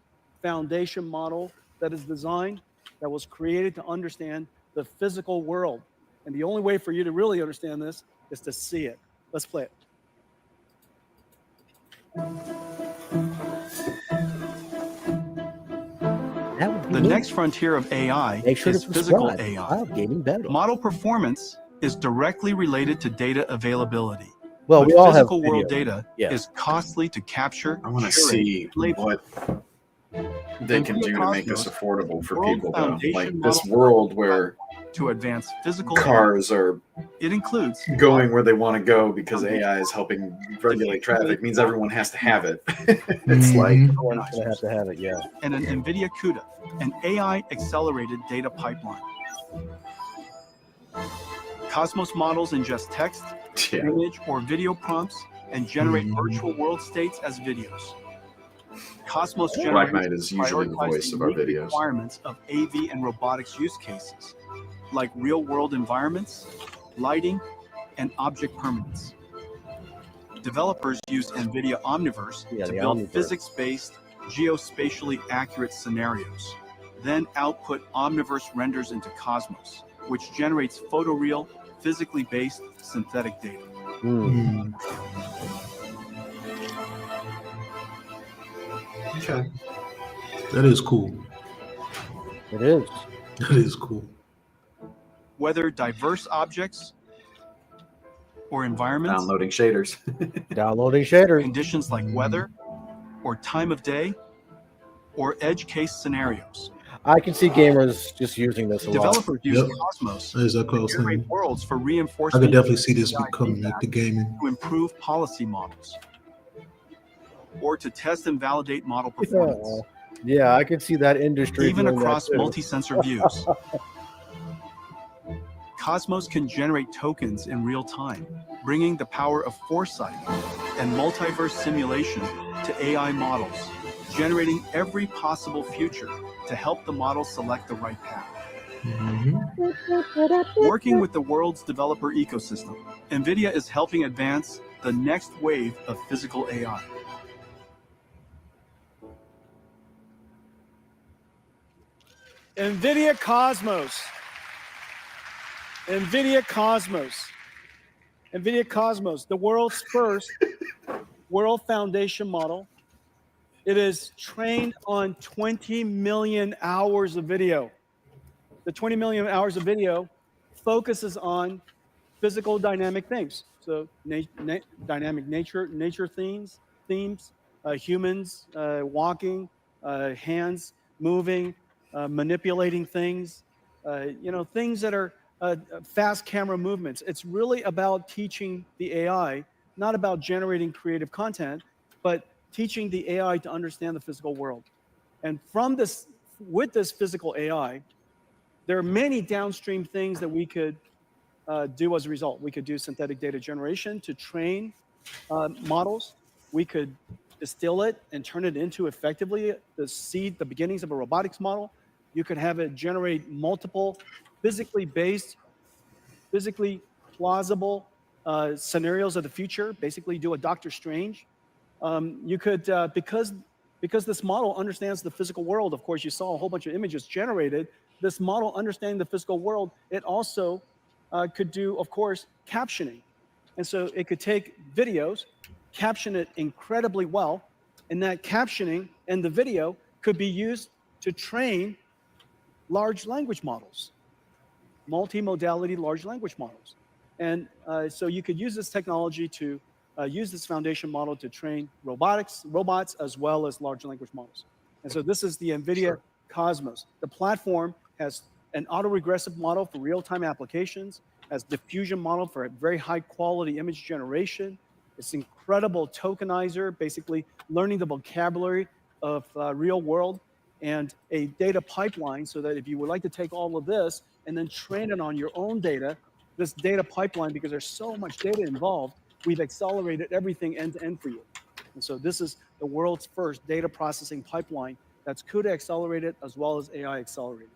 K: foundation model that is designed, that was created to understand the physical world. And the only way for you to really understand this is to see it. Let's play it.
M: The next frontier of AI is physical AI. Model performance is directly related to data availability.
A: Well,
M: but
A: we all have
M: physical world
A: video.
M: data is costly to capture.
B: I want to see what they can do to make this affordable for people, though. Like this world where
M: to advance physical
B: cars are
M: it includes
B: going where they want to go because AI is helping regulate traffic means everyone has to have it. It's like
A: everyone's gonna have to have it, yeah.
M: And an NVIDIA CUDA, an AI accelerated data pipeline. Cosmos models ingest text, image, or video prompts and generate virtual world states as videos. Cosmos
B: Black Knight is usually the voice of our videos.
M: Requirements of AV and robotics use cases. like real-world environments, lighting, and object permanence. Developers use NVIDIA Omniverse to build physics-based, geospatially accurate scenarios, then output Omniverse renders into Cosmos, which generates photoreal, physically based synthetic data.
B: Okay.
C: That is cool.
A: It is.
C: That is cool.
M: Whether diverse objects or environments,
B: Downloading shaders.
A: Downloading shaders.
M: conditions like weather or time of day, or edge case scenarios.
A: I can see gamers just using this a lot.
M: Developers use Cosmos
C: That is exactly what I was
M: to generate
C: saying.
M: worlds for
C: I
M: reinforcement
C: could definitely see this
M: AI
C: becoming like the gaming.
M: to improve policy models or to test and validate model performance.
A: Yeah, I can see that industry
M: Even
A: doing that
M: across
A: too.
M: multi-sensor views. Cosmos can generate tokens in real time, bringing the power of foresight and multiverse simulation to AI models, generating every possible future to help the model select the right path. Working with the world's developer ecosystem, NVIDIA is helping advance the next wave of physical AI.
K: NVIDIA Cosmos. NVIDIA Cosmos. NVIDIA Cosmos, the world's first world foundation model. It is trained on 20 million hours of video. The 20 million hours of video focuses on physical dynamic things. So dynamic nature themes, humans walking, hands moving, manipulating things, things that are fast camera movements. It's really about teaching the AI, not about generating creative content, but teaching the AI to understand the physical world. And with this physical AI, there are many downstream things that we could do as a result. We could do synthetic data generation to train models. We could distill it and turn it into effectively the beginnings of a robotics model. You could have it generate multiple physically based, physically plausible scenarios of the future, basically do a Doctor Strange. You could, because this model understands the physical world, of course, you saw a whole bunch of images generated. This model understanding the physical world, it also could do, of course, captioning. And so it could take videos, caption it incredibly well, and that captioning and the video could be used to train large language models, multimodality large language models. And so you could use this technology to use this foundation model to train robots, as well as large language models. And so this is the NVIDIA Cosmos. The platform has an autoregressive model for real-time applications, has diffusion model for a very high quality image generation. It's incredible tokenizer, basically learning the vocabulary of real world, and a data pipeline so that if you would like to take all of this and then train it on your own data, this data pipeline, because there's so much data involved, we've accelerated everything end to end for you. And so this is the world's first data processing pipeline that's CUDA accelerated as well as AI accelerated.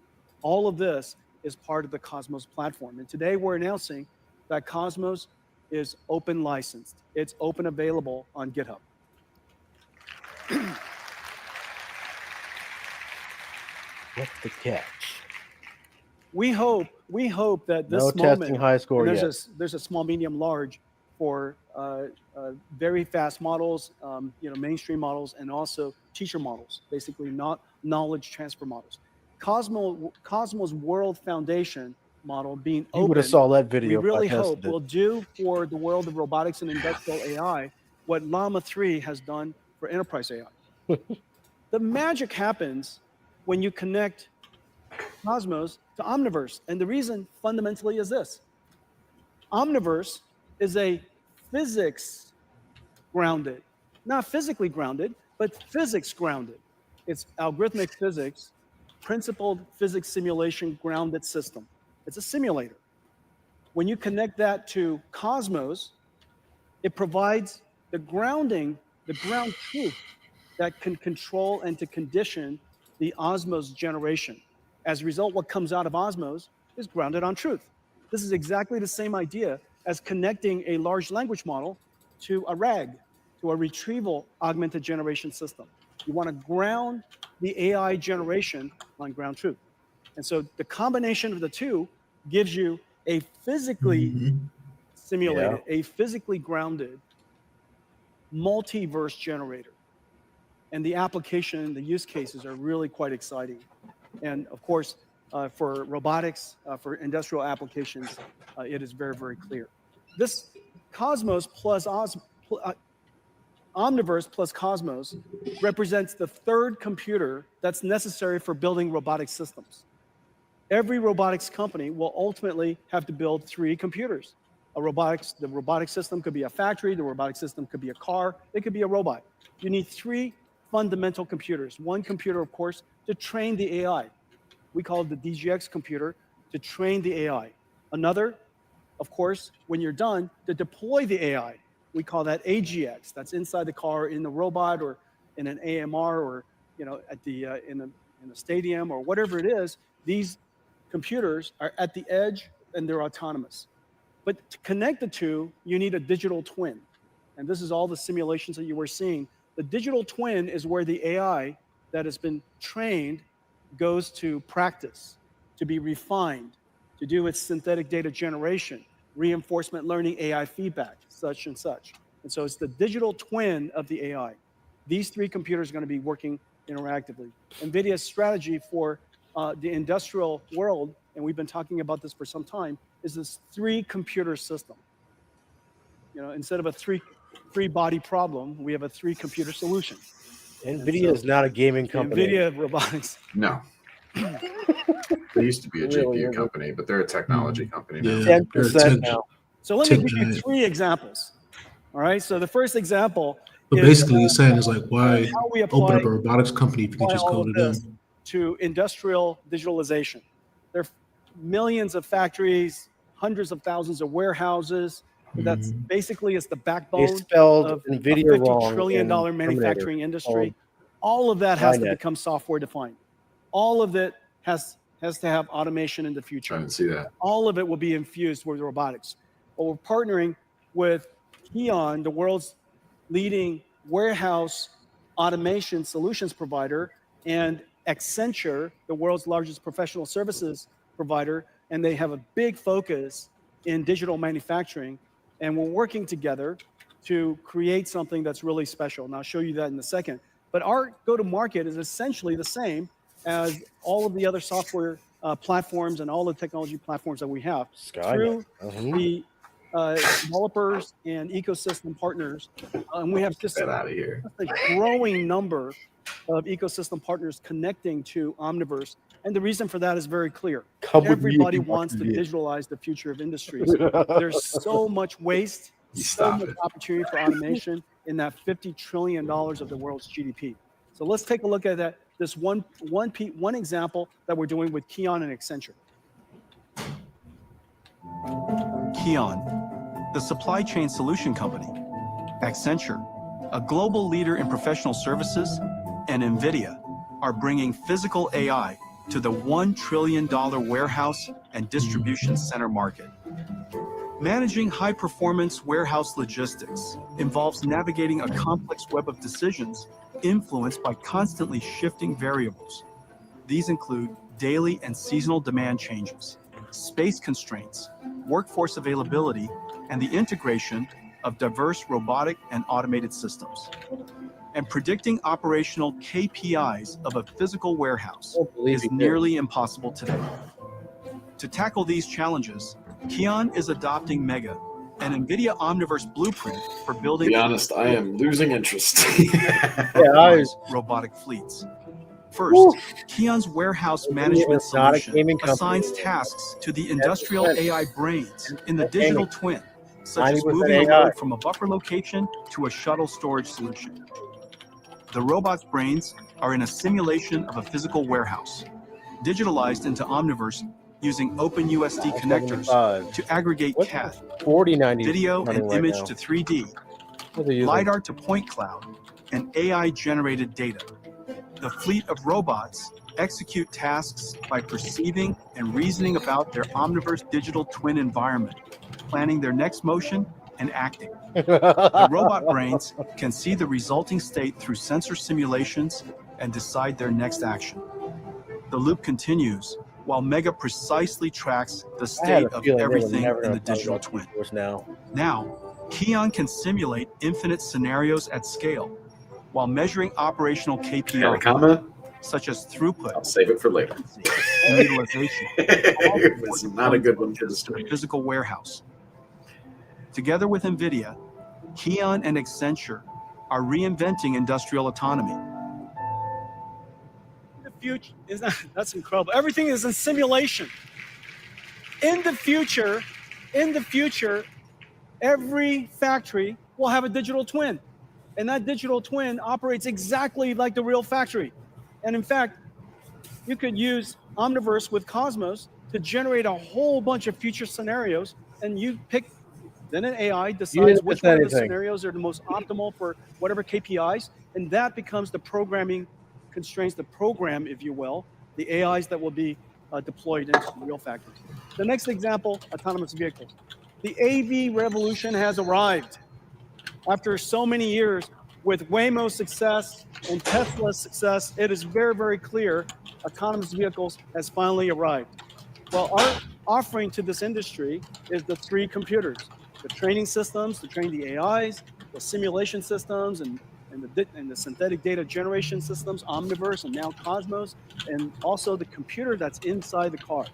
K: All of this is part of the Cosmos platform. And today we're announcing that Cosmos is open licensed. It's open available on GitHub.
A: What's the catch?
K: We hope that this
A: No
K: moment,
A: testing high score
K: there's
A: yet.
K: There's a small, medium, large for very fast models, mainstream models, and also teacher models, basically not knowledge transfer models. Cosmos World Foundation model being
A: You would have
K: open,
A: saw that video.
K: we really
A: if I tested
K: hope
A: it.
K: will do for the world of robotics and industrial AI what Llama 3 has done for enterprise AI. The magic happens when you connect Cosmos to Omniverse. And the reason fundamentally is this. Omniverse is a physics grounded, not physically grounded, but physics grounded. It's algorithmic physics, principled physics simulation grounded system. It's a simulator. When you connect that to Cosmos, it provides the grounding, the ground truth that can control and to condition the Osmos generation. As a result, what comes out of Osmos is grounded on truth. This is exactly the same idea as connecting a large language model to a RAG, to a retrieval augmented generation system. You want to ground the AI generation on ground truth. And so the combination of the two gives you a physically simulated, a physically grounded multiverse generator. And the application, the use cases are really quite exciting. And of course, for robotics, for industrial applications, it is very, very clear. This Cosmos plus Omniverse plus Cosmos represents the third computer that's necessary for building robotic systems. Every robotics company will ultimately have to build 3 computers. The robotic system could be a factory, the robotic system could be a car, it could be a robot. You need 3 fundamental computers. One computer, of course, to train the AI. We call it the DGX computer, to train the AI. Another, of course, when you're done, to deploy the AI. We call that AGX. That's inside the car, in the robot, or in an AMR, or at the in a stadium, or whatever it is. These computers are at the edge and they're autonomous. But to connect the two, you need a digital twin. And this is all the simulations that you were seeing. The digital twin is where the AI that has been trained goes to practice, to be refined, to do its synthetic data generation, reinforcement learning, AI feedback, such and such. And so it's the digital twin of the AI. These 3 computers are going to be working interactively. NVIDIA's strategy for the industrial world, and we've been talking about this for some time, is this 3-computer system. Instead of a 3-body problem, we have a 3-computer solution.
A: NVIDIA is not a gaming company.
K: NVIDIA Robotics.
B: No. They used to be a GPU company, but they're a technology company now.
A: 10% now.
K: So let me give you 3 examples. All right. So the first example.
C: But basically, you're saying is like, why
K: how we
C: open up a robotics company if you can just
K: all
C: code
K: of
C: it in?
K: this to industrial digitalization. There are millions of factories, hundreds of thousands of warehouses. That's basically it's the backbone of
A: NVIDIA
K: a $50 trillion manufacturing industry. All of that has to become software defined. All of it has to have automation in the future.
B: I didn't see that.
K: All of it will be infused with robotics. But we're partnering with Keon, the world's leading warehouse automation solutions provider, and Accenture, the world's largest professional services provider, and they have a big focus in digital manufacturing. And we're working together to create something that's really special. And I'll show you that in a second. But our go-to-market is essentially the same as all of the other software platforms and all the technology platforms that we have. Through the developers and ecosystem partners. And we have just a growing number of ecosystem partners connecting to Omniverse. And the reason for that is very clear. Everybody wants to visualize the future of industries. There's so much waste, so much opportunity for automation in that $50 trillion of the world's GDP. So let's take a look at that. This one example that we're doing with Keon and Accenture.
M: Keon, the supply chain solution company, Accenture, a global leader in professional services, and NVIDIA are bringing physical AI to the $1 trillion warehouse and distribution center market. Managing high-performance warehouse logistics involves navigating a complex web of decisions influenced by constantly shifting variables. These include daily and seasonal demand changes, space constraints, workforce availability, and the integration of diverse robotic and automated systems. And predicting operational KPIs of a physical warehouse is nearly impossible today. To tackle these challenges, Keon is adopting Mega, an NVIDIA Omniverse blueprint for building.
B: To be honest, I am losing interest.
M: Robotic fleets. First, Keon's warehouse management solution assigns tasks to the industrial AI brains in the digital twin, such as moving a load from a buffer location to a shuttle storage solution. The robot's brains are in a simulation of a physical warehouse, digitalized into Omniverse using OpenUSD connectors to aggregate CAD, video, and image to 3D, LiDAR to point cloud, and AI-generated data. The fleet of robots execute tasks by perceiving and reasoning about their omniverse digital twin environment, planning their next motion and acting. The robot brains can see the resulting state through sensor simulations and decide their next action. The loop continues while Mega precisely tracks the state of everything in the digital twin. Now, Keon can simulate infinite scenarios at scale while measuring operational KPIs.
B: Got a comment?
M: Such as throughput.
B: I'll save it for later.
M: And utilization.
B: It's not a good one for the stream.
M: Physical warehouse. Together with NVIDIA, Keon and Accenture are reinventing industrial autonomy.
K: The future is that's incredible. Everything is in simulation. In the future, every factory will have a digital twin. And that digital twin operates exactly like the real factory. And in fact, you could use Omniverse with Cosmos to generate a whole bunch of future scenarios, and you pick, then an AI decides which one of the scenarios are the most optimal for whatever KPIs, and that becomes the programming constraints, the program, if you will, the AIs that will be deployed into the real factories. The next example, autonomous vehicles. The AV revolution has arrived. After so many years, with Waymo's success and Tesla's success, it is very, very clear autonomous vehicles has finally arrived. Well, our offering to this industry is the three computers: the training systems to train the AIs, the simulation systems, and the synthetic data generation systems, Omniverse and now Cosmos, and also the computer that's inside the car.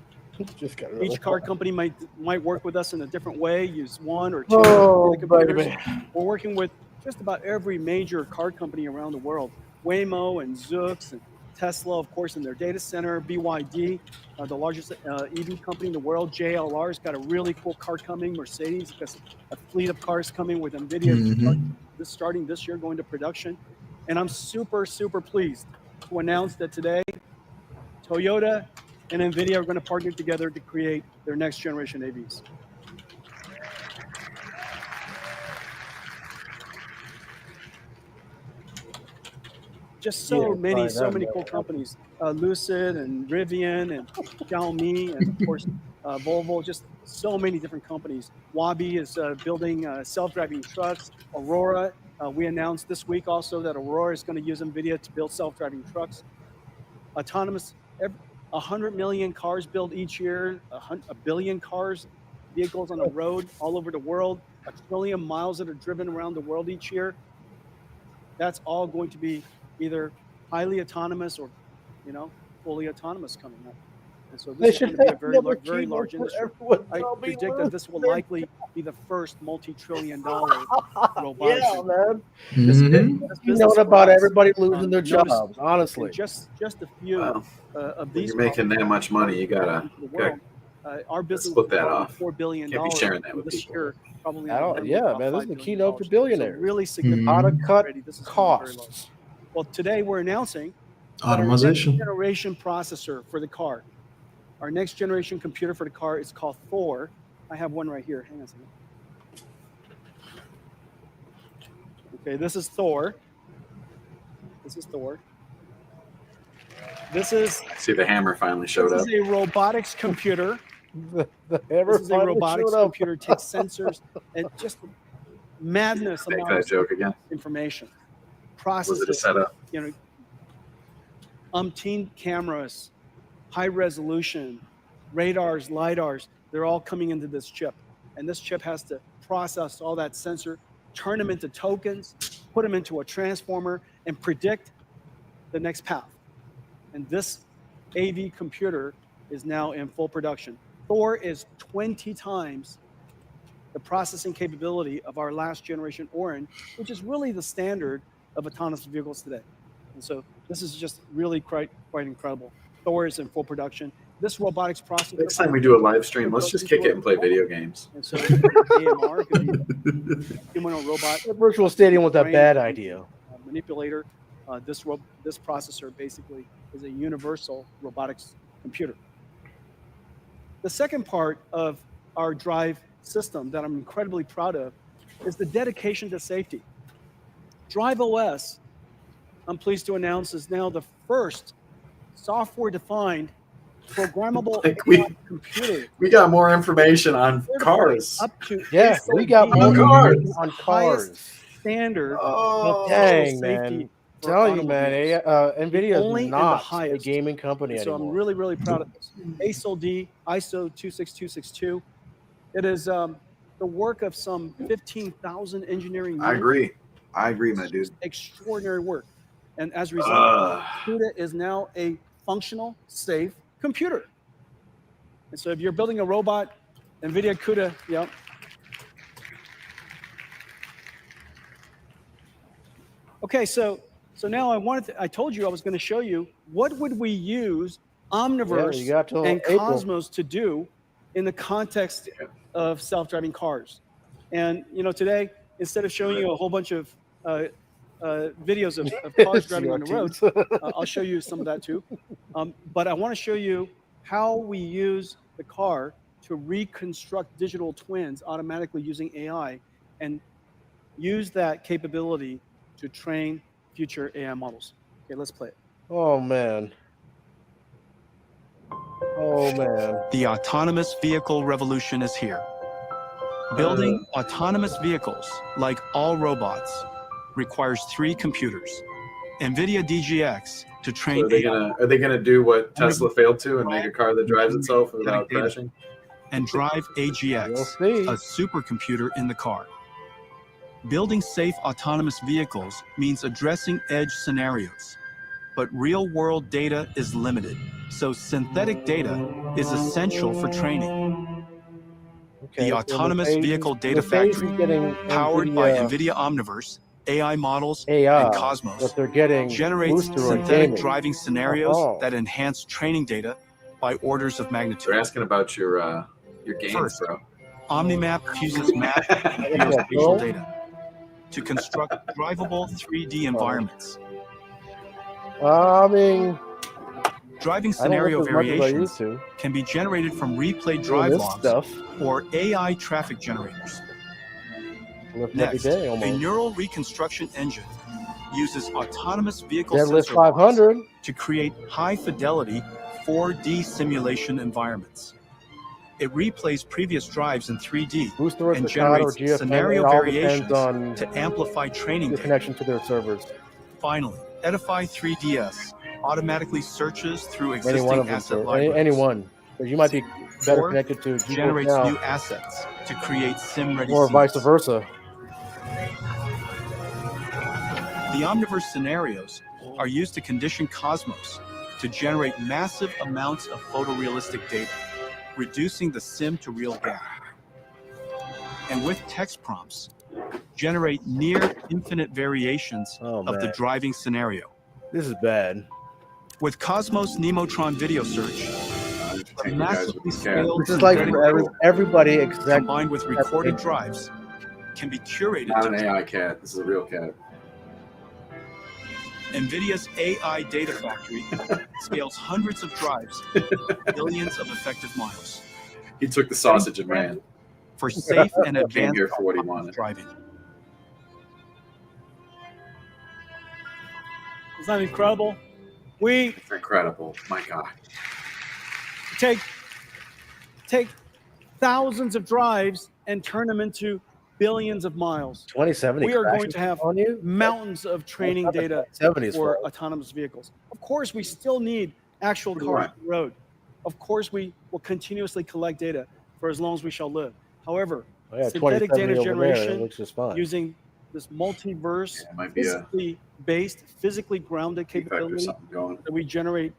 K: Each car company might work with us in a different way, use one or two computers. We're working with just about every major car company around the world. Waymo and Zoox and Tesla, of course, in their data center. BYD, the largest EV company in the world. JLR's got a really cool car coming. Mercedes has a fleet of cars coming with NVIDIA starting this year, going to production. And I'm super, super pleased to announce that today, Toyota and NVIDIA are going to partner together to create their next generation AVs. Just so many cool companies. Lucid and Rivian and Xiaomi and of course Volvo, just so many different companies. Wabi is building self-driving trucks. Aurora, we announced this week also that Aurora is going to use NVIDIA to build self-driving trucks. Autonomous, 100 million cars built each year, a billion vehicles on the road all over the world, 1 trillion miles that are driven around the world each year. That's all going to be either highly autonomous or, fully autonomous coming up. And so this is going to be a very large industry. I predict that this will likely be the first multi-trillion-dollar robotics.
A: Yeah, man. You know about everybody losing their jobs, honestly.
K: Just a few of these.
B: When you're making that much money, you gotta
K: our business
B: split that off.
K: $4 billion.
B: Can't be sharing that with
K: this
B: people.
K: year, probably.
A: Yeah, man, this is the keynote for billionaires.
K: So really significant.
A: How to cut costs.
K: Well, today we're announcing
C: automation.
K: Our next generation processor for the car. Our next generation computer for the car is called Thor. I have one right here. Hang on a second. Okay, this is Thor. This is Thor. This is.
B: I see the hammer finally showed up.
K: This is a robotics computer.
A: The hammer
K: this is a robotics computer. Takes sensors and just madness
B: Make
K: amount
B: that joke again.
K: Information. Processes.
B: Was it a setup?
K: Umpteen cameras, high resolution, radars, lidars. They're all coming into this chip, and this chip has to process all that sensor, turn them into tokens, put them into a transformer, and predict the next path. And this AV computer is now in full production. Thor is 20 times the processing capability of our last generation Orin, which is really the standard of autonomous vehicles today. And so this is just really quite incredible. Thor is in full production. This robotics processor.
B: Next time we do a live stream, let's just kick it and play video games.
K: And so AMR could be humanoid robot.
A: The virtual stadium was a bad idea.
K: Manipulator. This processor basically is a universal robotics computer. The second part of our drive system that I'm incredibly proud of is the dedication to safety. Drive OS, I'm pleased to announce, is now the first software-defined, programmable
B: Like
K: computer.
B: we got more information on cars.
K: Up to
A: Yeah, we got more
B: cars.
A: information on cars.
K: Standard
B: Oh,
K: of
A: Dang,
K: safety.
A: man. Telling you, man, NVIDIA
K: only
A: is
K: and the
A: not a
K: highest.
A: gaming company
K: So
A: anymore.
K: I'm really, really proud of this. ASIL D, ISO 26262. It is the work of some 15,000 engineering.
B: I agree, my dude.
K: Extraordinary work. And as a result, CUDA is now a functional, safe computer. And so if you're building a robot, NVIDIA CUDA, yep. Okay, so now I told you I was going to show you what would we use Omniverse and Cosmos to do in the context of self-driving cars. And today, instead of showing you a whole bunch of videos of cars driving on the roads, I'll show you some of that too. But I want to show you how we use the car to reconstruct digital twins automatically using AI and use that capability to train future AI models. Okay, let's play it.
A: Oh, man. Oh, man.
M: The autonomous vehicle revolution is here. Building autonomous vehicles, like all robots, requires 3 computers. NVIDIA DGX to train
B: So are they gonna do what Tesla failed to and make a car that drives itself without crashing?
M: And drive AGX, a supercomputer in the car. Building safe autonomous vehicles means addressing edge scenarios, but real-world data is limited, so synthetic data is essential for training. The Autonomous Vehicle Data Factory, powered by NVIDIA Omniverse, AI models, and Cosmos, generates synthetic driving scenarios that enhance training data by orders of magnitude.
B: They're asking about your games, bro.
M: OmniMap fuses map and geospatial data to construct drivable 3D environments.
A: I mean,
M: driving scenario variations can be generated from replay drive logs or AI traffic generators. Next, a neural reconstruction engine uses autonomous vehicle sensor blocks to create high-fidelity 4D simulation environments. It replays previous drives in 3D and generates scenario variations to amplify training data.
A: Connection to their servers.
M: Finally, Edify 3DS automatically searches through existing asset libraries.
A: Anyone. But you might be better connected to GeForce
M: generates
A: Now,
M: new assets to create sim-ready
A: or
M: scenes.
A: vice versa.
M: The Omniverse scenarios are used to condition Cosmos to generate massive amounts of photorealistic data, reducing the sim-to-real gap. And with text prompts, generate near infinite variations of the driving scenario.
A: This is bad.
M: With Cosmos Nemotron video search, a massively scaled
A: this is like for everybody except
M: combined with recorded drives can be curated.
B: Not an AI cat. This is a real cat.
M: NVIDIA's AI data factory scales hundreds of drives, billions of effective miles.
B: He took the sausage and ran.
M: For safe and advanced
B: Came here for what he wanted.
M: driving.
K: Isn't that incredible?
B: It's incredible. My God.
K: Take thousands of drives and turn them into billions of miles.
A: 2070.
K: We are going to have mountains of training data for autonomous vehicles. Of course, we still need actual cars on the road. Of course, we will continuously collect data for as long as we shall live. However, synthetic data generation using this multiverse, physically based, physically grounded capability that we generate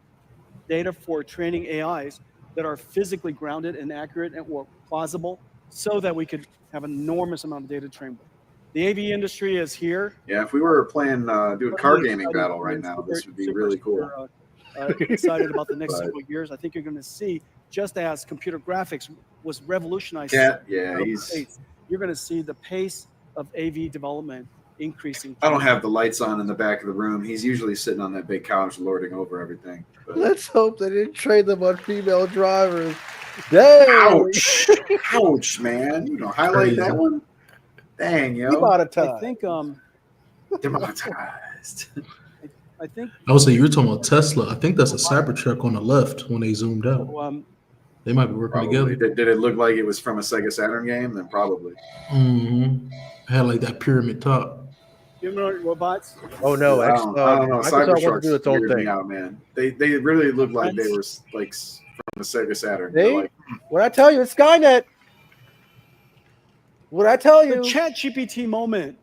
K: data for training AIs that are physically grounded and accurate and or plausible, so that we could have an enormous amount of data to train with. The AV industry is here.
B: Yeah, if we were playing, doing car gaming battle right now, this would be really cool.
K: Excited about the next several years. I think you're going to see, just as computer graphics was revolutionized.
B: You're
K: going to see the pace of AV development increasing.
B: I don't have the lights on in the back of the room. He's usually sitting on that big couch lording over everything. But...
A: Let's hope they didn't train them on female drivers. Dang.
B: Ouch. Ouch, man. You know, highlight that one. Dang, yo.
K: I think
B: demonetized.
K: I think.
C: I would say you were talking about Tesla. I think that's a Cybertruck on the left when they zoomed out.
K: So,
C: they might be working
B: Probably.
C: together.
B: Did it look like it was from a Sega Saturn game? Then probably.
C: Mm-hmm. Had like that pyramid top.
K: Humanoid robots.
A: Oh no!
B: I don't know.
A: Microsoft wants to do
B: Cybertrucks
A: its own
B: weirded me
A: thing.
B: out, man. They really look like they were like from a Sega Saturn.
A: See?
B: Like,
A: what I tell you, it's Skynet. What I tell you,
K: the ChatGPT moment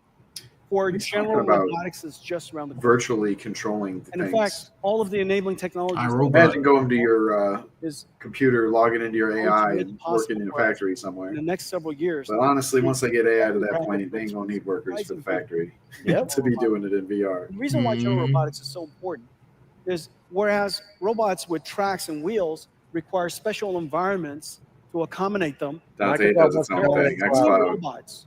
K: for general robotics is just around the corner.
B: Virtually controlling
K: And in
B: things.
K: fact, all of the enabling technologies.
B: Imagine going to your computer, logging into your AI, and working in a factory somewhere.
K: In the next several years.
B: But honestly, once they get AI to that point, they ain't gonna need workers for the factory to be doing it in VR.
K: The reason why general robotics is so important is whereas robots with tracks and wheels require special environments to accommodate them.
B: Dante does its own thing. xCloud.
K: Robots.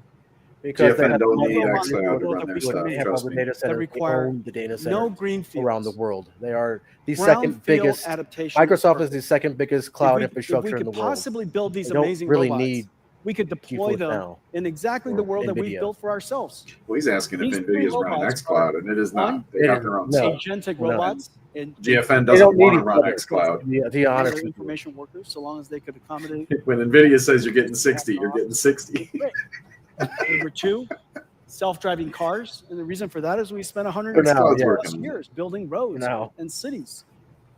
A: Because they
B: GFN
A: have
B: don't
A: no
B: need
A: robots
B: xCloud to run their stuff.
A: They have all
B: Trust
A: the
B: me.
A: data centers. They
K: require
A: own the data centers
K: no green fields.
A: around the world. They are the
K: Brownfield
A: second biggest.
K: adaptation
A: Microsoft is the second biggest cloud infrastructure
K: if we
A: in the
K: could
A: world.
K: possibly build these
A: They don't
K: amazing
A: really
K: robots,
A: need
K: we could deploy
A: GeForce
K: them
A: Now
K: in exactly the
A: or
K: world that we
A: NVIDIA.
K: built for ourselves.
B: Well, he's asking if
K: These three
B: NVIDIA's running
K: robots
B: xCloud, and it is
K: one,
B: not. They got their own stuff.
K: agentic robots. And
B: GFN
A: They
B: doesn't
A: don't need
B: want to
A: each
B: run
A: other.
B: xCloud.
A: To be honest
K: their
A: with you.
K: information workers, so long as they could accommodate.
B: When NVIDIA says you're getting 60, you're getting 60.
K: Number two, self-driving cars, and the reason for that is we spent
A: For
K: 100
A: now,
K: plus
A: yeah.
K: years building roads
A: now.
K: and cities.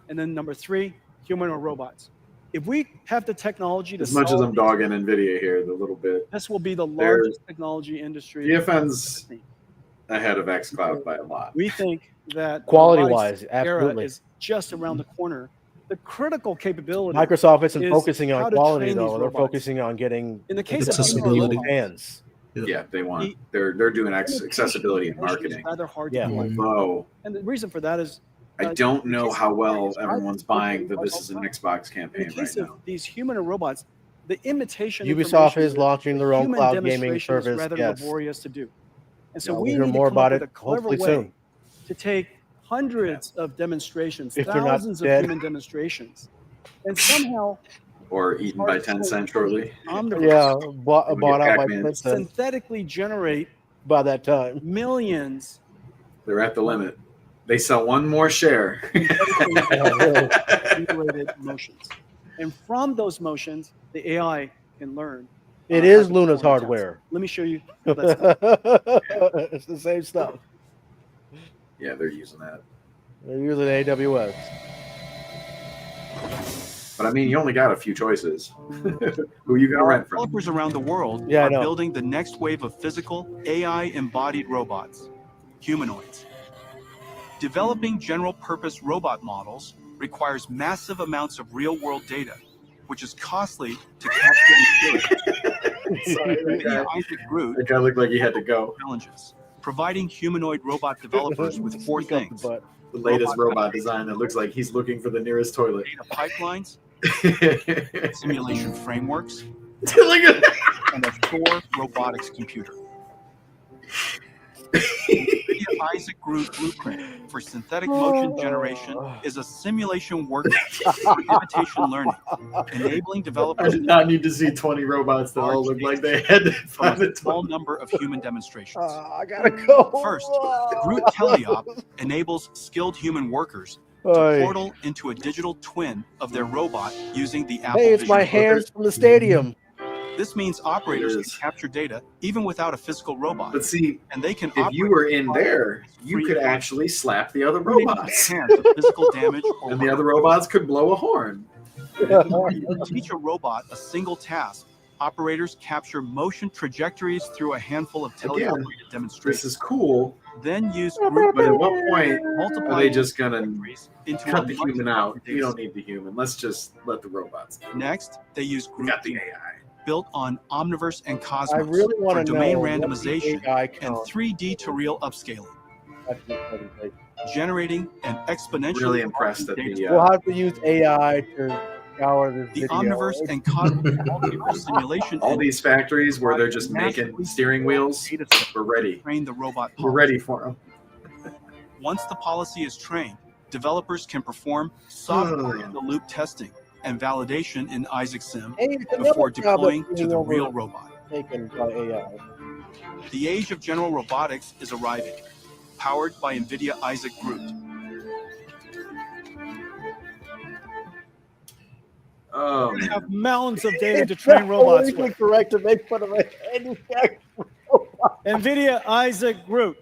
K: And then number three, humanoid robots. If we have the technology to
B: As much as
K: solve
B: I'm dogging NVIDIA here, the little bit.
K: this will be the
B: They're-
K: largest technology industry.
B: GFN's ahead of xCloud by a lot.
K: We think that
A: Quality-wise,
K: robotics era
A: absolutely.
K: is just around the corner. The critical capability.
A: Microsoft isn't
K: is
A: focusing
K: how
A: on
K: to
A: quality
K: train
A: though.
K: these
A: They're
K: robots.
A: focusing on getting
K: In the case of
C: accessibility.
K: humanoid robots,
A: hands.
B: Yeah, they want. They're doing accessibility and marketing.
K: rather hard
A: Yeah.
K: to deploy.
B: Although
K: And the reason for that is
B: I don't know how well everyone's buying that this is an Xbox
K: in
B: campaign
K: the
B: right
K: case of
B: now.
K: these humanoid robots, the imitation
A: Ubisoft
K: information
A: is launching their own
K: human
A: cloud gaming
K: demonstration is
A: service.
K: rather
A: Yes.
K: laborious to do. And so
A: Yeah, we'll
K: we
A: hear
K: need
A: more
K: to come up
A: about
K: with
A: it
K: a clever
A: hopefully
K: way
A: soon.
K: to take hundreds of demonstrations,
A: If they're not
K: thousands of
A: dead.
K: human demonstrations, and somehow
B: Or eaten by Tencent shortly.
K: omniverse
A: Yeah, bought
B: When we get
A: out by
B: Pac-Man.
A: Tencent
K: synthetically generate
A: by that time.
K: millions
B: They're at the limit. They sell one more share.
K: generated motions. And from those motions, the AI can learn.
A: It
K: how
A: is
K: to
A: Luna's
K: perform tasks.
A: hardware.
K: Let me show you. how that's done.
A: It's the same stuff.
B: Yeah, they're using that.
A: They're using AWS.
B: But I mean, you only got a few choices. Who you gonna rent from?
M: Developers around the world
A: Yeah, I
M: are
A: know.
M: building the next wave of physical AI-embodied robots, humanoids. Developing general-purpose robot models requires massive amounts of real-world data, which is costly to capture and curate.
B: Sorry,
M: NVIDIA Isaac Groot
B: that guy looked like he had to go.
M: challenges, providing humanoid robot developers with four
A: Speak up the
M: things:
A: butt.
B: The latest robot design that looks like he's looking for the nearest toilet.
M: data pipelines, simulation frameworks,
B: Look at
M: and a Thor robotics computer. NVIDIA Isaac Groot blueprint for synthetic motion generation is a simulation workflow for imitation learning, enabling
B: I
M: developers
B: did not need to see 20 robots that all look like they had to
M: from
B: find
M: a
B: a
M: small
B: toilet.
M: number of human demonstrations.
A: I gotta go.
M: First, Groot Teleop enables skilled human workers to
A: Oy.
M: portal into a digital twin of their robot using the Apple
A: Hey, it's
M: Vision
A: my
M: Pro.
A: hands from the stadium.
M: This means operators
B: It
M: can
B: is.
M: capture data even without a physical robot,
B: But see,
M: and they can
B: if you
M: operate
B: were in there, you
M: free
B: could
M: of
B: actually slap the other
M: including
B: robots.
M: chance of physical damage or
B: And the other robots could blow a horn.
M: To teach a robot a single task, operators capture motion trajectories through a handful of teleoperated
B: This
M: demonstrations.
B: is cool,
M: Then use Groot
B: but at what point
M: multiply
B: are they just gonna
M: trajectories into
B: cut
M: a
B: the
M: much
B: human out?
M: larger
B: You don't
M: dataset.
B: need the human. Let's just let the robots.
M: Next, they use
B: We
M: Groot
B: got the
M: Cube,
B: AI.
M: built on Omniverse and
A: I
M: Cosmos
A: really
M: for
A: want to
M: domain
A: know
M: randomization
A: AI
M: and
A: count.
M: 3D to real upscaling,
A: That's the presentation.
M: generating an exponentially
B: Really impressed
M: larger
B: at
M: data
B: the.
M: set.
A: We'll have to use AI to scour this
M: The
A: video.
M: Omniverse and Cosmos multiverse simulation
B: All
M: engine
B: these factories where they're just
M: massively
B: making steering wheels,
M: data set
B: we're ready.
M: to train the robot
B: We're
M: policy.
B: ready for them.
M: Once the policy is trained, developers can perform software-in-the-loop testing and validation in Isaac Sim
A: Hey, it's another
M: before
A: job
M: deploying
A: that's
M: to the
A: being
M: real robot.
A: overtaken by AI.
M: The age of general robotics is arriving, powered by NVIDIA Isaac Groot,
B: Oh,
K: We
B: man.
K: have mountains of data to train robots with.
A: Correct to make fun of a
K: NVIDIA Isaac Group.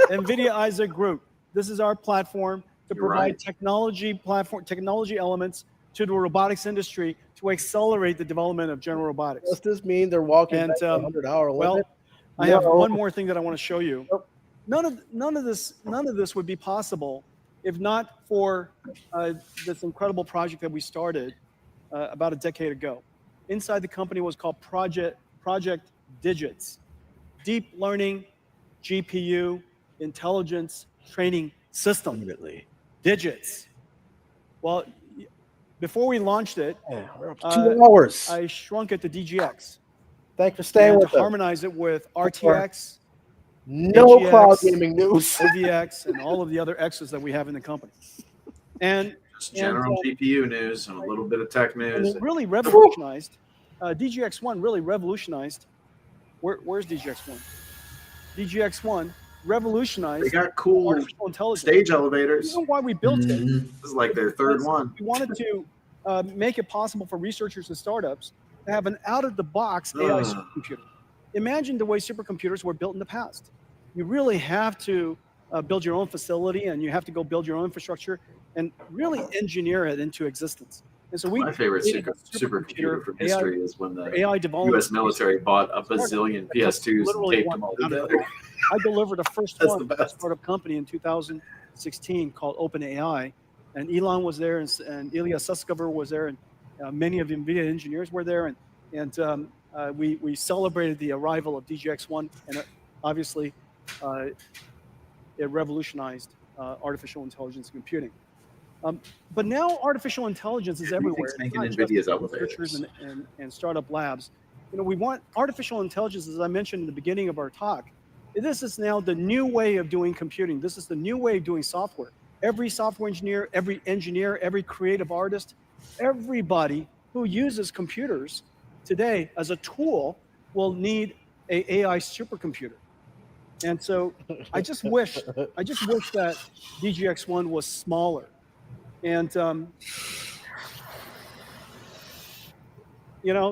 K: NVIDIA Isaac Group. This is our platform to
B: You're
K: provide
B: right.
K: technology elements to the robotics industry to accelerate the development of general robotics.
A: Does this mean they're walking
K: And
A: back the 100-hour limit?
K: well, I have
A: No.
K: one more thing that I want to show you. None of this would be possible if not for this incredible project that we started about a decade ago. Inside the company was called Project Digits, Deep Learning GPU Intelligence Training System. Digits. Well, before we launched it,
A: we're up to 2 hours.
K: I shrunk it to DGX.
A: Thanks for staying
K: and
A: with
K: to
A: us.
K: harmonize it with RTX,
A: No
K: AGX,
A: cloud gaming news.
K: OVX, and all of the other X's that we have in the company. And
B: Just general GPU news and a little bit of tech
K: and
B: news.
K: it really revolutionized. DGX1 really revolutionized. Where's DGX1? DGX1 revolutionized.
B: They got cool
K: artificial intelligence.
B: stage elevators.
K: You know why we built it?
B: This is like their third one.
K: We wanted to make it possible for researchers and startups to have an out-of-the-box AI supercomputer. Imagine the way supercomputers were built in the past. You really have to build your own facility, and you have to go build your own infrastructure and really engineer it into existence. And so
B: My favorite supercomputer from history is when the U.S. military bought a bazillion PS2s and taped them all together.
K: I delivered the first one to a startup company in 2016 called OpenAI, and Elon was there, and Ilya Sutskever was there, and many of the NVIDIA engineers were there, and we celebrated the arrival of DGX1, and obviously it revolutionized artificial intelligence computing. But now artificial intelligence is everywhere.
B: Making
K: It's not just
B: NVIDIA's
K: researchers and startup labs. You know, we want artificial intelligence, as I mentioned in the beginning of our talk. This is now the new way of doing computing. This is the new way of doing software. Every software engineer, every creative artist, everybody who uses computers today as a tool will need an AI supercomputer. And so I just wish that DGX1 was smaller. And you know,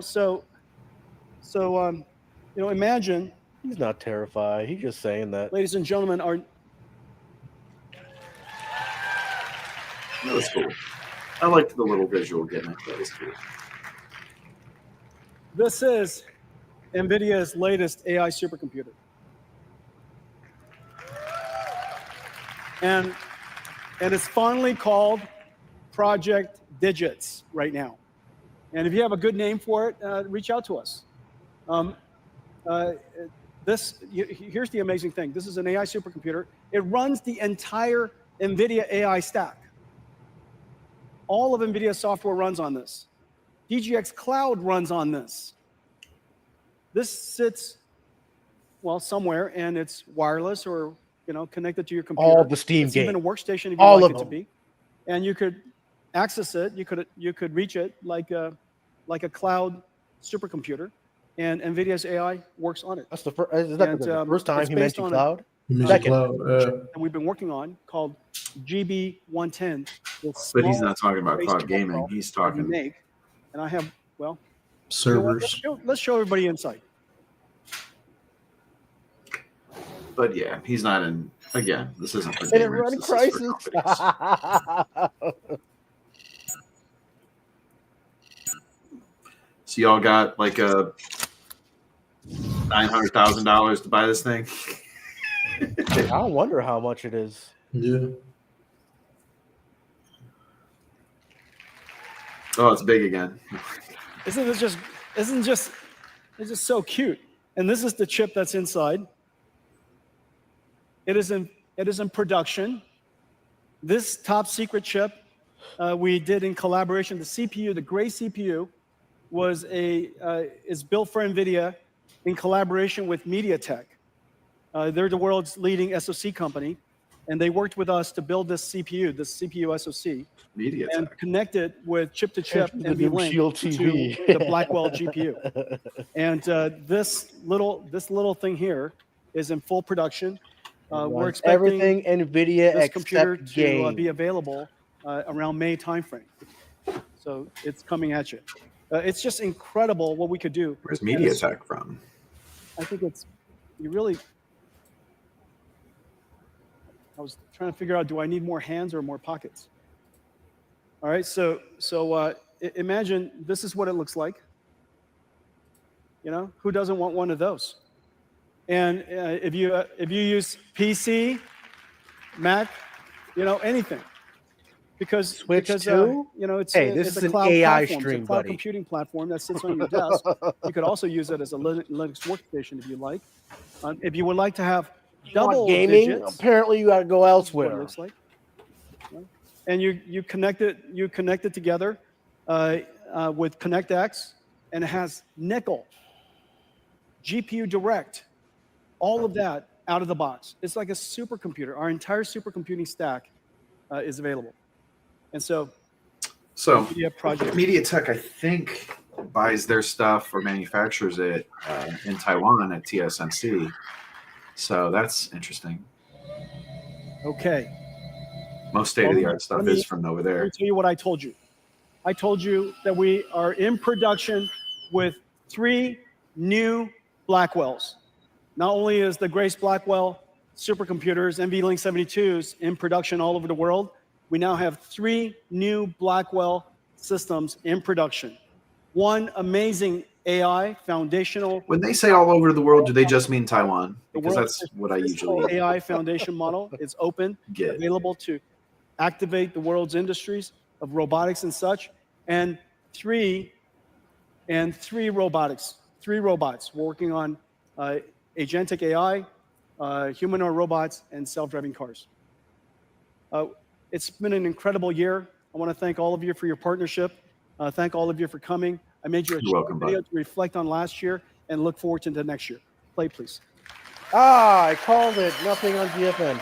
K: imagine.
A: He's not terrified. He's just saying that.
K: Ladies and gentlemen,
B: That was cool. I liked the little visual gimmick. That was cool.
K: This is NVIDIA's latest AI supercomputer. And it's finally called Project Digits right now. And if you have a good name for it, reach out to us. Here's the amazing thing. This is an AI supercomputer. It runs the entire NVIDIA AI stack. All of NVIDIA software runs on this. DGX Cloud runs on this. This sits, well, somewhere, and it's wireless or connected to your computer.
A: All the Steam
K: it's
A: games.
K: Even a workstation if you
A: All
K: like
A: of
K: it to
A: them.
K: be. And you could access it. You could reach it like a cloud supercomputer, and NVIDIA's AI works on it.
A: That's the first. Is that the first time
K: it's
A: he
K: based
A: mentioned
K: on
A: cloud?
K: Second.
B: Cloud,
K: And we've been working on called GB110.
B: But he's not talking about cloud gaming. He's talking.
K: And I have, well,
C: servers.
K: Let's show everybody inside.
B: But yeah, he's not in. Again, this isn't for
A: And it
B: gamers.
A: run
B: This is for
A: Crisis.
B: So y'all got like a $900,000 to buy this thing.
A: I wonder how much it is.
C: Yeah.
B: Oh, it's big again.
K: It's just so cute. And this is the chip that's inside. It is in production. This top secret chip we did in collaboration. The CPU, the gray CPU, is built for NVIDIA in collaboration with MediaTek. They're the world's leading SoC company, and they worked with us to build this CPU SoC,
B: MediaTek,
K: and connect it with chip-to-chip NVLink
A: Shield
K: to
A: TV.
K: the Blackwell GPU. And this little thing here is in full production. We're expecting
A: everything NVIDIA
K: this computer
A: except
K: to
A: game.
K: be available around May timeframe. So it's coming at you. It's just incredible what we could do.
B: Where's MediaTek from?
K: I think it's, you really, I was trying to figure out, do I need more hands or more pockets? All right, so imagine this is what it looks like. You know, who doesn't want one of those? And if you use PC, Mac, you know, anything, because you know, it's
A: this
K: it's
A: is
K: a
A: an
K: cloud
A: AI
K: platform.
A: stream,
K: it's a cloud
A: buddy.
K: computing platform that sits on your desk. You could also use it as a Linux workstation if you like. If you would like to have double
A: gaming,
K: digits,
A: apparently you got to go
K: what
A: elsewhere.
K: it looks like. And you connect it together with ConnectX, and it has nickel, GPU Direct, all of that out of the box. It's like a supercomputer. Our entire supercomputing stack is available. And so
B: MediaTek, I think, buys their stuff or manufactures it in Taiwan at TSMC. So that's interesting.
K: Okay.
B: Most state-of-the-art stuff is from over there.
K: Let me tell you what I told you. I told you that we are in production with 3 new Blackwells. Not only is the Grace Blackwell supercomputers, NVLink 72s, in production all over the world, we now have 3 new Blackwell systems in production. One amazing AI foundational.
B: When they say all over the world, do they just mean Taiwan? Because that's what I usually.
K: AI foundation model is open, available to activate the world's industries of robotics and such, and 3 robots working on agentic AI, humanoid robots, and self-driving cars. It's been an incredible year. I want to thank all of you for your partnership. Thank all of you for coming. I made you a short video to reflect on last year and look forward to the next year. Play, please.
A: I called it. Nothing on GFN.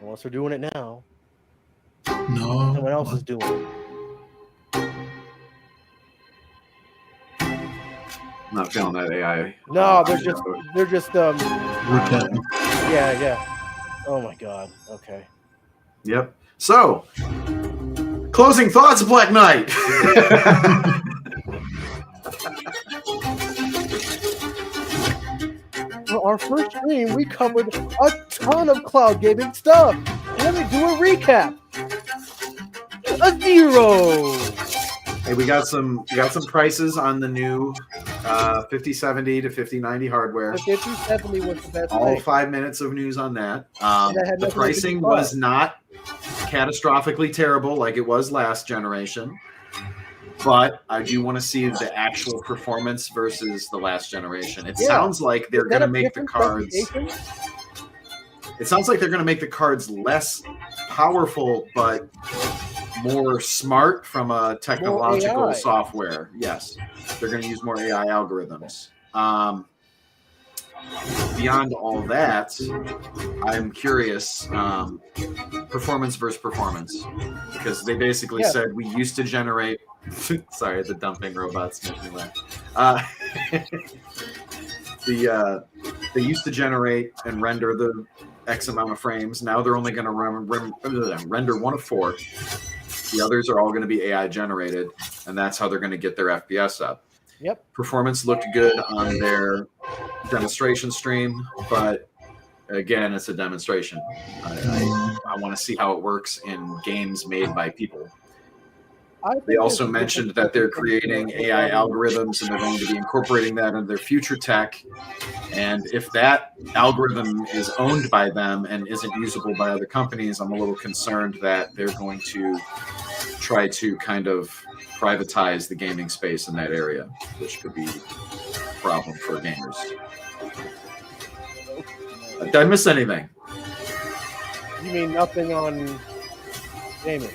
A: Unless we're doing it now.
C: No.
A: Someone else is doing it.
B: I'm not feeling that AI.
A: No, they're just yeah. Oh my God. Okay.
B: Yep. So, closing thoughts, Black Knight.
A: For our first stream, we covered a ton of cloud gaming stuff. Let me do a recap. A 0.
B: Hey, we got some prices on the new 5070 to 5090 hardware.
A: The 5070 was the best.
B: All
A: thing.
B: 5 minutes of news on that. The
A: The
B: pricing was not catastrophically terrible like it was last generation, but I do want to see the actual performance versus the last generation. It sounds like they're going to make the cards. It sounds like they're going to make the cards less powerful, but more smart from a technological software. Yes, they're going to use more AI algorithms. Beyond all that, I'm curious, performance versus performance, because they basically said we used to generate. Sorry, the dumping robots make me laugh. They used to generate and render the X amount of frames. Now they're only going to render 1 of 4. The others are all going to be AI generated, and that's how they're going to get their FPS up.
A: Yep.
B: Performance looked good on their demonstration stream, but again, it's a demonstration. I want to see how it works in games made by people. They also mentioned that they're creating AI algorithms and they're going to be incorporating that into their future tech. And if that algorithm is owned by them and isn't usable by other companies, I'm a little concerned that they're going to try to kind of privatize the gaming space in that area, which could be a problem for gamers. Did I miss anything?
A: You mean nothing on gaming?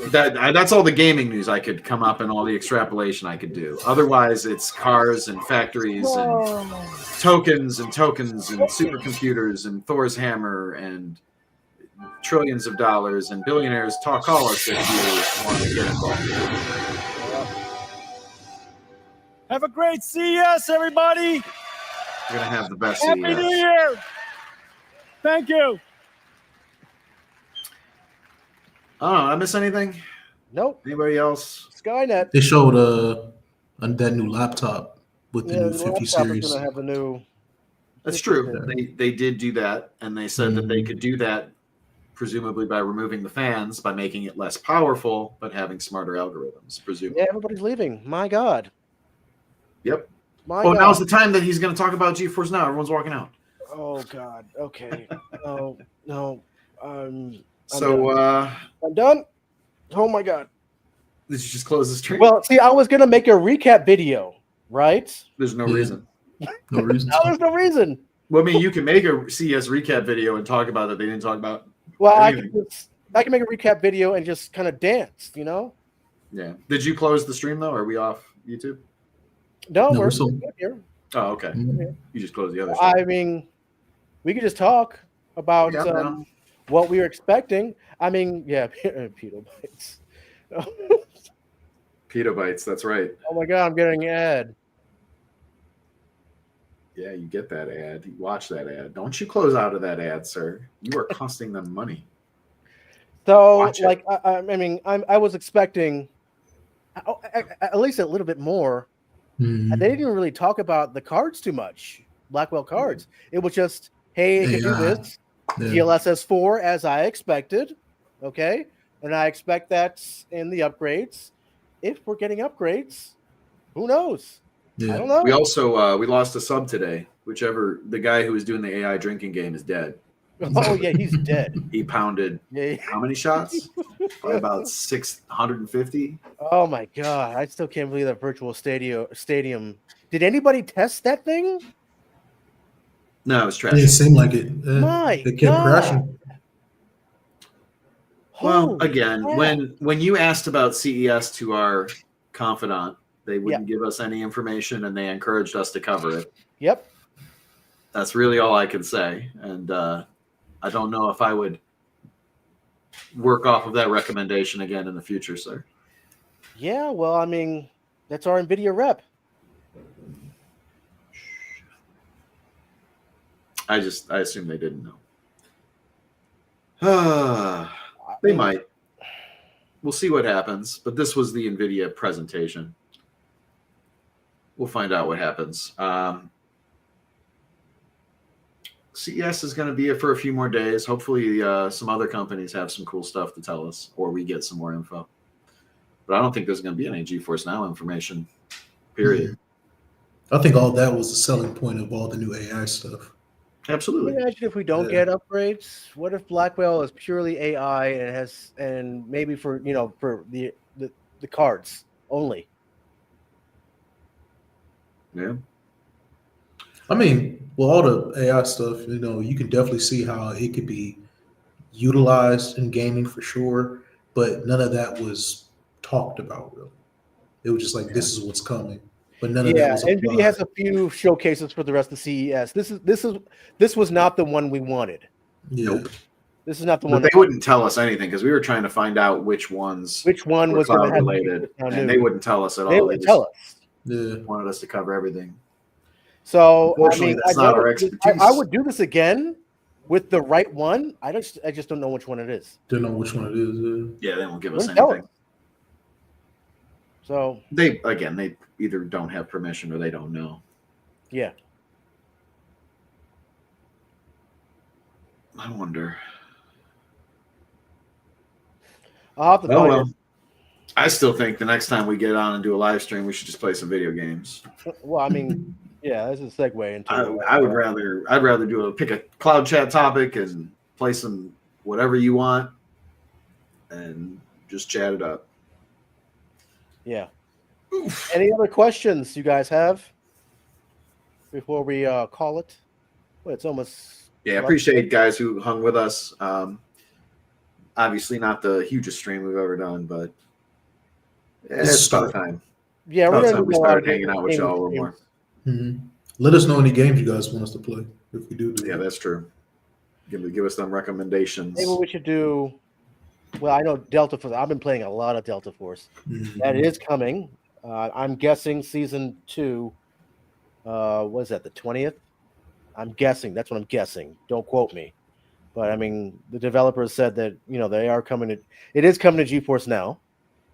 B: That's all the gaming news I could come up and all the extrapolation I could do. Otherwise, it's cars and factories and tokens and supercomputers and Thor's hammer and trillions of dollars and billionaires. Call us if you want to get involved.
K: Have a great CES, everybody.
B: We're gonna have the best
K: Happy
B: CES.
K: New Year! Thank you.
B: I don't know. Did I miss anything?
A: Nope.
B: Anybody else?
A: Skynet.
C: They showed that new laptop with the new 50
A: laptop
C: series.
A: is gonna have a new.
B: That's true. They did do that, and they said that they could do that presumably by removing the fans, by making it less powerful, but having smarter algorithms. Presumably.
A: Yeah, everybody's leaving. My God.
B: Yep.
A: My
B: Oh,
A: God.
B: now's the time that he's going to talk about GeForce Now. Everyone's walking out.
A: Oh God. Okay. No. I'm done. Oh my God.
B: Did you just close the stream?
A: Well, see, I was gonna make a recap video, right?
B: There's no reason.
C: No reason.
A: No, there's no reason.
B: Well, I mean, you can make a CES recap video and talk about that they didn't talk about.
A: Well, I
B: anything.
A: can make a recap video and just kind of dance, you know?
B: Yeah. Did you close the stream though? Are we off YouTube?
A: No,
C: No,
A: we're
C: we're still-
A: good here.
B: Oh, okay.
C: Mhm.
B: You just closed the other stream.
A: I mean, we could just talk about
B: Yeah, no.
A: what we were expecting. I mean, yeah, petabytes.
B: Petabytes, that's right.
A: Oh my God, I'm getting an ad.
B: Yeah, you get that ad. You watch that ad. Don't you close out of that ad, sir. You are costing them money.
A: So,
B: Watch it.
A: like, I mean, I was expecting at least a little bit more.
C: Mhm.
A: And they didn't even really talk about the cards too much, Blackwell cards. It was just, hey, it can do
C: AI.
A: this.
C: Yeah.
A: DLSS 4 as I expected. Okay. And I expect that's in the upgrades. If we're getting upgrades, who knows?
C: Yeah.
A: I don't know.
B: We also we lost a sub today. The guy who was doing the AI drinking game is dead.
A: Oh yeah, he's dead.
B: He pounded
A: Yeah.
B: how many shots? Probably about 650.
A: Oh my God. I still can't believe that virtual stadium. Did anybody test that thing?
B: No, it was
C: It
B: trash.
C: didn't seem like it.
A: My
C: It kept
A: God.
C: crashing.
B: Well,
A: Holy
B: again,
A: crap.
B: when you asked about CES to our confidant, they wouldn't give us any information, and they encouraged us to cover it.
A: Yep.
B: That's really all I can say, and I don't know if I would work off of that recommendation again in the future, sir.
A: Yeah, well, I mean, that's our NVIDIA rep.
B: I assume they didn't know. They might. We'll see what happens. But this was the NVIDIA presentation. We'll find out what happens. CES is going to be here for a few more days. Hopefully, some other companies have some cool stuff to tell us, or we get some more info. But I don't think there's going to be any GeForce Now information, period.
C: I think all that was the selling point of all the new AI stuff.
B: Absolutely.
A: Can you imagine if we don't get upgrades? What if Blackwell is purely AI and maybe for the cards only?
B: Yeah.
C: I mean, well, all the AI stuff, you can definitely see how it could be utilized in gaming for sure, but none of that was talked about really. It was just like, this is what's coming, but none of that was applied.
A: NVIDIA has a few showcases for the rest of CES. This was not the one we wanted.
C: Nope.
A: This is not the
B: But
A: one.
B: they wouldn't tell us anything because we were trying to find out which one
A: was
B: were
A: going to have
B: related, and they wouldn't tell us at all.
A: They wouldn't tell us.
C: Yeah.
B: Wanted us to cover everything.
A: So I
B: Unfortunately,
A: mean,
B: that's not our expertise.
A: I would do this again with the right one. I just don't know which one it is.
C: Don't know which one it is.
B: Yeah, they won't give us
A: Wouldn't tell
B: anything.
A: us. So
B: They either don't have permission or they don't know.
A: yeah.
B: I wonder.
A: I'll have to
B: Oh
A: find
B: well. I still think the next time we get on and do a live stream, we should just play some video games.
A: it. Well, I mean, yeah, this is a segue into.
B: I'd rather pick a cloud chat topic and play some whatever you want, and just chat it up.
A: Yeah. Any other questions you guys have before we call it? Well, it's almost.
B: Yeah, I appreciate guys who hung with us. Obviously, not the hugest stream we've ever done, but it's about time.
A: Yeah,
B: About
A: we're
B: time
A: going
B: we
A: to
B: started hanging out with y'all a little
A: games.
B: more.
C: Mm-hmm. Let us know any games you guys want us to play if we do.
B: Yeah, that's true. Give us some recommendations.
A: Maybe we should do. Well, I know Delta Force. I've been playing a lot of Delta Force.
C: Mhm.
A: That is coming. I'm guessing season 2. What is that? The 20th? I'm guessing. That's what I'm guessing. Don't quote me. But I mean, the developers said that, you know, they are coming to, it is coming to GeForce Now,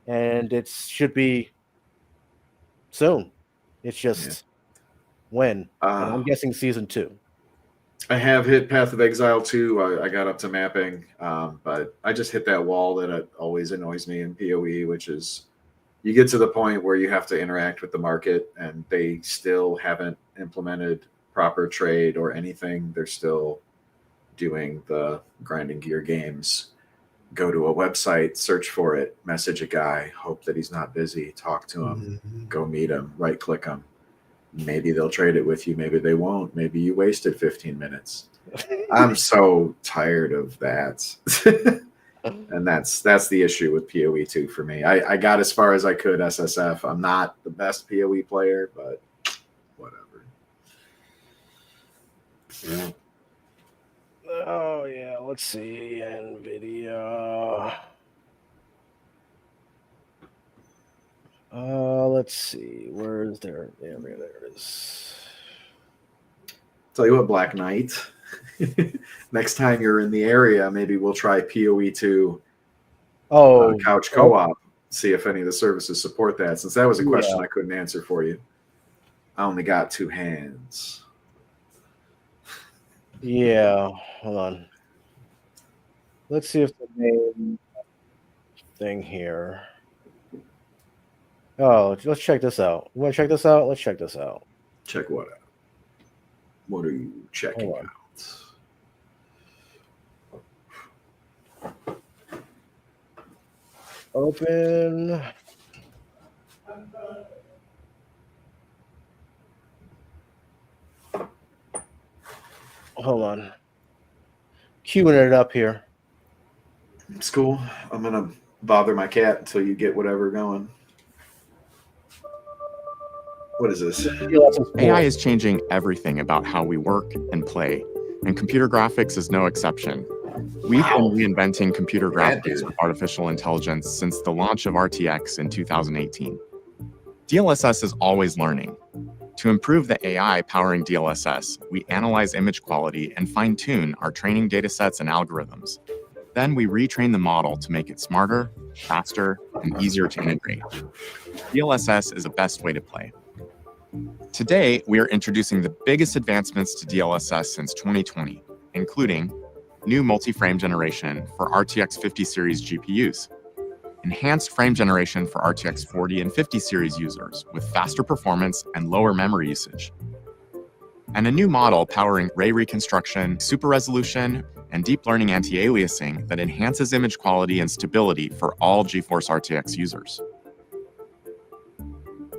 A: and it should be soon. It's just when. And I'm guessing season 2.
B: I have hit Path of Exile 2. I got up to mapping, but I just hit that wall that always annoys me in PoE, which is you get to the point where you have to interact with the market, and they still haven't implemented proper trade or anything. They're still doing the grinding gear games. Go to a website, search for it, message a guy, hope that he's not busy, talk to him, go meet him, right click him. Maybe they'll trade it with you, maybe they won't. Maybe you wasted 15 minutes. I'm so tired of that. And that's the issue with PoE 2 for me. I got as far as I could SSF. I'm not the best PoE player, but whatever. Yeah.
A: Oh yeah, let's see. NVIDIA. Let's see. Where is there? Yeah, there it is.
B: Tell you what, Black Knight. Next time you're in the area, maybe we'll try PoE 2 couch co-op. See if any of the services support that. Since that was a question I couldn't answer for you. I only got 2 hands.
A: Yeah, hold on. Let's see if the main thing here. Oh, let's check this out. You want to check this out? Let's check this out.
B: Check what out? What are you checking out?
A: Open. Hold on. Queuing it up here.
B: It's cool. I'm going to bother my cat until you get whatever going. What is this?
N: AI is changing everything about how we work and play, and computer graphics is no exception. We've been reinventing computer graphics with artificial intelligence since the launch of RTX in 2018. DLSS is always learning. To improve the AI powering DLSS, we analyze image quality and fine-tune our training datasets and algorithms. Then we retrain the model to make it smarter, faster, and easier to integrate. DLSS is the best way to play. Today, we are introducing the biggest advancements to DLSS since 2020, including new multi-frame generation for RTX 50 series GPUs, enhanced frame generation for RTX 40 and 50 series users with faster performance and lower memory usage, and a new model powering ray reconstruction, super resolution, and deep learning anti-aliasing that enhances image quality and stability for all GeForce RTX users.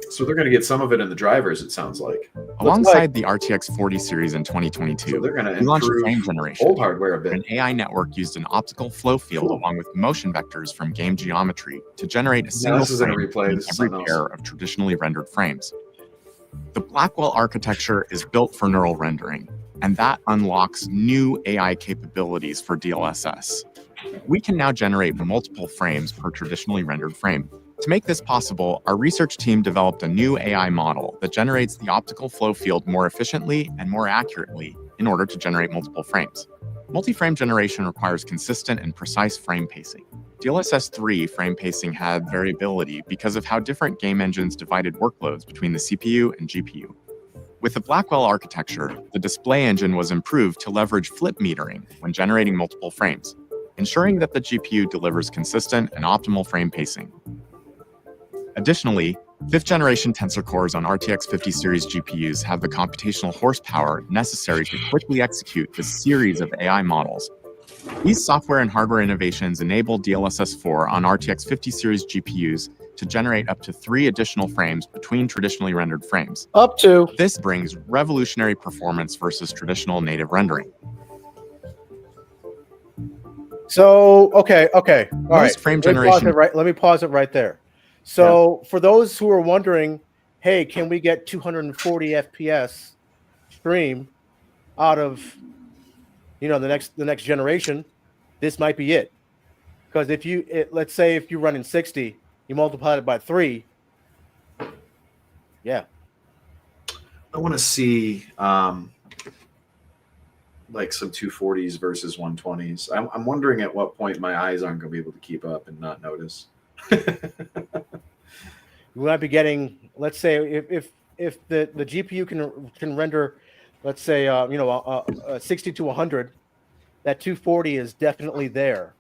B: So they're going to get some of it in the drivers, it sounds like.
N: Alongside the RTX 40 series in 2022,
B: so they're going to
N: we launched
B: improve
N: frame generation.
B: old hardware a bit.
N: An AI network used an optical flow field along with motion vectors from game geometry to generate a single frame in every pair of traditionally rendered frames. The Blackwell architecture is built for neural rendering, and that unlocks new AI capabilities for DLSS. We can now generate multiple frames per traditionally rendered frame. To make this possible, our research team developed a new AI model that generates the optical flow field more efficiently and more accurately in order to generate multiple frames. Multi-frame generation requires consistent and precise frame pacing. DLSS 3 frame pacing had variability because of how different game engines divided workloads between the CPU and GPU. With the Blackwell architecture, the display engine was improved to leverage flip metering when generating multiple frames, ensuring that the GPU delivers consistent and optimal frame pacing. Additionally, 5th generation tensor cores on RTX 50 series GPUs have the computational horsepower necessary to quickly execute this series of AI models. These software and hardware innovations enable DLSS 4 on RTX 50 series GPUs to generate up to 3 additional frames between traditionally rendered frames.
A: Up to.
N: This brings revolutionary performance versus traditional native rendering.
A: So, okay. All right.
N: Frame generation.
A: Let me pause it right there. So for those who are wondering, hey, can we get 240 FPS stream out of, you know, the next generation? This might be it. Because let's say if you're running 60, you multiply it by 3. Yeah.
B: I want to see like some 240s versus 120s. I'm wondering at what point my eyes aren't going to be able to keep up and not notice.
A: We might be getting, let's say, if the GPU can render, let's say, 60 to 100, that 240 is definitely there.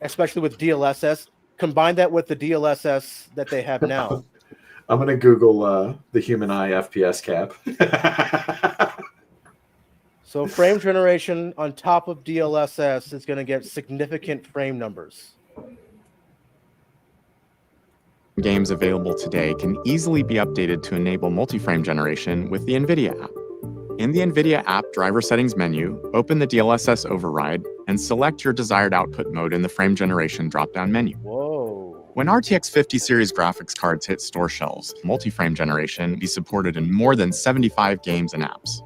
A: Especially with DLSS. Combine that with the DLSS that they have now.
B: I'm going to Google the human eye FPS cap.
A: So frame generation on top of DLSS is going to get significant frame numbers.
N: Games available today can easily be updated to enable multi-frame generation with the NVIDIA app. In the NVIDIA app driver settings menu, open the DLSS override and select your desired output mode in the frame generation drop-down menu.
A: Whoa.
N: When RTX 50 series graphics cards hit store shelves, multi-frame generation will be supported in more than 75 games and apps.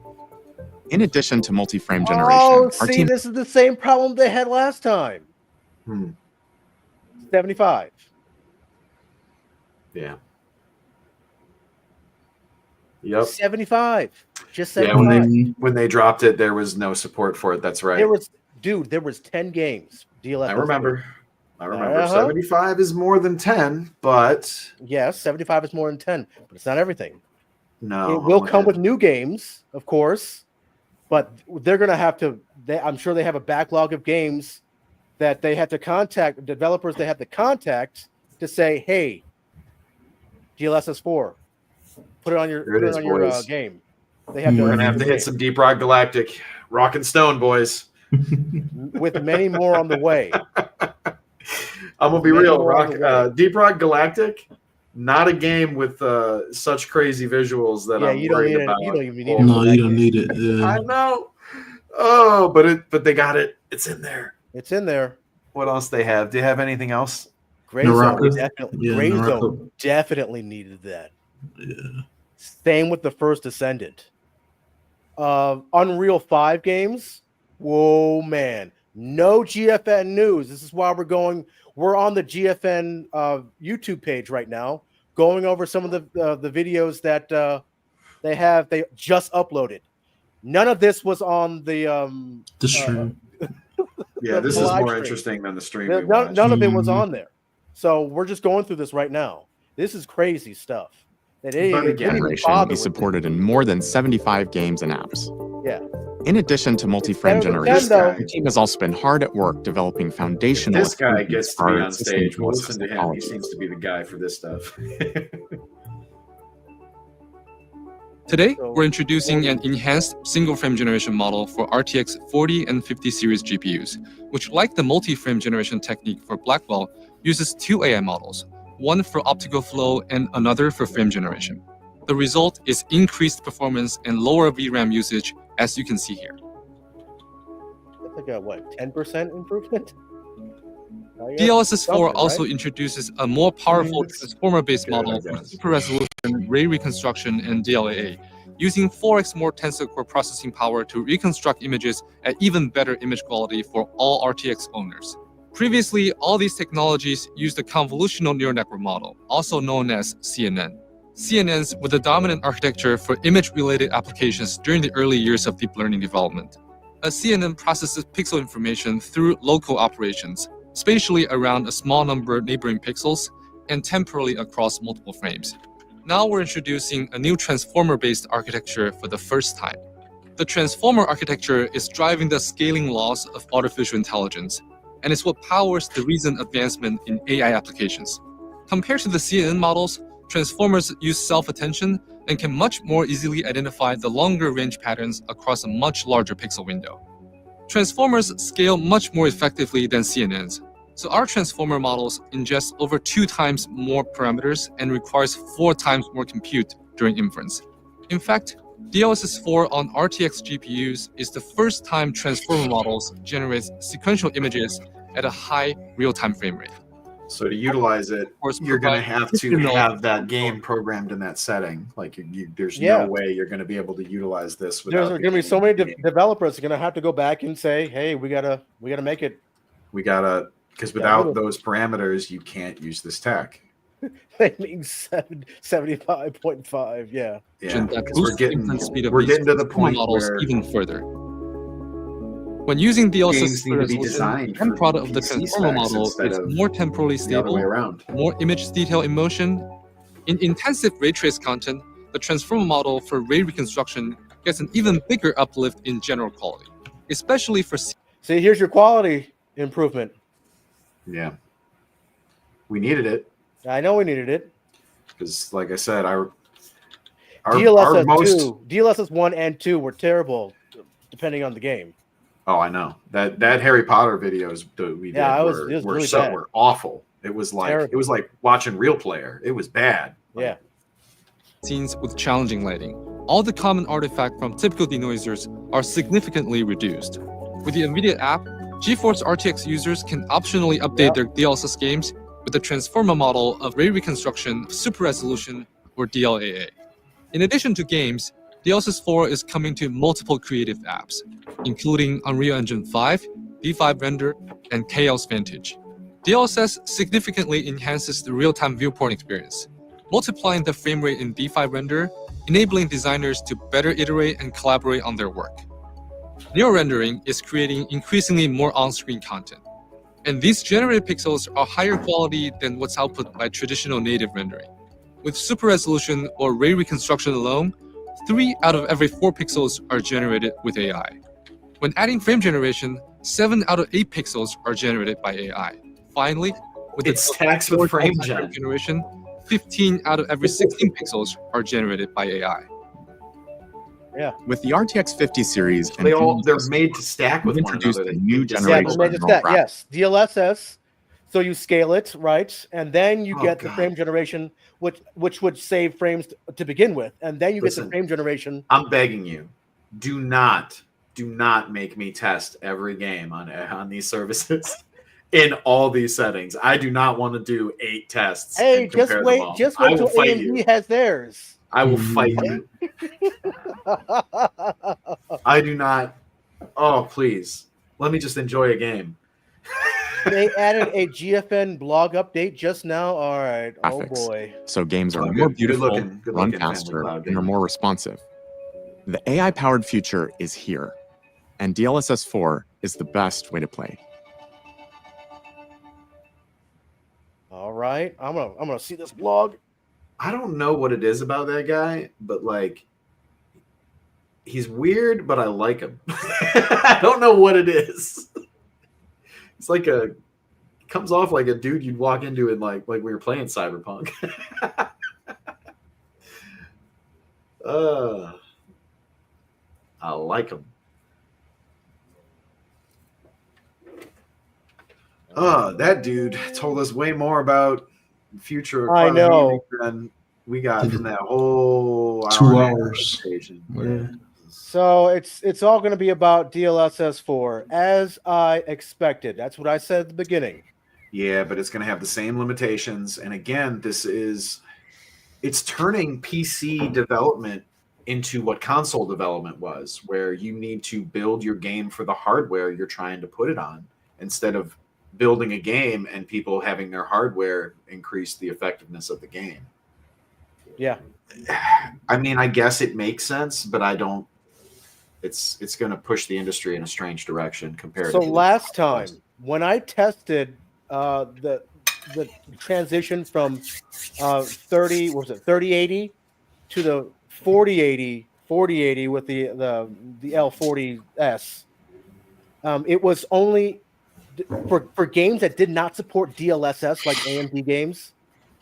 N: In addition to multi-frame generation,
A: oh,
N: our
A: see,
N: team
A: this is the same problem they had last time. 75.
B: Yeah. Yep.
A: 75. Just 75.
B: Yeah, when they dropped it, there was no support for it. That's right.
A: There was 10 games. DLSS.
B: I remember. 75 is more than 10, but
A: yes, 75 is more than 10, but it's not everything.
B: No.
A: It will come with new games, of course, but they're going to have to, I'm sure they have a backlog of games that they have to contact, developers they have to contact to say, hey, DLSS 4, put it on your game. They have
B: We're going to have to hit some Deep Rock Galactic, Rock and Stone, boys.
A: With many more on the way.
B: I'm going to be real. Deep Rock Galactic, not a game with such crazy visuals that I'm worried about.
C: You don't even need it. No, you don't need it. Yeah.
B: I know. Oh, but they got it. It's in there.
A: It's in there.
B: What else they have? Do you have anything else?
A: Gray Zone definitely needed that.
C: Yeah.
A: Same with the first Ascendant. Unreal 5 games. Whoa, man. No GFN news. This is why we're on the GFN YouTube page right now, going over some of the videos that they just uploaded. None of this was on the
C: stream.
B: Yeah, this is more interesting than the stream.
A: None of it was on there. So we're just going through this right now. This is crazy stuff.
N: Generation will be supported in more than 75 games and apps.
A: Yeah.
N: In addition to multi-frame generation, the team has also been hard at work developing foundational.
B: This guy gets to be on stage. We'll listen to him. He seems to be the guy for this stuff.
O: Today, we're introducing an enhanced single-frame generation model for RTX 40 and 50 series GPUs, which, like the multi-frame generation technique for Blackwell, uses two AI models, one for optical flow and another for frame generation. The result is increased performance and lower VRAM usage, as you can see here.
A: That's like a 10% improvement?
O: DLSS 4 also introduces a more powerful transformer-based model for super-resolution ray reconstruction and DLAA, using 4x more tensor core processing power to reconstruct images at even better image quality for all RTX owners. Previously, all these technologies used a convolutional neural network model, also known as CNN. CNNs were the dominant architecture for image-related applications during the early years of deep learning development. A CNN processes pixel information through local operations, spatially around a small number of neighboring pixels, and temporally across multiple frames. Now we're introducing a new transformer-based architecture for the first time. The transformer architecture is driving the scaling laws of artificial intelligence, and it's what powers the recent advancement in AI applications. Compared to the CNN models, transformers use self-attention and can much more easily identify the longer range patterns across a much larger pixel window. Transformers scale much more effectively than CNNs, so our transformer models ingest over 2 times more parameters and requires 4 times more compute during inference. In fact, DLSS 4 on RTX GPUs is the first time transformer models generate sequential images at a high real-time frame rate.
B: So to utilize it, you're going to have that game programmed in that setting. Like there's no way you're going to be able to utilize this without.
A: There's going to be so many developers are going to have to go back and say, "Hey, we gotta make it."
B: Because without those parameters, you can't use this tech.
A: Claiming 75.5. Yeah.
O: That
B: we're
O: boosts the
B: getting
O: inference speed of
B: we're
O: these
B: getting to the
O: transformer
B: point
O: models
B: where
O: even further. When using DLSS
B: games need to be
O: resolution,
B: designed
O: the end
B: for
O: product of the
B: PC
O: transformer
B: specs
O: model
B: instead
O: is
B: of
O: more temporally
B: the other way
O: stable,
B: around.
O: more image detail in motion. In intensive ray trace content, the transformer model for ray reconstruction gets an even bigger uplift in general quality, especially for.
A: See, here's your quality improvement.
B: Yeah, we needed it.
A: I know we needed it.
B: Because, like I said, our
A: DLSS 1 and 2 were terrible, depending on the game.
B: Oh, I know that Harry Potter videos that we did were awful. It was like watching Real Player. It was bad.
A: Yeah.
O: Scenes with challenging lighting, all the common artifacts from typical denoisers are significantly reduced. With the NVIDIA app, GeForce RTX users can optionally update their DLSS games with the transformer model of ray reconstruction, super resolution, or DLAA. In addition to games, DLSS 4 is coming to multiple creative apps, including Unreal Engine 5, D5 Render, and Chaos Vantage. DLSS significantly enhances the real-time viewport experience, multiplying the frame rate in D5 Render, enabling designers to better iterate and collaborate on their work. Neo-rendering is creating increasingly more on-screen content, and these generated pixels are higher quality than what's output by traditional native rendering. With super resolution or ray reconstruction alone, 3 out of every 4 pixels are generated with AI. When adding frame generation, 7 out of 8 pixels are generated by AI. Finally, with
B: it stacks with frame
O: generation, 15 out of every 16 pixels are generated by AI.
A: Yeah.
N: With the RTX 50 series,
B: they're made to stack with one another.
N: New generation of
A: yes, DLSS. So you scale it, right? And then you get the frame generation, which would save frames to begin with. And then you get the frame generation.
B: I'm begging you, do not make me test every game on these services in all these settings. I do not want to do 8 tests.
A: Hey, just wait till AMD has theirs.
B: I will fight you. I do not. Oh, please. Let me just enjoy a game.
A: They added a GFN blog update just now. All right. Oh boy.
N: So games are more beautiful, run faster, and are more responsive. The AI-powered future is here, and DLSS 4 is the best way to play.
A: All right. I'm gonna see this blog.
B: I don't know what it is about that guy, but like he's weird, but I like him. I don't know what it is. It's like comes off like a dude you'd walk into and like we were playing Cyberpunk. I like him. That dude told us way more about the future of gaming than we got from that whole
C: 2 hours.
B: Yeah.
A: So it's all going to be about DLSS 4, as I expected. That's what I said at the beginning.
B: Yeah, but it's going to have the same limitations. And again, it's turning PC development into what console development was, where you need to build your game for the hardware you're trying to put it on, instead of building a game and people having their hardware increase the effectiveness of the game.
A: Yeah.
B: I mean, I guess it makes sense, but I don't. It's going to push the industry in a strange direction compared to.
A: So last time when I tested the transition from 3080 to the 4080 with the L40S, it was only for games that did not support DLSS, like AMD games.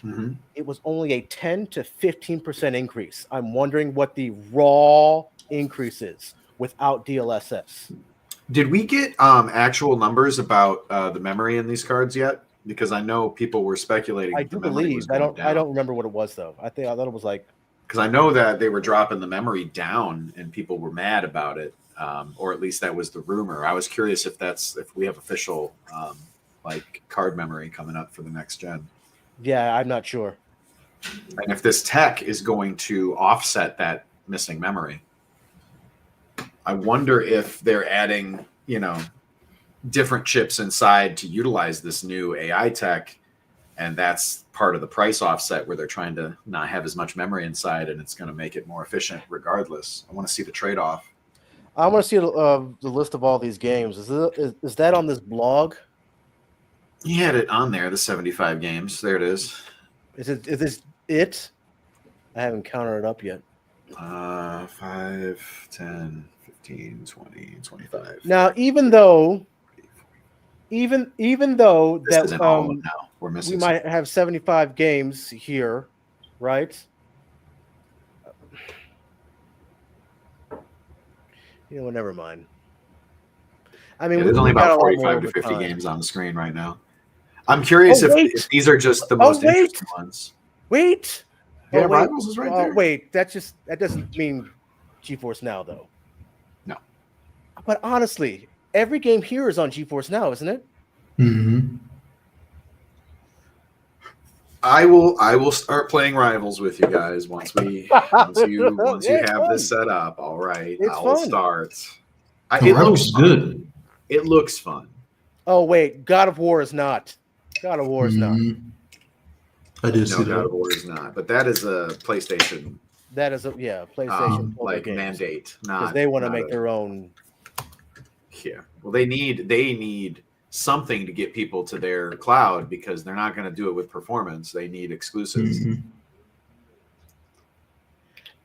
B: Mm-hmm.
A: It was only a 10 to 15% increase. I'm wondering what the raw increase is without DLSS.
B: Did we get actual numbers about the memory in these cards yet? Because I know people were speculating.
A: I do believe. I don't remember what it was though. I thought it was like.
B: Because I know that they were dropping the memory down and people were mad about it, or at least that was the rumor. I was curious if we have official like card memory coming up for the next gen.
A: Yeah, I'm not sure.
B: And if this tech is going to offset that missing memory, I wonder if they're adding, different chips inside to utilize this new AI tech And that's part of the price offset where they're trying to not have as much memory inside, and it's going to make it more efficient regardless. I want to see the trade-off.
A: I want to see the list of all these games. Is that on this blog?
B: He had it on there, the 75 games. There it is.
A: Is this it? I haven't counted it up yet.
B: 5, 10, 15, 20, 25.
A: Now, even though
B: This
A: that
B: isn't all of now. We're
A: we
B: missing
A: might have 75 games here, right? You know what? Never mind. I mean,
B: there's
A: we
B: only
A: got
B: about
A: a lot more
B: 45 to
A: over
B: 50
A: time.
B: games on the screen right now. I'm curious if these are just the most interesting ones.
A: Wait.
B: Yeah, Rivals is right there.
A: Wait, that doesn't mean GeForce Now, though.
B: No.
A: But honestly, every game here is on GeForce Now, isn't it?
C: Mm-hmm.
B: I will start playing Rivals with you guys once you have this set up. All right, I'll start.
C: Rivals is good.
B: It looks fun.
A: Oh wait, God of War is not. God of War is not.
C: I did see that.
B: God of War is not, but that is a PlayStation.
A: That is PlayStation
B: like mandate,
A: because they want to make their own.
B: Yeah, well, they need something to get people to their cloud because they're not going to do it with performance. They need exclusives.
C: Mm-hmm.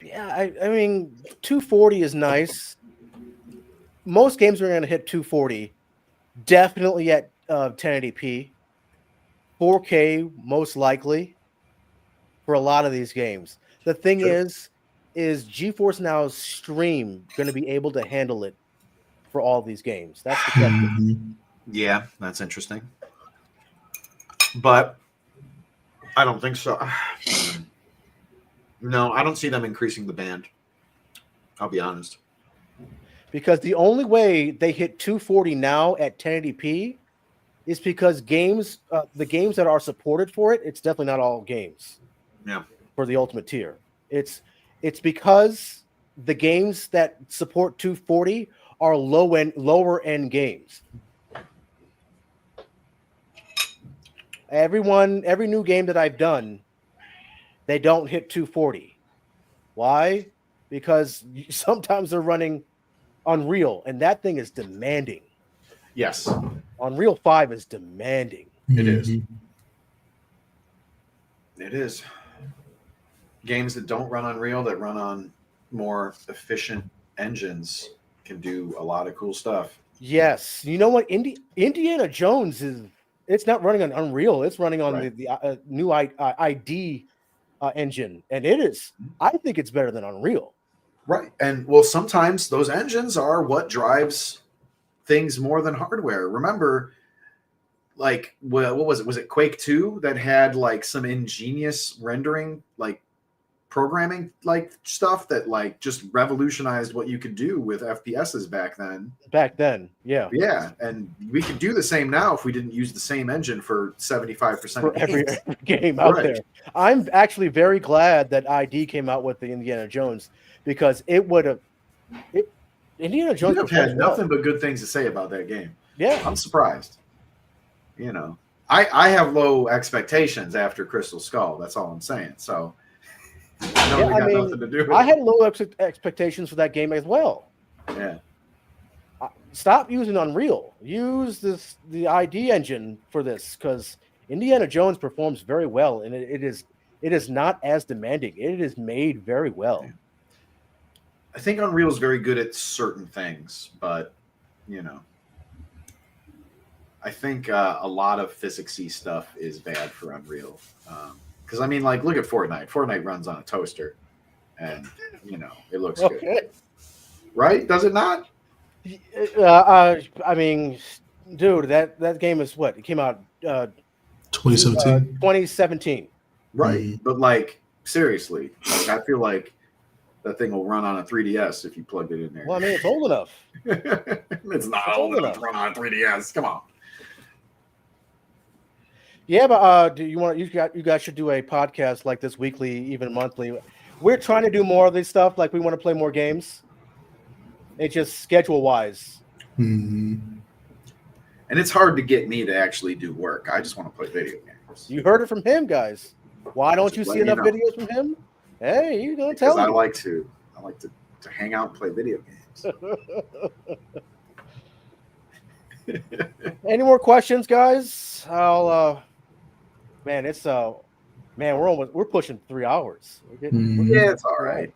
A: Yeah, I mean, 240 is nice. Most games are going to hit 240. Definitely at 1080p. 4K most likely for a lot of these games. The thing is GeForce Now's stream going to be able to handle it for all these games? That's the question.
B: Yeah, that's interesting. But I don't think so. No, I don't see them increasing the band. I'll be honest.
A: Because the only way they hit 240 now at 1080p is because games, the games that are supported for it, it's definitely not all games.
B: Yeah.
A: For the ultimate tier. It's because the games that support 240 are lower end games. Every new game that I've done, they don't hit 240. Why? Because sometimes they're running Unreal, and that thing is demanding.
B: Yes.
A: Unreal 5 is demanding.
B: It is. It is. Games that don't run Unreal, that run on more efficient engines, can do a lot of cool stuff.
A: Yes. You know what? Indiana Jones it's not running on Unreal. It's running on the new ID engine, and it is. I think it's better than Unreal.
B: Right. And well, sometimes those engines are what drives things more than hardware. Remember, like, what was it? Was it Quake 2 that had like some ingenious rendering, like programming, like stuff that like just revolutionized what you could do with FPSs back then?
A: Yeah.
B: Yeah. And we could do the same now if we didn't use the same engine for 75%
A: for
B: of
A: every game out there. I'm actually very glad that ID came out with the Indiana Jones, because it would have Indiana Jones
B: would have had nothing but good things to say about that game.
A: Yeah.
B: I'm surprised. You know, I have low expectations after Crystal Skull. That's all I'm saying. So nothing to do with
A: I had low expectations for that game as well.
B: Yeah.
A: Stop using Unreal. Use the ID engine for this, because Indiana Jones performs very well, and it is not as demanding. It is made very well.
B: Yeah. I think Unreal is very good at certain things, but you know, I think a lot of physicsy stuff is bad for Unreal. Because I mean, like, look at Fortnite. Fortnite runs on a toaster, and you know, it looks good, right? Does it not?
A: I mean, dude, that game is what? It came out
C: 2017.
A: 2017.
B: Right, but like seriously, like, I feel like that thing will run on a 3DS if you plugged it in there.
A: Well, I mean, it's old enough.
B: It's not old enough to run on a 3DS. Come on.
A: Yeah, but do you guys should do a podcast like this weekly, even monthly. We're trying to do more of this stuff. Like, we want to play more games. It's just schedule wise.
B: And it's hard to get me to actually do work. I just want to play video games.
A: You heard it from him, guys. Why don't you
B: Just
A: see
B: letting you
A: enough
B: know.
A: videos from him? Hey, you're gonna
B: Because
A: tell
B: I
A: me.
B: like to hang out and play video games.
A: Any more questions, guys? I'll man, it's man, we're pushing 3 hours.
B: Yeah, it's all right.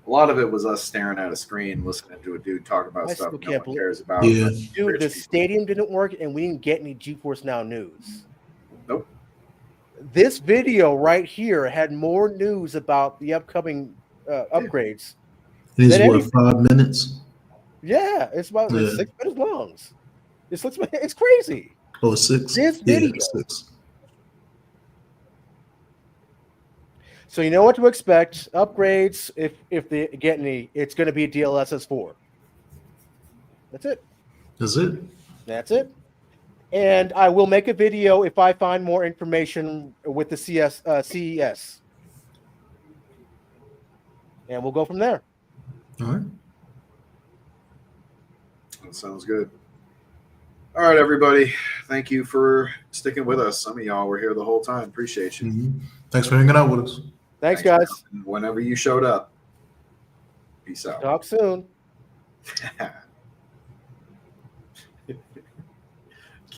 B: A lot of it was us staring at a screen, listening to a dude talk about
A: I
B: stuff
A: still
B: no
A: can't
B: one
A: believe.
B: cares about.
C: Yeah.
A: Dude, the stadium didn't work, and we didn't get any GeForce Now news.
B: Nope.
A: This video right here had more news about the upcoming upgrades.
C: It is
A: than
C: what,
A: anything.
C: 5 minutes?
A: Yeah, it's about
C: Yeah.
A: 6 minutes long. It's crazy.
C: Oh, it's 6?
A: This
C: Yeah,
A: video.
C: it's 6.
A: So you know what to expect. Upgrades, if they get any, it's going to be DLSS 4. That's it.
C: Is it?
A: That's it. And I will make a video if I find more information with the CES. And we'll go from there.
C: All right.
B: That sounds good. All right, everybody. Thank you for sticking with us. Some of y'all were here the whole time. Appreciate you.
C: Mm-hmm. Thanks for hanging out with us.
A: Thanks guys.
B: Whenever you showed up. Peace out.
A: Talk soon.